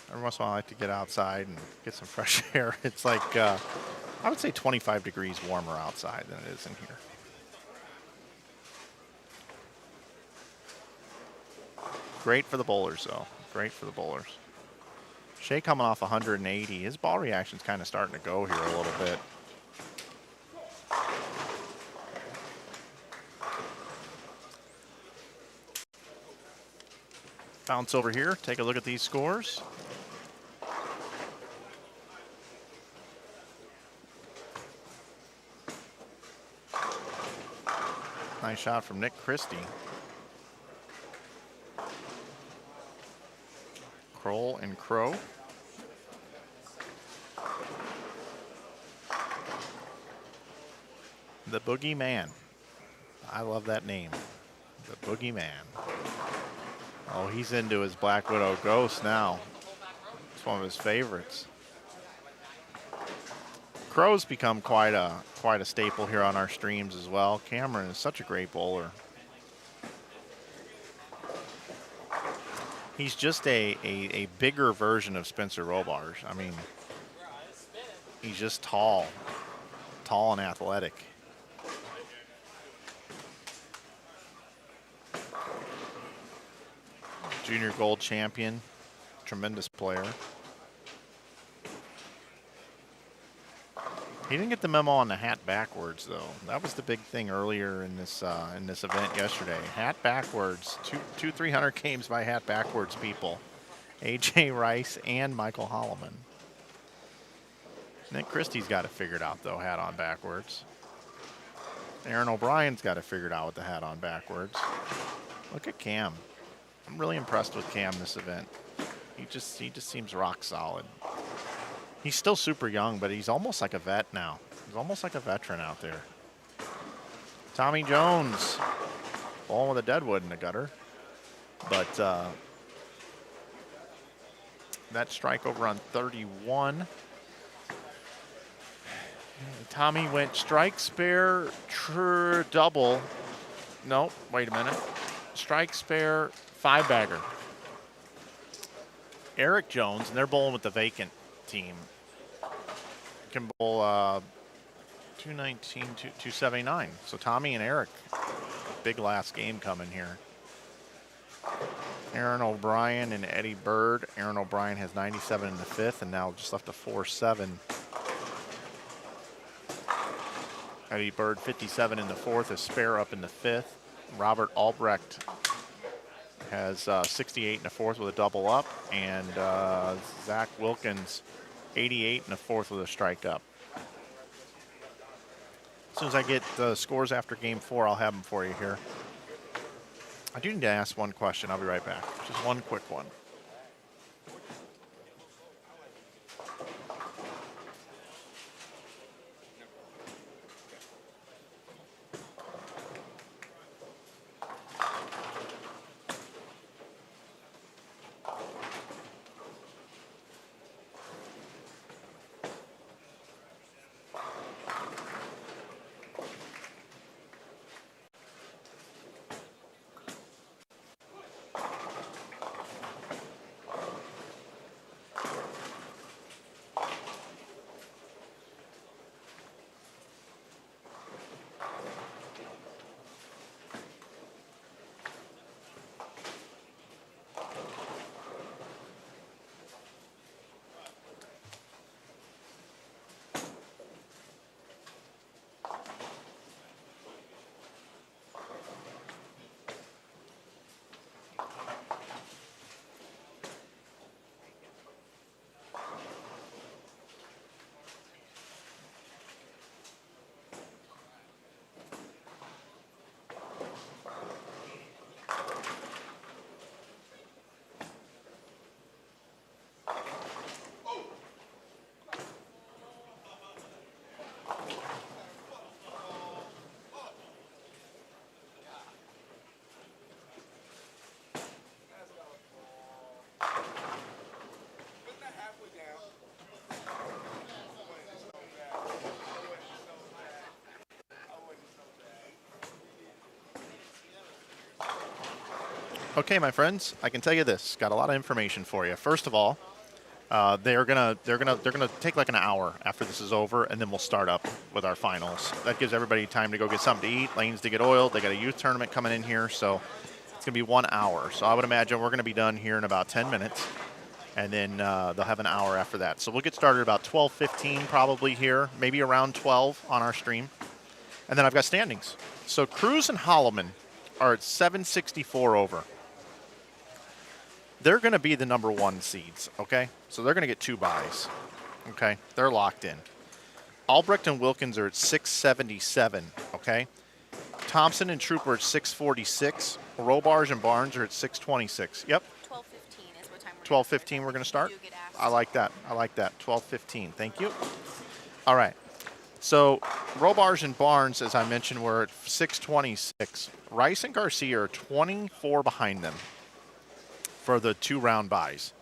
Every once in a while I like to get outside and get some fresh air. It's like, I would say 25 degrees warmer outside than it is in here. Great for the bowlers, though. Great for the bowlers. Shea coming off 180. His ball reaction's kind of starting to go here a little bit. Bounce over here. Take a look at these scores. Nice shot from Nick Christie. Kroll and Crow. The Boogeyman. I love that name. The Boogeyman. Oh, he's into his Black Widow Ghost now. It's one of his favorites. Crow's become quite a staple here on our streams as well. Cameron is such a great bowler. He's just a bigger version of Spencer Robarge. I mean, he's just tall and athletic. Junior gold champion, tremendous player. He didn't get the memo on the hat backwards, though. That was the big thing earlier in this event yesterday. Hat backwards, two 300 games by hat backwards people. A.J. Rice and Michael Holloman. Nick Christie's got it figured out, though, hat on backwards. Aaron O'Brien's got it figured out with the hat on backwards. Look at Cam. I'm really impressed with Cam this event. He just seems rock solid. He's still super young, but he's almost like a vet now. He's almost like a veteran out there. Tommy Jones, bowling with a deadwood in the gutter. But that strike over on 31. Tommy went strike, spare, double. No, wait a minute. Strike, spare, 5-bagger. Eric Jones, and they're bowling with the vacant team, can bowl 219, 279. So Tommy and Eric, big last game coming here. Aaron O'Brien and Eddie Bird. Aaron O'Brien has 97 in the 5th and now just left a 4-7. Eddie Bird 57 in the 4th, a spare up in the 5th. Robert Albrecht has 68 in the 4th with a double up, and Zach Wilkins 88 in the 4th with a strike up. As soon as I get the scores after game 4, I'll have them for you here. I do need to ask one question. I'll be right back. Just one quick one. Okay, my friends, I can tell you this. Got a lot of information for you. First of all, they're gonna take like an hour after this is over, and then we'll start up with our finals. That gives everybody time to go get something to eat, lanes to get oiled. They got a youth tournament coming in here, so it's gonna be 1 hour. So I would imagine we're gonna be done here in about 10 minutes, and then they'll have an hour after that. So we'll get started about 12:15 probably here, maybe around 12 on our stream, and then I've got standings. So Cruz and Holloman are at 764 over. They're going to be the number 1 seeds, okay? So they're going to get 2 buys, okay? They're locked in. Albrecht and Wilkins are at 677, okay? Thompson and Troop are at 646. Robarge and Barnes are at 626. Yep. 12:15 is what time we're 12:15 we're going to start? You get asked. I like that. I like that. 12:15. Thank you. All right. So Robarge and Barnes, as I mentioned, were at 626. Rice and Garcia are 24 behind them for the 2-round buys.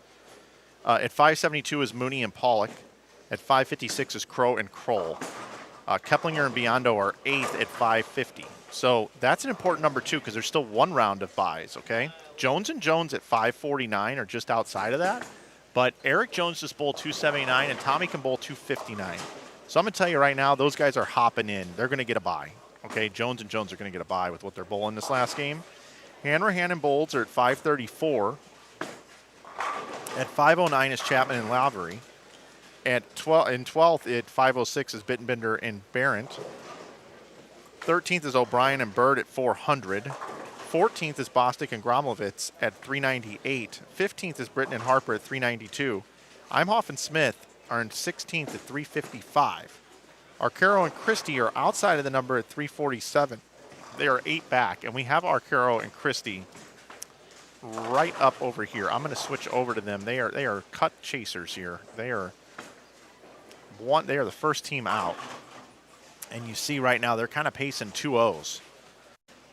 At 572 is Mooney and Pollock. At 556 is Crow and Kroll. Keplinger and Biondo are 8th at 550. So that's an important number, too, because there's still 1 round of buys, okay? Jones and Jones at 549 are just outside of that. But Eric Jones just bowled 279, and Tommy can bowl 259. So I'm going to tell you right now, those guys are hopping in. They're going to get a bye, okay? Jones and Jones are going to get a bye with what they're bowling this last game. Hanrahan and Bowles are at 534. At 509 is Chapman and Lavery. At 12th at 506 is Bittenbender and Barrett. 13th is O'Brien and Bird at 400. 14th is Bostic and Gromlovitz at 398. 15th is Britton and Harper at 392. Imhoff and Smith are in 16th at 355. Arcaro and Christie are outside of the number at 347. They are 8 back, and we have Arcaro and Christie right up over here. I'm going to switch over to them. They are cut chasers here. They are the first team out. And you see right now they're kind of pacing 2-0s.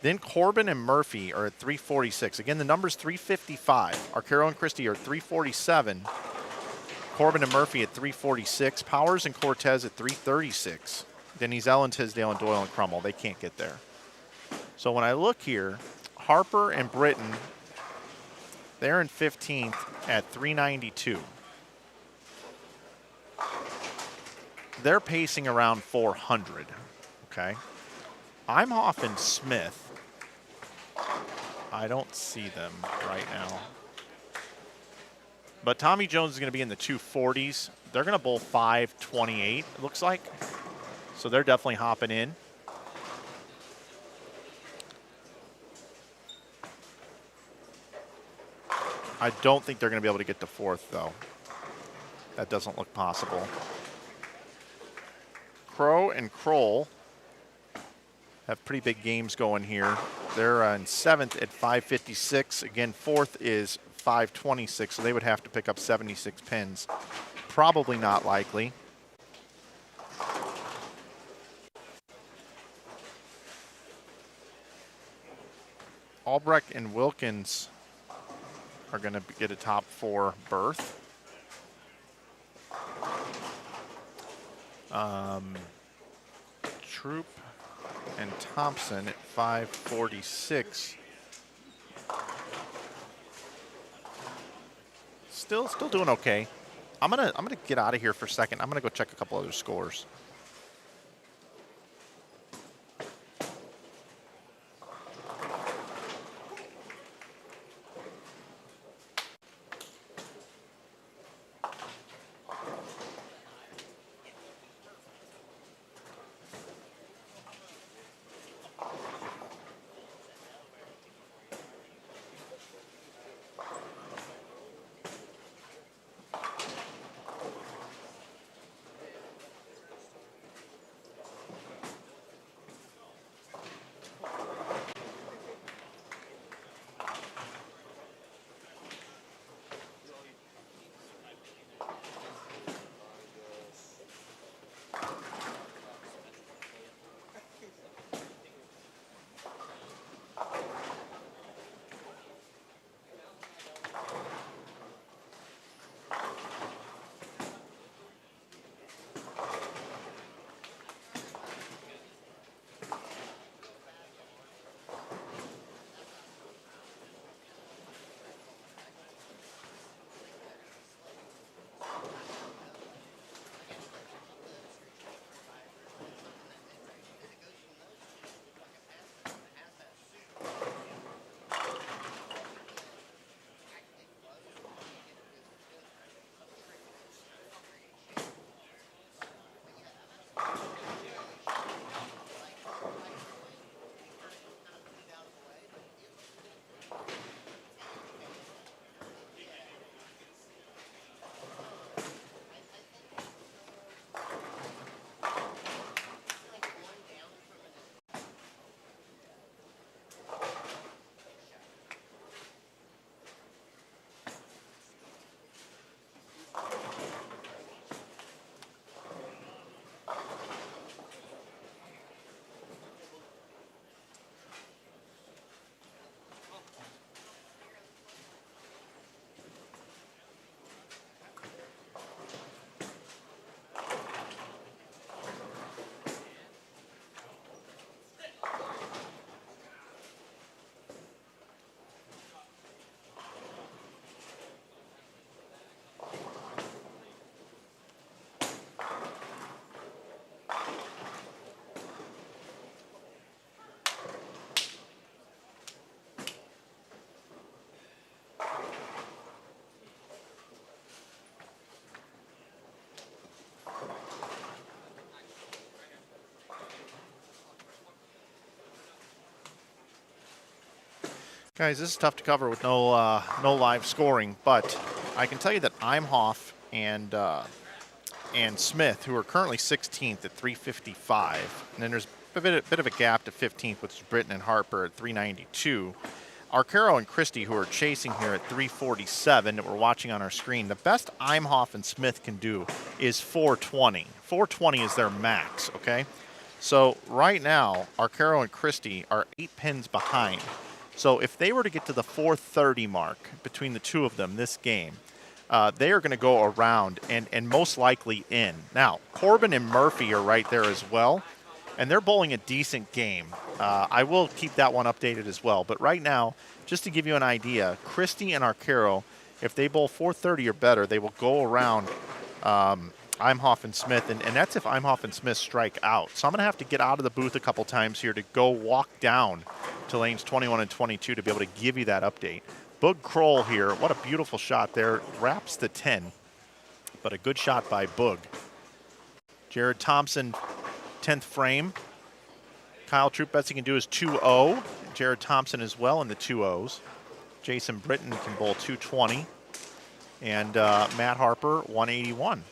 Then Corbin and Murphy are at 346. Again, the number's 355. Arcaro and Christie are 347. Corbin and Murphy at 346. Powers and Cortez at 336. Then he's Ellen, Tisdale, and Doyle and Crummell. They can't get there. So when I look here, Harper and Britton, they're in 15th at 392. They're pacing around 400, okay? Imhoff and Smith, I don't see them right now. But Tommy Jones is going to be in the 240s. They're going to bowl 528, it looks like. So they're definitely hopping in. I don't think they're going to be able to get to 4th, though. That doesn't look possible. Crow and Kroll have pretty big games going here. They're in 7th at 556. Again, 4th is 526, so they would have to pick up 76 pins. Probably not likely. Albrecht and Wilkins are going to get a top 4 berth. Troop and Thompson at 546. Still doing okay. I'm gonna get out of here for a second. I'm gonna go check a couple other scores. Guys, this is tough to cover with no live scoring, but I can tell you that Imhoff and Smith, who are currently 16th at 355, and then there's a bit of a gap to 15th, which is Britton and Harper at 392. Arcaro and Christie, who are chasing here at 347 that we're watching on our screen. The best Imhoff and Smith can do is 420. 420 is their max, okay? So right now, Arcaro and Christie are 8 pins behind. So if they were to get to the 430 mark between the two of them this game, they are going to go around and most likely in. Now, Corbin and Murphy are right there as well, and they're bowling a decent game. I will keep that one updated as well. But right now, just to give you an idea, Christie and Arcaro, if they bowl 430 or better, they will go around Imhoff and Smith, and that's if Imhoff and Smith strike out. So I'm going to have to get out of the booth a couple times here to go walk down to lanes 21 and 22 to be able to give you that update. Boog Kroll here, what a beautiful shot there. Wraps the 10, but a good shot by Boog. Jared Thompson, 10th frame. Kyle Troop bets he can do his 2-0. Jared Thompson as well in the 2-0s. Jason Britton can bowl 220. And Matt Harper, 181.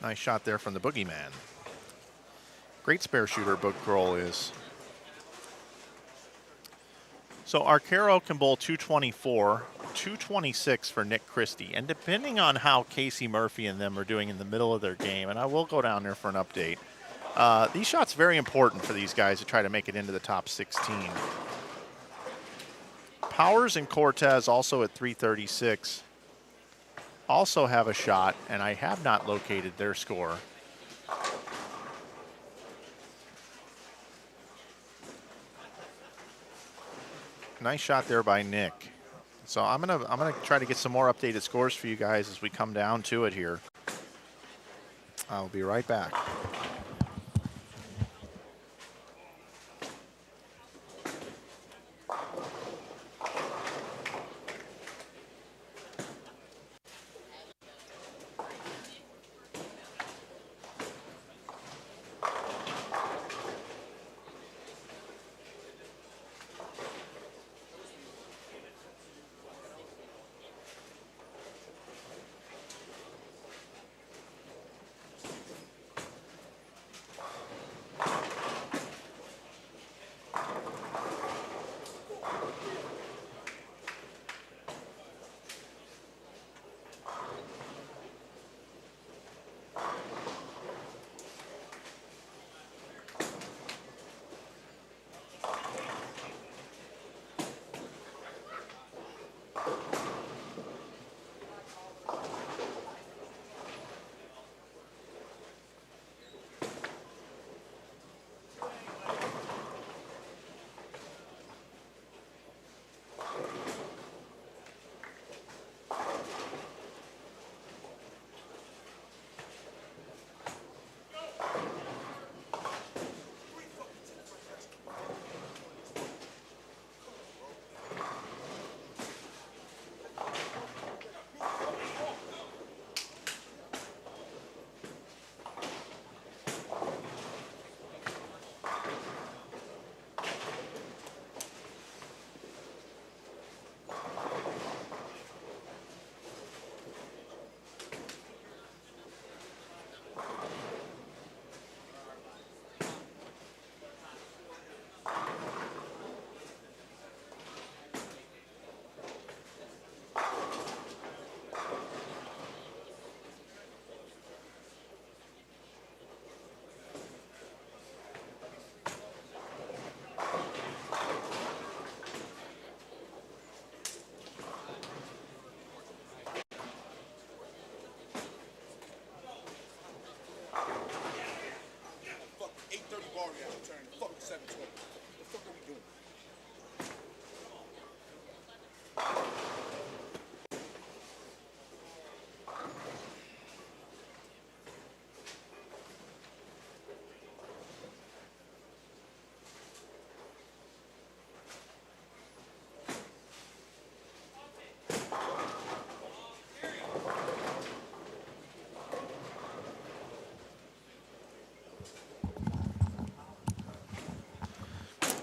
Nice shot there from the boogeyman. Great spare shooter, Boog Kroll is. So Arcaro can bowl 224, 226 for Nick Christie. And depending on how Casey Murphy and them are doing in the middle of their game, and I will go down there for an update, these shots very important for these guys to try to make it into the top 16. Powers and Cortez also at 336. Also have a shot, and I have not located their score. Nice shot there by Nick. So I'm gonna try to get some more updated scores for you guys as we come down to it here. I'll be right back.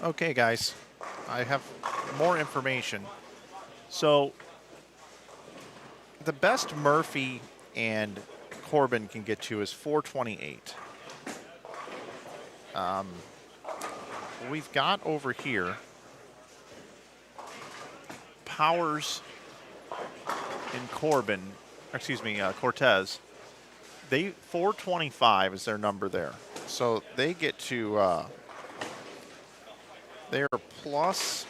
Okay, guys, I have more information. So the best Murphy and Corbin can get to is 428. We've got over here Powers and Corbin, Cortez. They 425 is their number there. So they get to they're plus.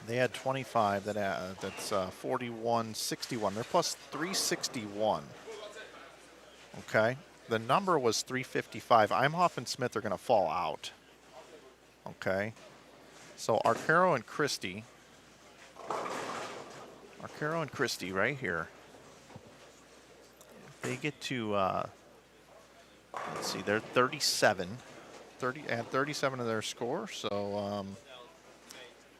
They had 25. That's 4161. They're plus 361. Okay. The number was 355. Imhoff and Smith are going to fall out. Okay. So Arcaro and Christie right here. They get to, let's see, they're 37. 37 of their score. So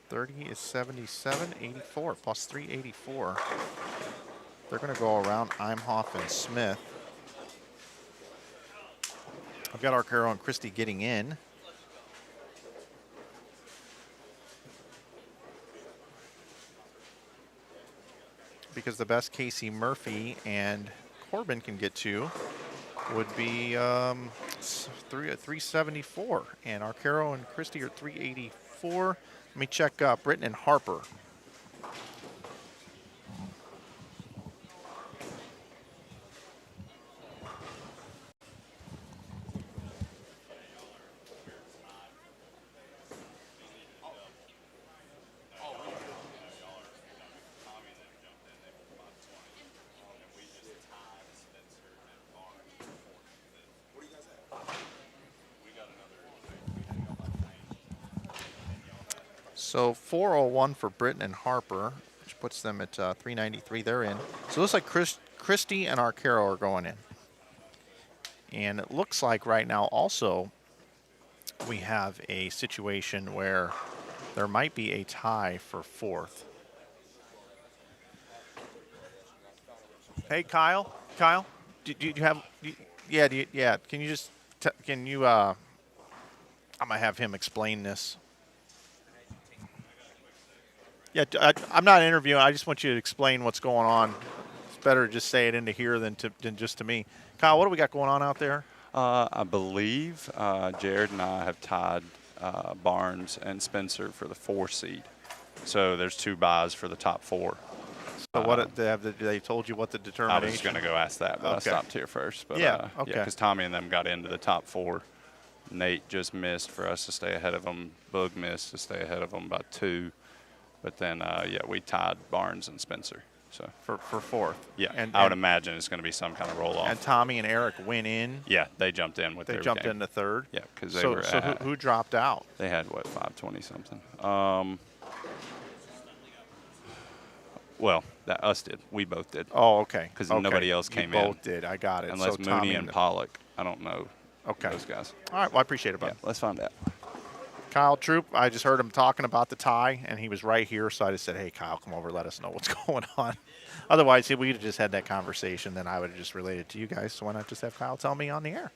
30 is 77, 84, plus 384. They're going to go around Imhoff and Smith. I've got Arcaro and Christie getting in. Because the best Casey Murphy and Corbin can get to would be 374. And Arcaro and Christie are 384. Let me check Britton and Harper. So 401 for Britton and Harper, which puts them at 393. They're in. So it looks like Christie and Arcaro are going in. And it looks like right now also we have a situation where there might be a tie for fourth. Hey, Kyle, do you have? Yeah. Can you just? I'm gonna have him explain this. Yeah, I'm not interviewing. I just want you to explain what's going on. It's better to just say it into here than just to me. Kyle, what do we got going on out there? I believe Jared and I have tied Barnes and Spencer for the 4 seed. So there's 2 buys for the top 4. So what they told you what the determination? I was just going to go ask that, but Okay. I stopped here first. But, Yeah, okay. Yeah, because Tommy and them got into the top 4. Nate just missed for us to stay ahead of them. Boog missed to stay ahead of them by 2. But then, we tied Barnes and Spencer. So for fourth. Yeah, and I would imagine it's going to be some kind of roll-off. And Tommy and Eric went in. Yeah, they jumped in with They their jumped game. in the third. Yeah, because they so were so who dropped out? They had, 520 something? Well, us did. We both did. Oh, okay. Because okay. nobody else came in. Both did. I got it. Unless so Mooney Tommy and Pollock. I don't know those guys. All right. Well, I appreciate it, bud. Yeah, let's find out. Kyle Troop, I just heard him talking about the tie, and he was right here, so I just said, hey, Kyle, come over, let us know what's going on. Otherwise, if we had just had that conversation, then I would have just relayed it to you guys, so why not just have Kyle tell me on the air?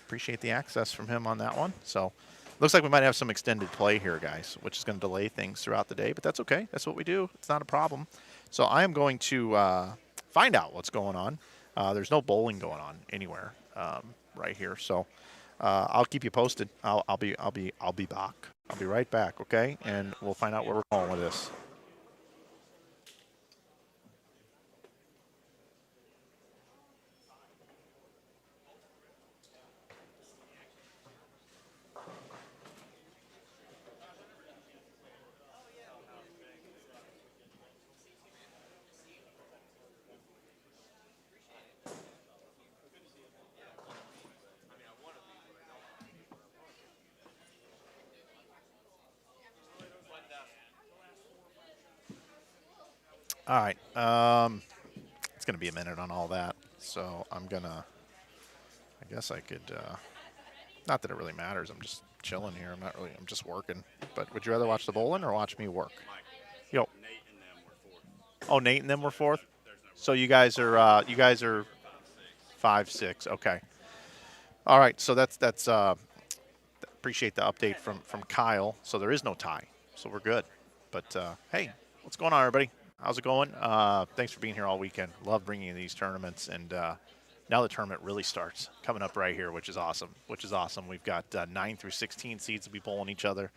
Appreciate the access from him on that one. So looks like we might have some extended play here, guys, which is going to delay things throughout the day, but that's okay. That's what we do. It's not a problem. So I am going to find out what's going on. There's no bowling going on anywhere right here, so I'll keep you posted. I'll be back. I'll be right back, okay? And we'll find out where we're going with this. All right. It's going to be a minute on all that. So I'm going to, I guess I could, not that it really matters. I'm just chilling here. I'm just working. But would you rather watch the bowling or watch me work? Yo. Oh, Nate and them were fourth? So you guys are 5-6. Okay. All right, so that's appreciate the update from Kyle. So there is no tie, so we're good. But hey, what's going on, everybody? How's it going? Thanks for being here all weekend. Love bringing you these tournaments, and now the tournament really starts coming up right here, which is awesome. We've got 9 through 16 seeds will be bowling each other,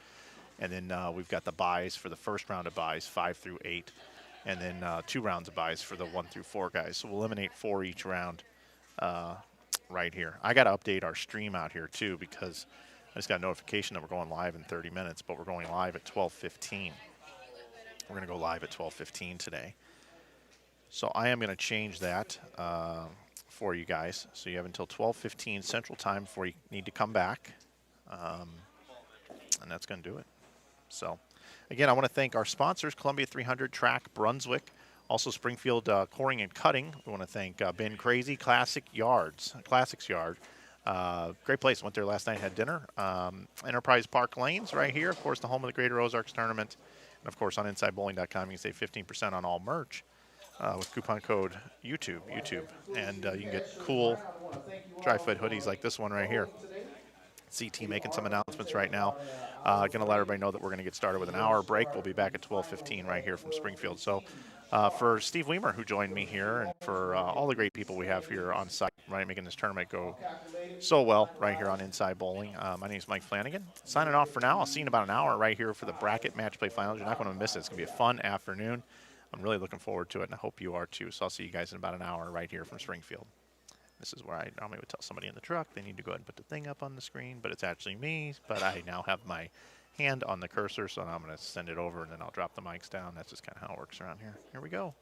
and then we've got the buys for the first round of buys, 5 through 8, and then 2 rounds of buys for the 1 through 4 guys. So we'll eliminate 4 each round. Right here. I got to update our stream out here too because I just got a notification that we're going live in 30 minutes, but we're going live at 12:15. We're going to go live at 12:15 today. So I am going to change that for you guys. So you have until 12:15 Central Time before you need to come back, and that's going to do it. So again, I want to thank our sponsors, Columbia 300 Track, Brunswick. Also, Springfield Coring and Cutting. We want to thank Ben Crazy Classics Yard. Great place. Went there last night, had dinner. Enterprise Park Lanes right here. Of course, the home of the Greater Ozarks Tournament. And, of course, on InsideBowling.com, you can save 15% on all merch with coupon code YouTube. And you can get cool dry-fit hoodies like this one right here. CT making some announcements right now. Going to let everybody know that we're going to get started with an hour break. We'll be back at 12:15 right here from Springfield. So for Steve Weimer, who joined me here, and for all the great people we have here on site, right, making this tournament go so well right here on Inside Bowling. My name is Mike Flanagan. Signing off for now. I'll see you in about an hour right here for the bracket match play finals. You're not going to miss it. It's going to be a fun afternoon. I'm really looking forward to it, and I hope you are too. So I'll see you guys in about an hour right here from Springfield. This is where I normally would tell somebody in the truck they need to go ahead and put the thing up on the screen, but it's actually me. But I now have my hand on the cursor, so I'm going to send it over, and then I'll drop the mics down. That's just kind of how it works around here. Here we go.